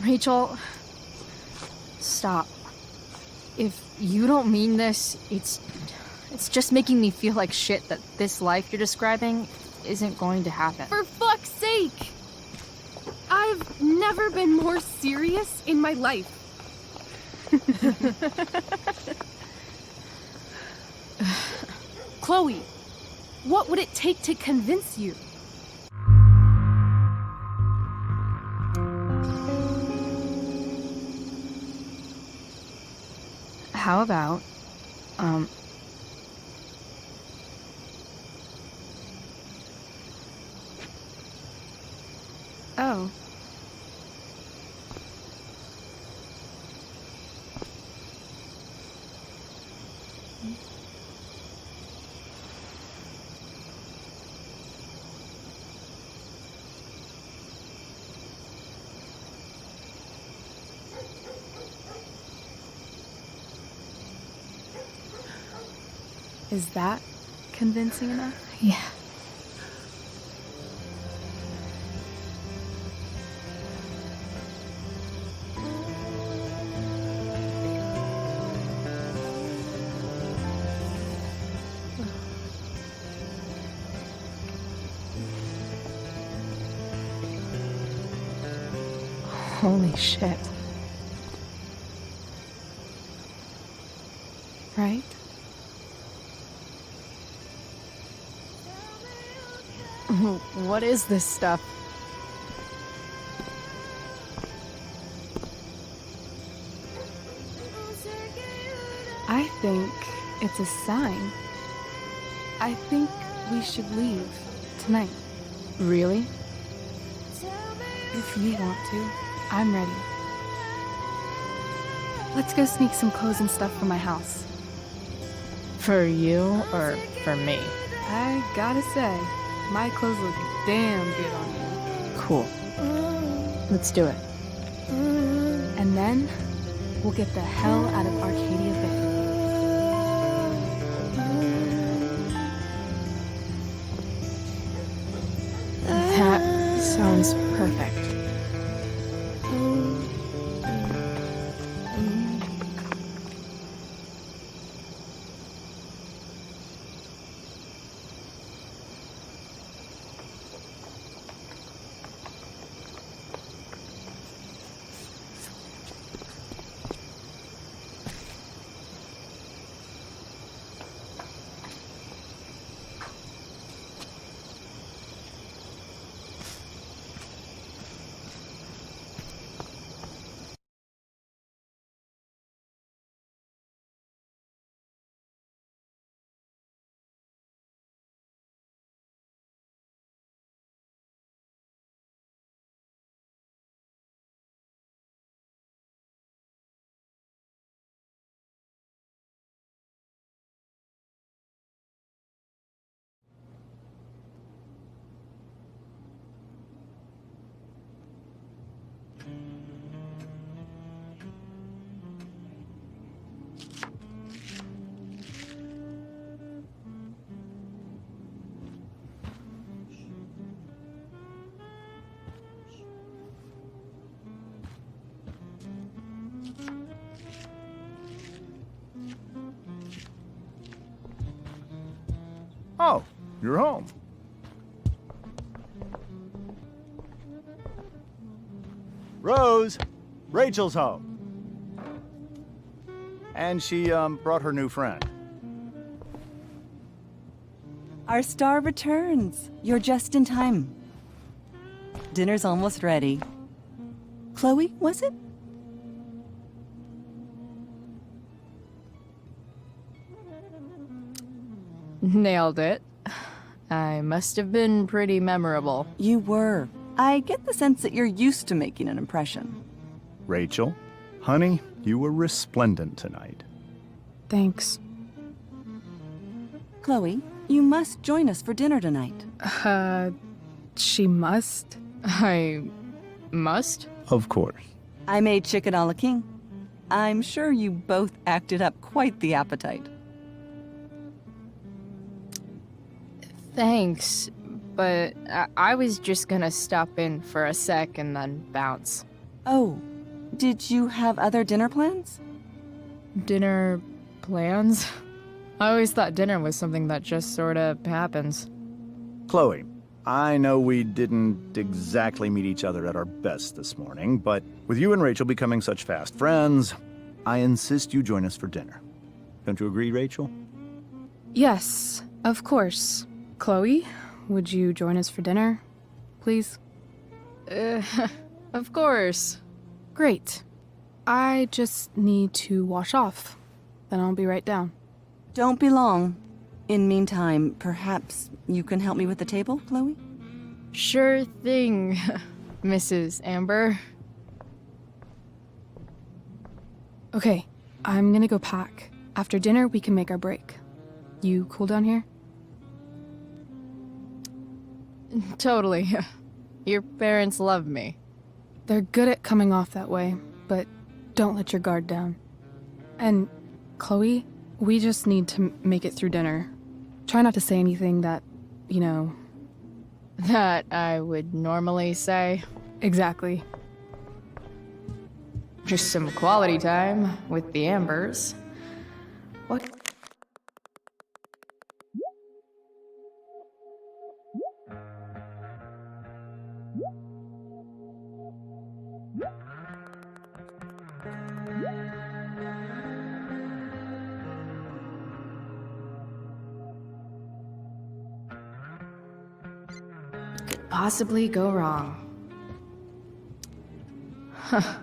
Reychel, stop. If you don't mean this, it's just making me feel like shit that this life you're describing isn't going to happen. For fuck's sake! I've never been more serious in my life. Chloe, what would it take to convince you? How about, Oh. Is that convincing enough? Yeah. Holy shit. Right? What is this stuff? I think it's a sign. I think we should leave tonight. Really? If you want to, I'm ready. Let's go sneak some clothes and stuff from my house. For you or for me? I gotta say, my clothes look damn good on you. Cool. Let's do it. And then, we'll get the hell out of Arcadia Bay. That sounds perfect. Oh, you're home. Rose, Rachel's home. And she, brought her new friend. Our star returns. You're just in time. Dinner's almost ready. Chloe, was it? Nailed it. I must have been pretty memorable. You were. I get the sense that you're used to making an impression. Rachel, honey, you were resplendent tonight. Thanks. Chloe, you must join us for dinner tonight. She must? I must? Of course. I made chicken a la king. I'm sure you both acted up quite the appetite. Thanks, but I was just gonna stop in for a sec and then bounce. Oh, did you have other dinner plans? Dinner plans? I always thought dinner was something that just sorta happens. Chloe, I know we didn't exactly meet each other at our best this morning, but with you and Rachel becoming such fast friends, I insist you join us for dinner. Don't you agree, Rachel? Yes, of course. Chloe, would you join us for dinner, please? Of course. Great. I just need to wash off. Then I'll be right down. Don't be long. In meantime, perhaps you can help me with the table, Chloe? Sure thing, Mrs. Amber. Okay, I'm gonna go pack. After dinner, we can make our break. You cool down here? Totally. Your parents love me. They're good at coming off that way, but don't let your guard down. And, Chloe, we just need to make it through dinner. Try not to say anything that, you know... That I would normally say. Exactly. Just some quality time with the Ambers. What? possibly go wrong? Huh.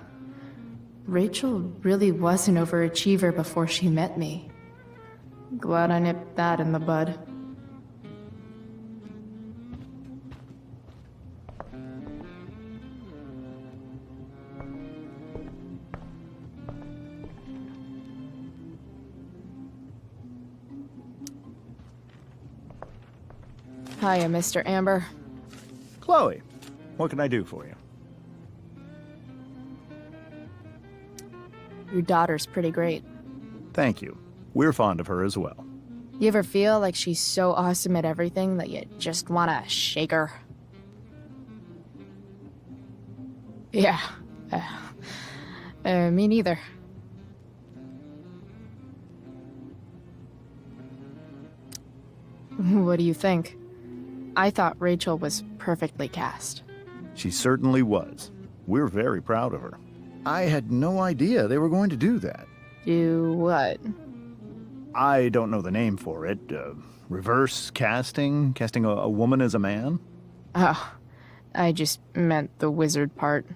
Rachel really was an overachiever before she met me. Glad I nipped that in the bud. Hiya, Mr. Amber. Chloe, what can I do for you? Your daughter's pretty great. Thank you. We're fond of her as well. You ever feel like she's so awesome at everything that you just wanna shake her? Yeah. Me neither. What do you think? I thought Rachel was perfectly cast. She certainly was. We're very proud of her. I had no idea they were going to do that. Do what? I don't know the name for it. Reverse casting? Casting a woman as a man? Oh, I just meant the wizard part.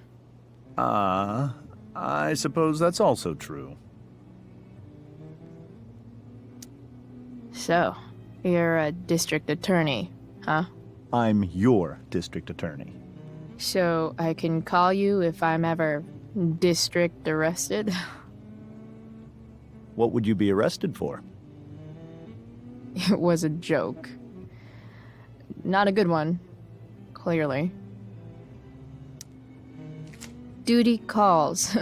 I suppose that's also true. So, you're a district attorney, huh? I'm your district attorney. So I can call you if I'm ever district arrested? What would you be arrested for? It was a joke. Not a good one, clearly. Duty calls.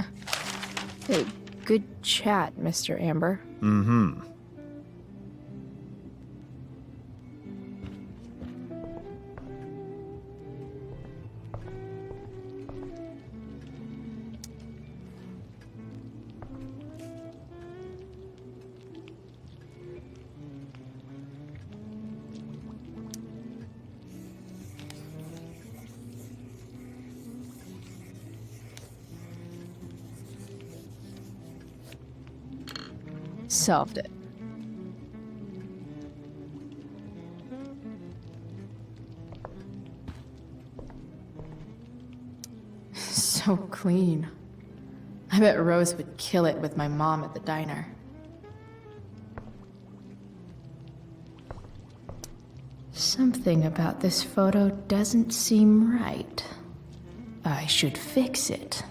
Hey, good chat, Mr. Amber. Mm-hmm. Solved it. So clean. I bet Rose would kill it with my mom at the diner. Something about this photo doesn't seem right. I should fix it.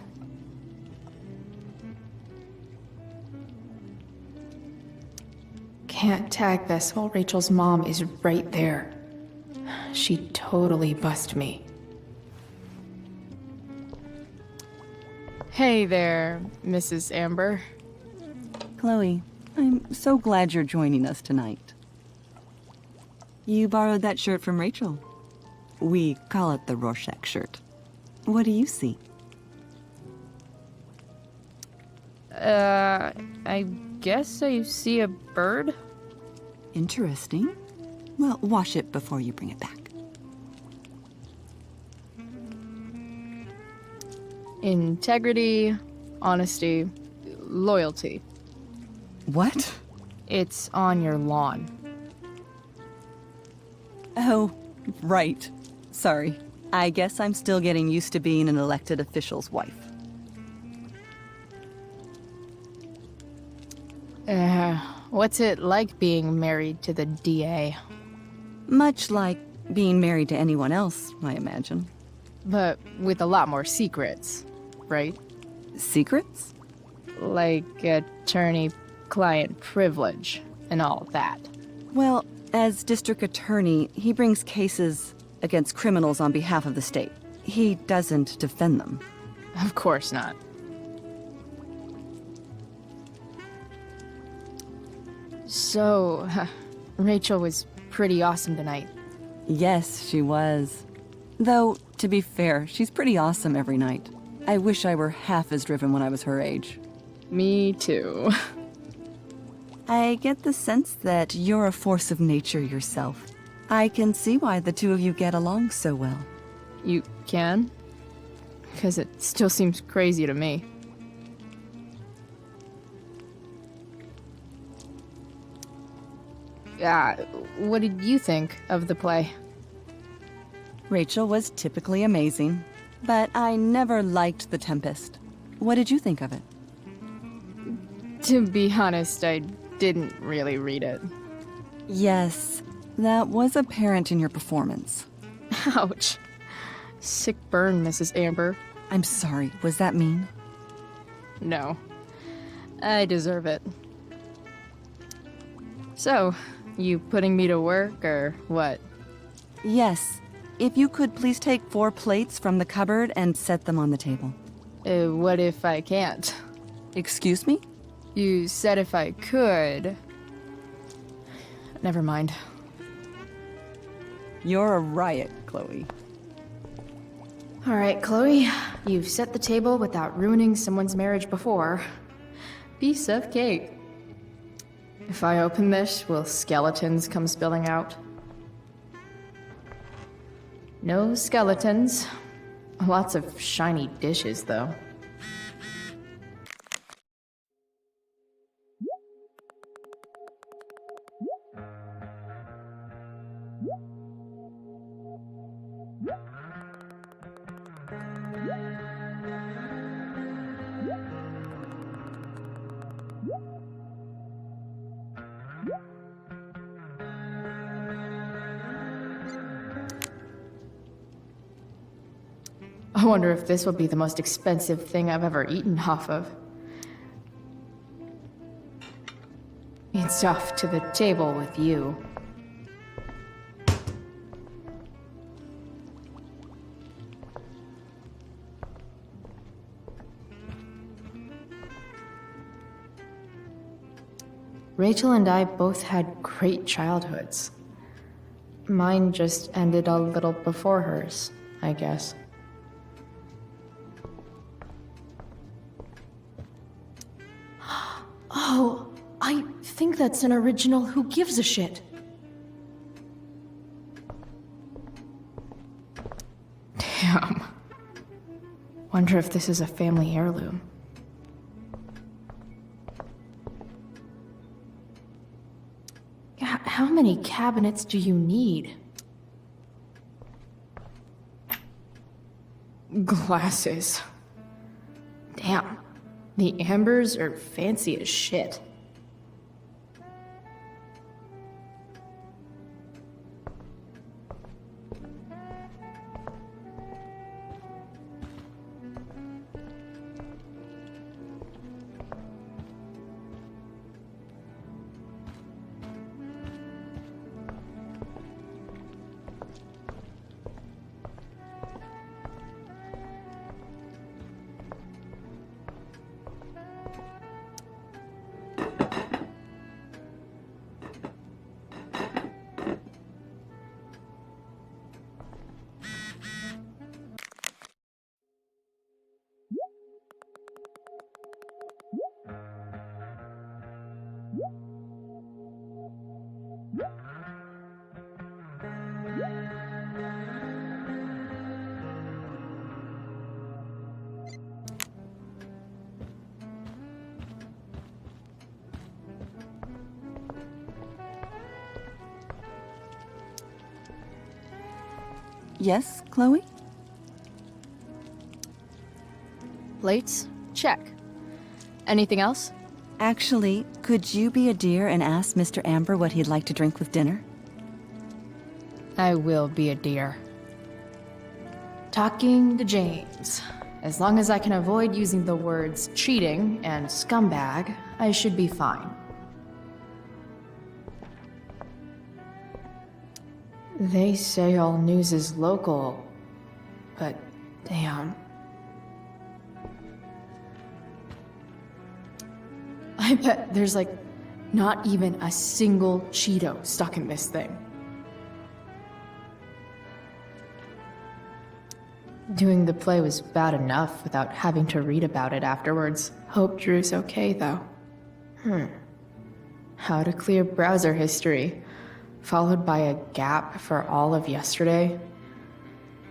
Can't tag this while Rachel's mom is right there. She'd totally bust me. Hey there, Mrs. Amber. Chloe, I'm so glad you're joining us tonight. You borrowed that shirt from Rachel. We call it the Rorschach shirt. What do you see? I guess I see a bird? Interesting. Well, wash it before you bring it back. Integrity, honesty, loyalty. What? It's on your lawn. Oh, right. Sorry. I guess I'm still getting used to being an elected official's wife. What's it like being married to the DA? Much like being married to anyone else, I imagine. But with a lot more secrets, right? Secrets? Like attorney-client privilege and all that. Well, as district attorney, he brings cases against criminals on behalf of the state. He doesn't defend them. Of course not. So, Rachel was pretty awesome tonight. Yes, she was. Though, to be fair, she's pretty awesome every night. I wish I were half as driven when I was her age. Me too. I get the sense that you're a force of nature yourself. I can see why the two of you get along so well. You can? Because it still seems crazy to me. What did you think of the play? Rachel was typically amazing, but I never liked The Tempest. What did you think of it? To be honest, I didn't really read it. Yes, that was apparent in your performance. Ouch. Sick burn, Mrs. Amber. I'm sorry, was that mean? No. I deserve it. So, you putting me to work, or what? Yes. If you could please take 4 plates from the cupboard and set them on the table. What if I can't? Excuse me? You said if I could. Never mind. You're a riot, Chloe. All right, Chloe. You've set the table without ruining someone's marriage before. Piece of cake. If I open this, will skeletons come spilling out? No skeletons. Lots of shiny dishes, though. I wonder if this will be the most expensive thing I've ever eaten off of. It's off to the table with you. Rachel and I both had great childhoods. Mine just ended a little before hers, I guess. Oh, I think that's an original Who Gives a Shit. Damn. Wonder if this is a family heirloom. How many cabinets do you need? Glasses. Damn. The Ambers are fancy as shit. Yes, Chloe? Plates? Check. Anything else? Actually, could you be a dear and ask Mr. Amber what he'd like to drink with dinner? I will be a dear. Talking to James. As long as I can avoid using the words cheating and scumbag, I should be fine. They say all news is local, but damn. I bet there's like not even a single Cheeto stuck in this thing. Doing the play was bad enough without having to read about it afterwards. Hope Drew's okay though. How to clear browser history, followed by a gap for all of yesterday.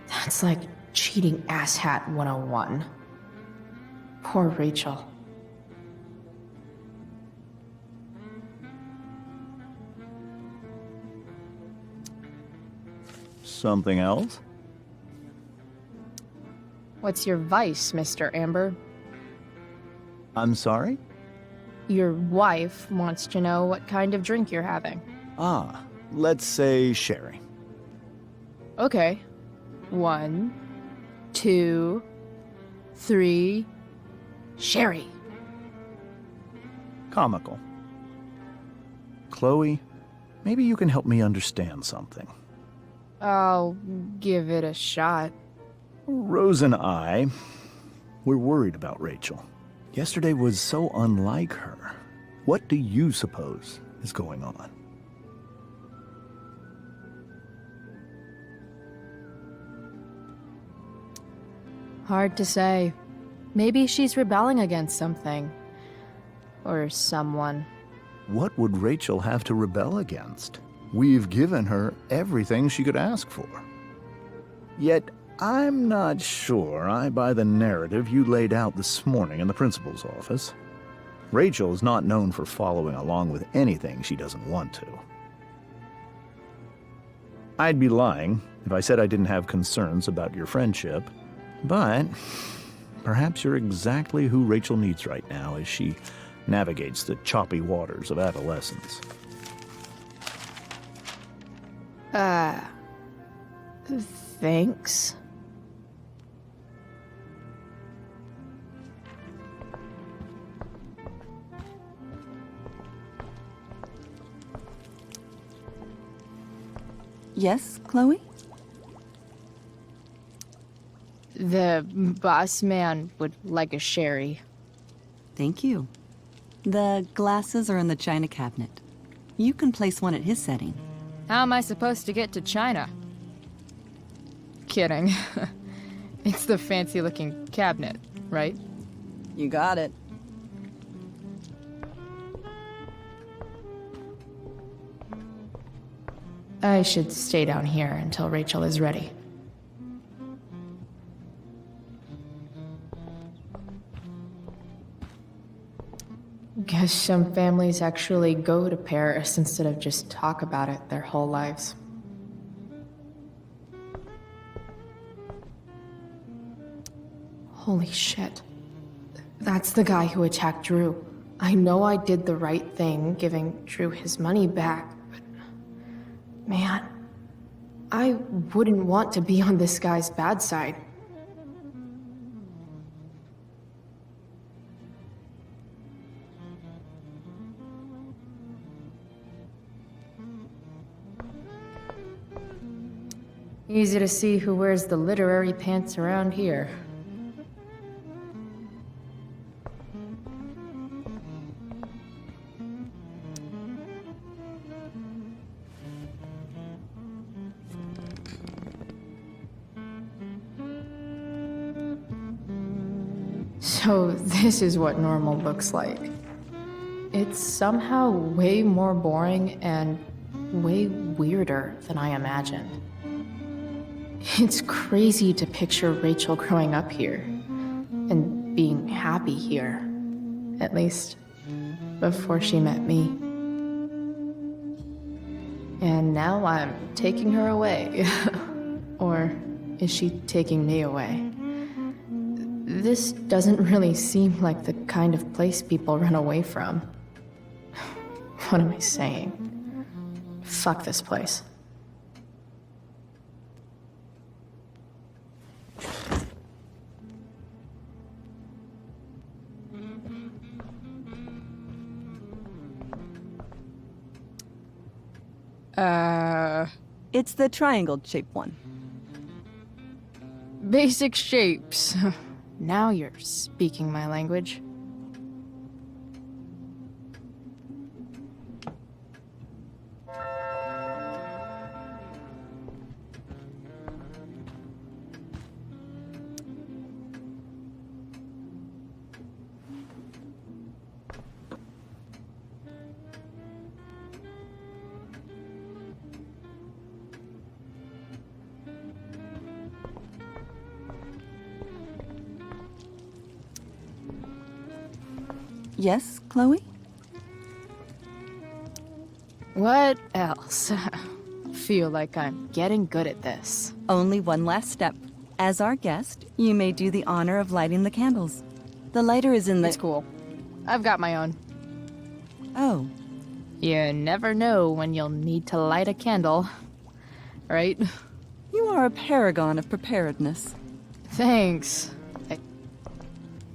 That's like cheating asshat 101. Poor Rachel. Something else? What's your vice, Mr. Amber? I'm sorry? Your wife wants to know what kind of drink you're having. Ah, let's say sherry. Okay. 1, 2, 3... Sherry. Comical. Chloe, maybe you can help me understand something. I'll give it a shot. Rose and I, we're worried about Rachel. Yesterday was so unlike her. What do you suppose is going on? Hard to say. Maybe she's rebelling against something. Or someone. What would Rachel have to rebel against? We've given her everything she could ask for. Yet, I'm not sure I buy the narrative you laid out this morning in the principal's office. Rachel's not known for following along with anything she doesn't want to. I'd be lying if I said I didn't have concerns about your friendship, but perhaps you're exactly who Rachel needs right now as she navigates the choppy waters of adolescence. Thanks. Yes, Chloe? The boss man would like a sherry. Thank you. The glasses are in the china cabinet. You can place one at his setting. How am I supposed to get to China? Kidding. It's the fancy-looking cabinet, right? You got it. I should stay down here until Rachel is ready. Guess some families actually go to Paris instead of just talk about it their whole lives. Holy shit. That's the guy who attacked Drew. I know I did the right thing, giving Drew his money back, but... man, I wouldn't want to be on this guy's bad side. Easy to see who wears the literary pants around here. So this is what normal looks like. It's somehow way more boring and way weirder than I imagined. It's crazy to picture Rachel growing up here and being happy here, at least before she met me. And now I'm taking her away. Or is she taking me away? This doesn't really seem like the kind of place people run away from. What am I saying? Fuck this place. It's the triangle-shaped one. Basic shapes. Now you're speaking my language. Yes, Chloe? What else? Feel like I'm getting good at this. Only one last step. As our guest, you may do the honor of lighting the candles. The lighter is in the... It's cool. I've got my own. Oh. You never know when you'll need to light a candle, right? You are a paragon of preparedness. Thanks.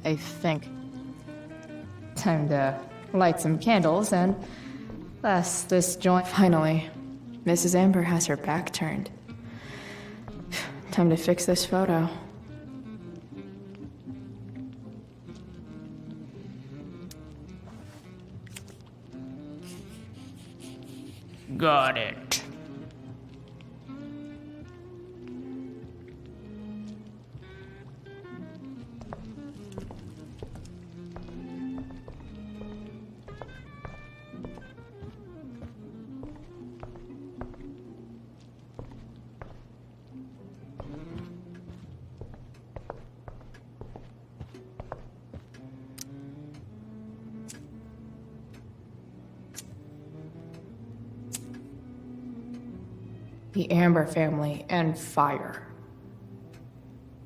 I think. Time to light some candles and bless this joint. Finally, Mrs. Amber has her back turned. Time to fix this photo. Got it. The Amber family and fire.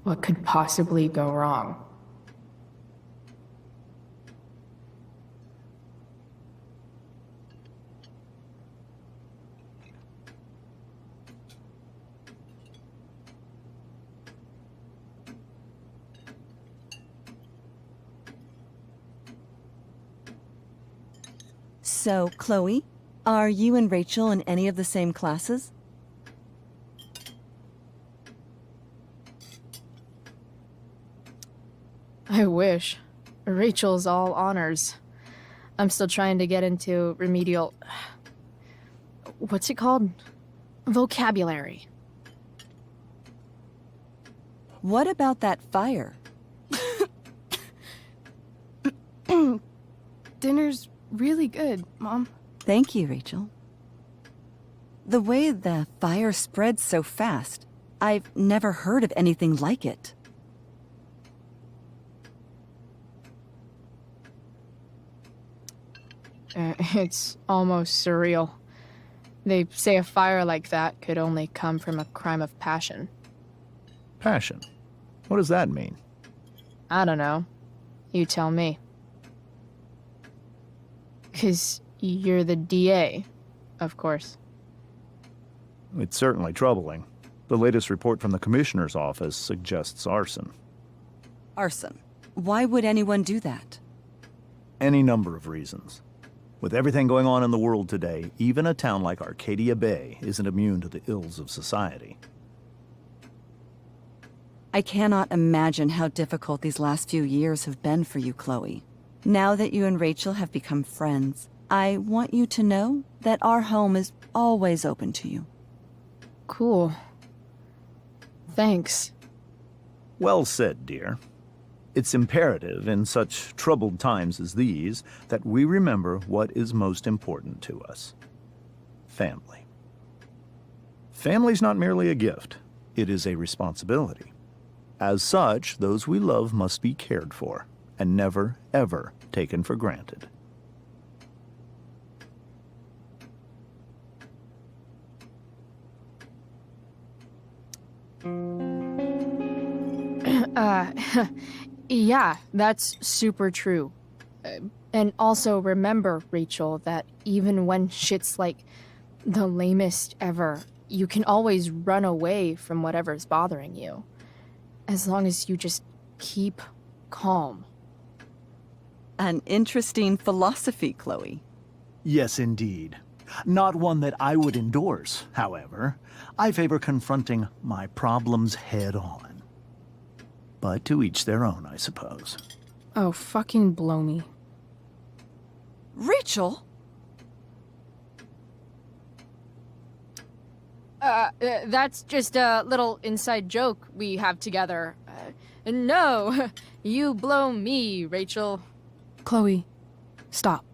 What could possibly go wrong? So, Chloe, are you and Rachel in any of the same classes? I wish. Rachel's all honors. I'm still trying to get into remedial... What's it called? Vocabulary. What about that fire? Dinner's really good, Mom. Thank you, Rachel. The way the fire spreads so fast, I've never heard of anything like it. It's almost surreal. They say a fire like that could only come from a crime of passion. Passion? What does that mean? I don't know. You tell me. 'Cause you're the DA, of course. It's certainly troubling. The latest report from the Commissioner's office suggests arson. Arson? Why would anyone do that? Any number of reasons. With everything going on in the world today, even a town like Arcadia Bay isn't immune to the ills of society. I cannot imagine how difficult these last few years have been for you, Chloe. Now that you and Rachel have become friends, I want you to know that our home is always open to you. Cool. Thanks. Well said, dear. It's imperative in such troubled times as these that we remember what is most important to us. Family. Family's not merely a gift, it is a responsibility. As such, those we love must be cared for and never, ever taken for granted. Yeah, that's super true. And also remember, Rachel, that even when shit's like the lamest ever, you can always run away from whatever's bothering you. As long as you just keep calm. An interesting philosophy, Chloe. Yes, indeed. Not one that I would endorse, however. I favor confronting my problems head on. But to each their own, I suppose. Oh, fucking blow me. Rachel? That's just a little inside joke we have together. No, you blow me, Rachel. Chloe, stop.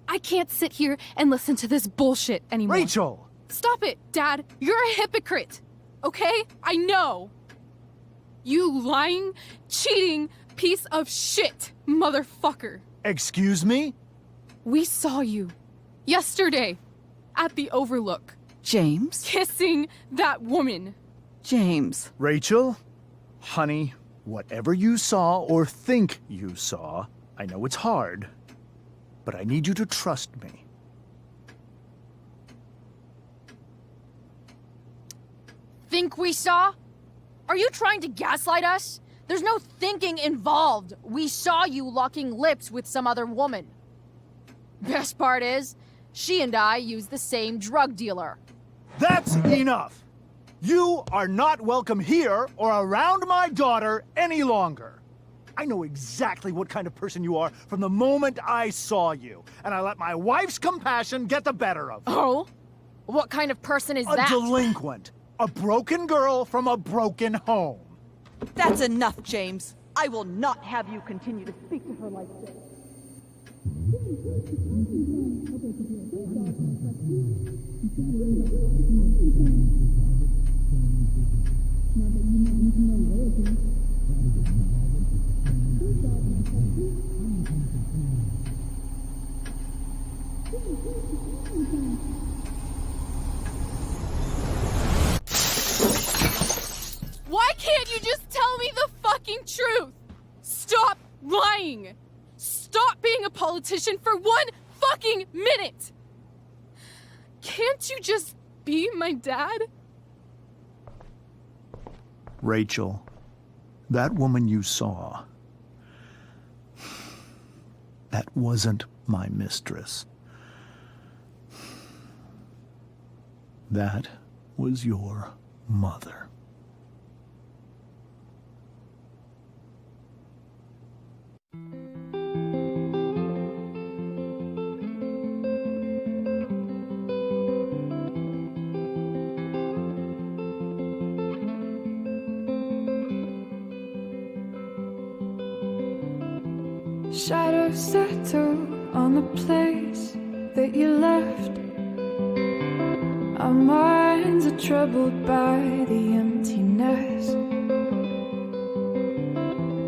I can't sit here and listen to this bullshit anymore. Rachel! Stop it, Dad. You're a hypocrite. Okay? I know. You lying, cheating piece of shit, motherfucker. Excuse me? We saw you yesterday at the Overlook. James? Kissing that woman. James. Rachel, honey, whatever you saw or think you saw, I know it's hard, but I need you to trust me. Think we saw? Are you trying to gaslight us? There's no thinking involved. We saw you locking lips with some other woman. Best part is, she and I use the same drug dealer. That's enough! You are not welcome here or around my daughter any longer. I know exactly what kind of person you are from the moment I saw you, and I let my wife's compassion get the better of me. Oh? What kind of person is that? A delinquent. A broken girl from a broken home. That's enough, James. I will not have you continue to speak to her like this. Why can't you just tell me the fucking truth? Stop lying! Stop being a politician for 1 fucking minute! Can't you just be my dad? Rachel, that woman you saw, that wasn't my mistress. That was your mother. Shadows settle on the place that you left. Our minds are troubled by the emptiness.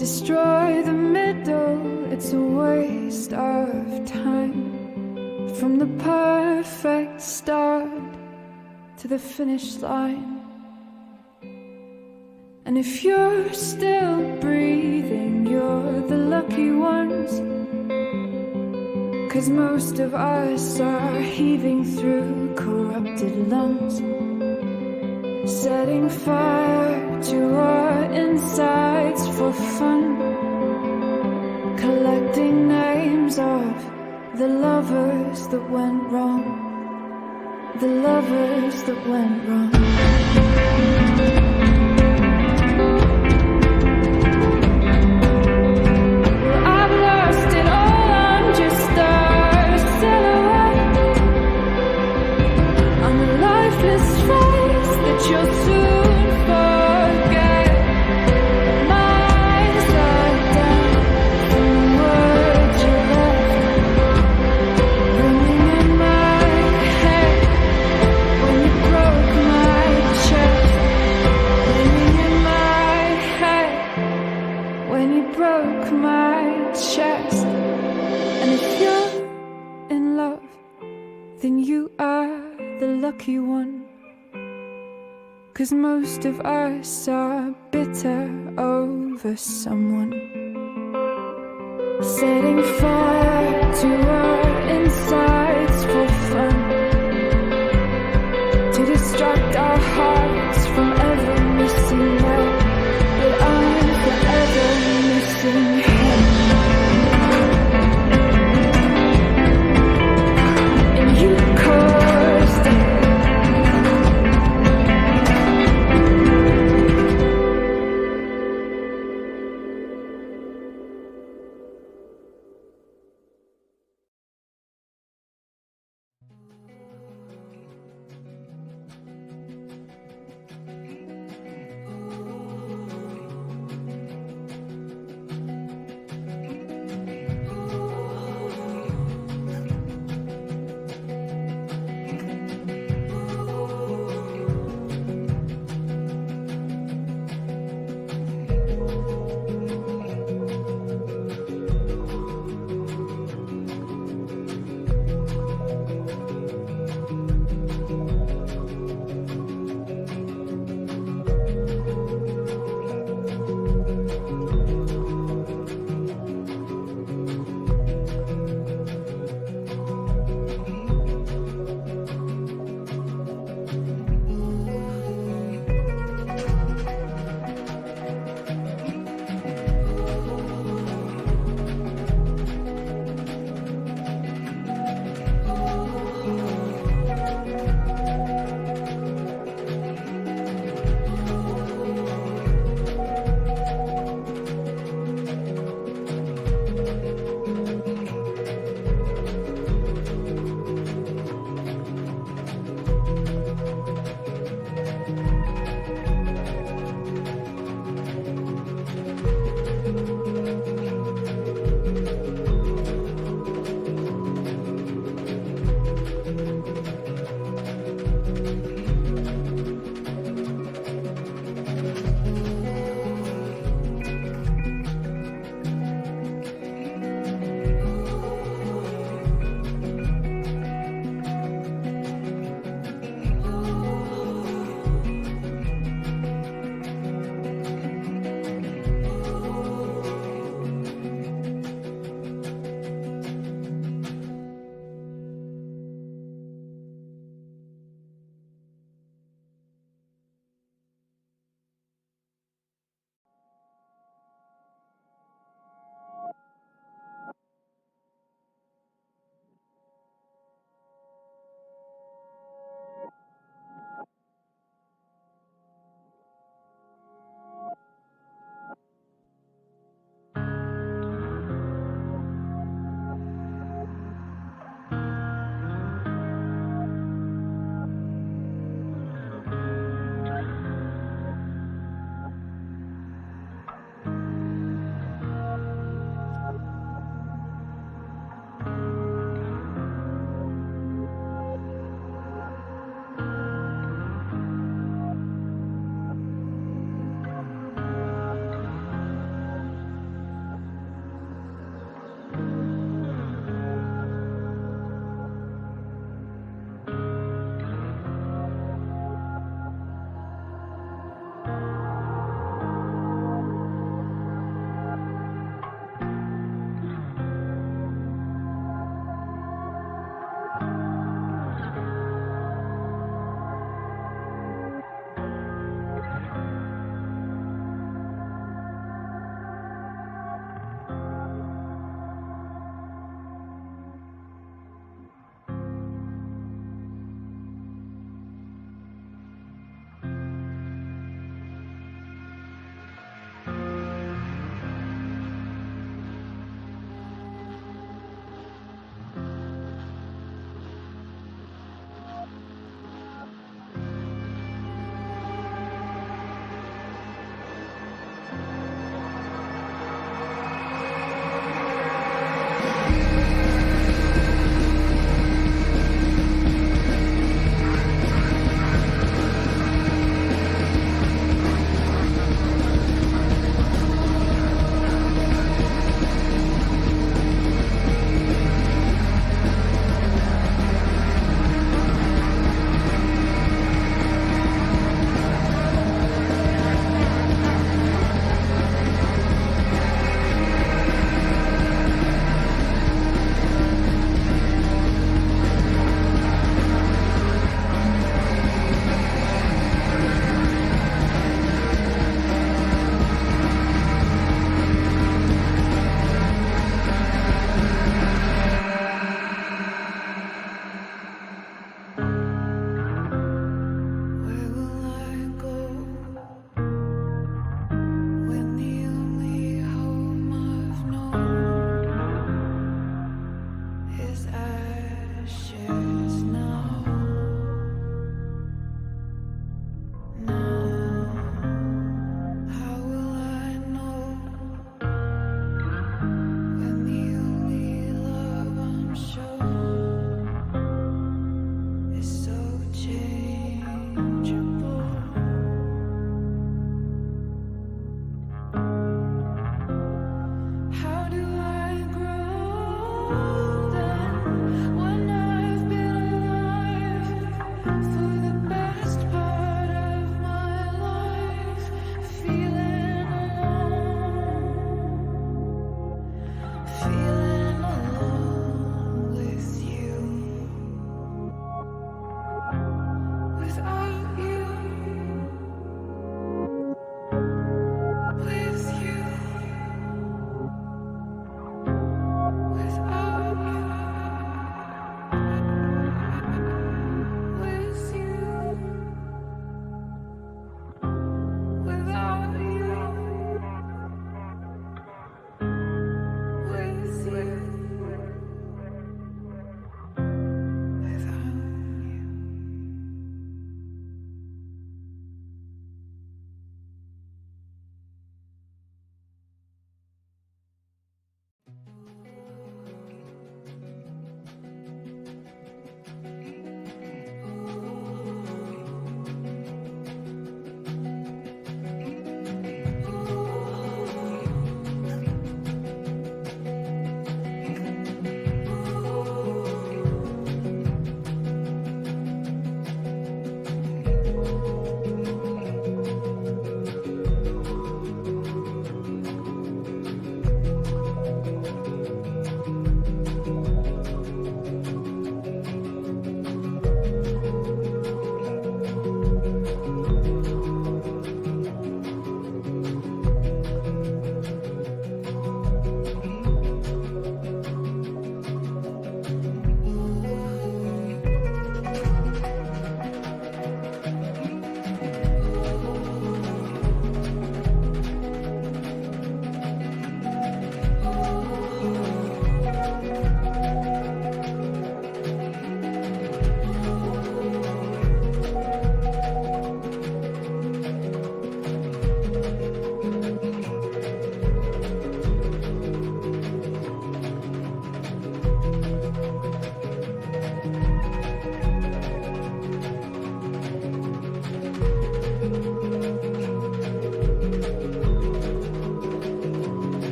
Destroy the middle, it's a waste of time. From the perfect start to the finish line. And if you're still breathing, you're the lucky ones. 'Cause most of us are heaving through corrupted lungs, setting fire to our insides for fun, collecting names of the lovers that went wrong, the lovers that went wrong. You'll soon forget. Minds are down from the words you left, ringing in my head when you broke my chest. Ringing in my head when you broke my chest. And if you're in love, then you are the lucky one. 'Cause most of us are bitter over someone, setting fire to our insides for fun, to distract our hearts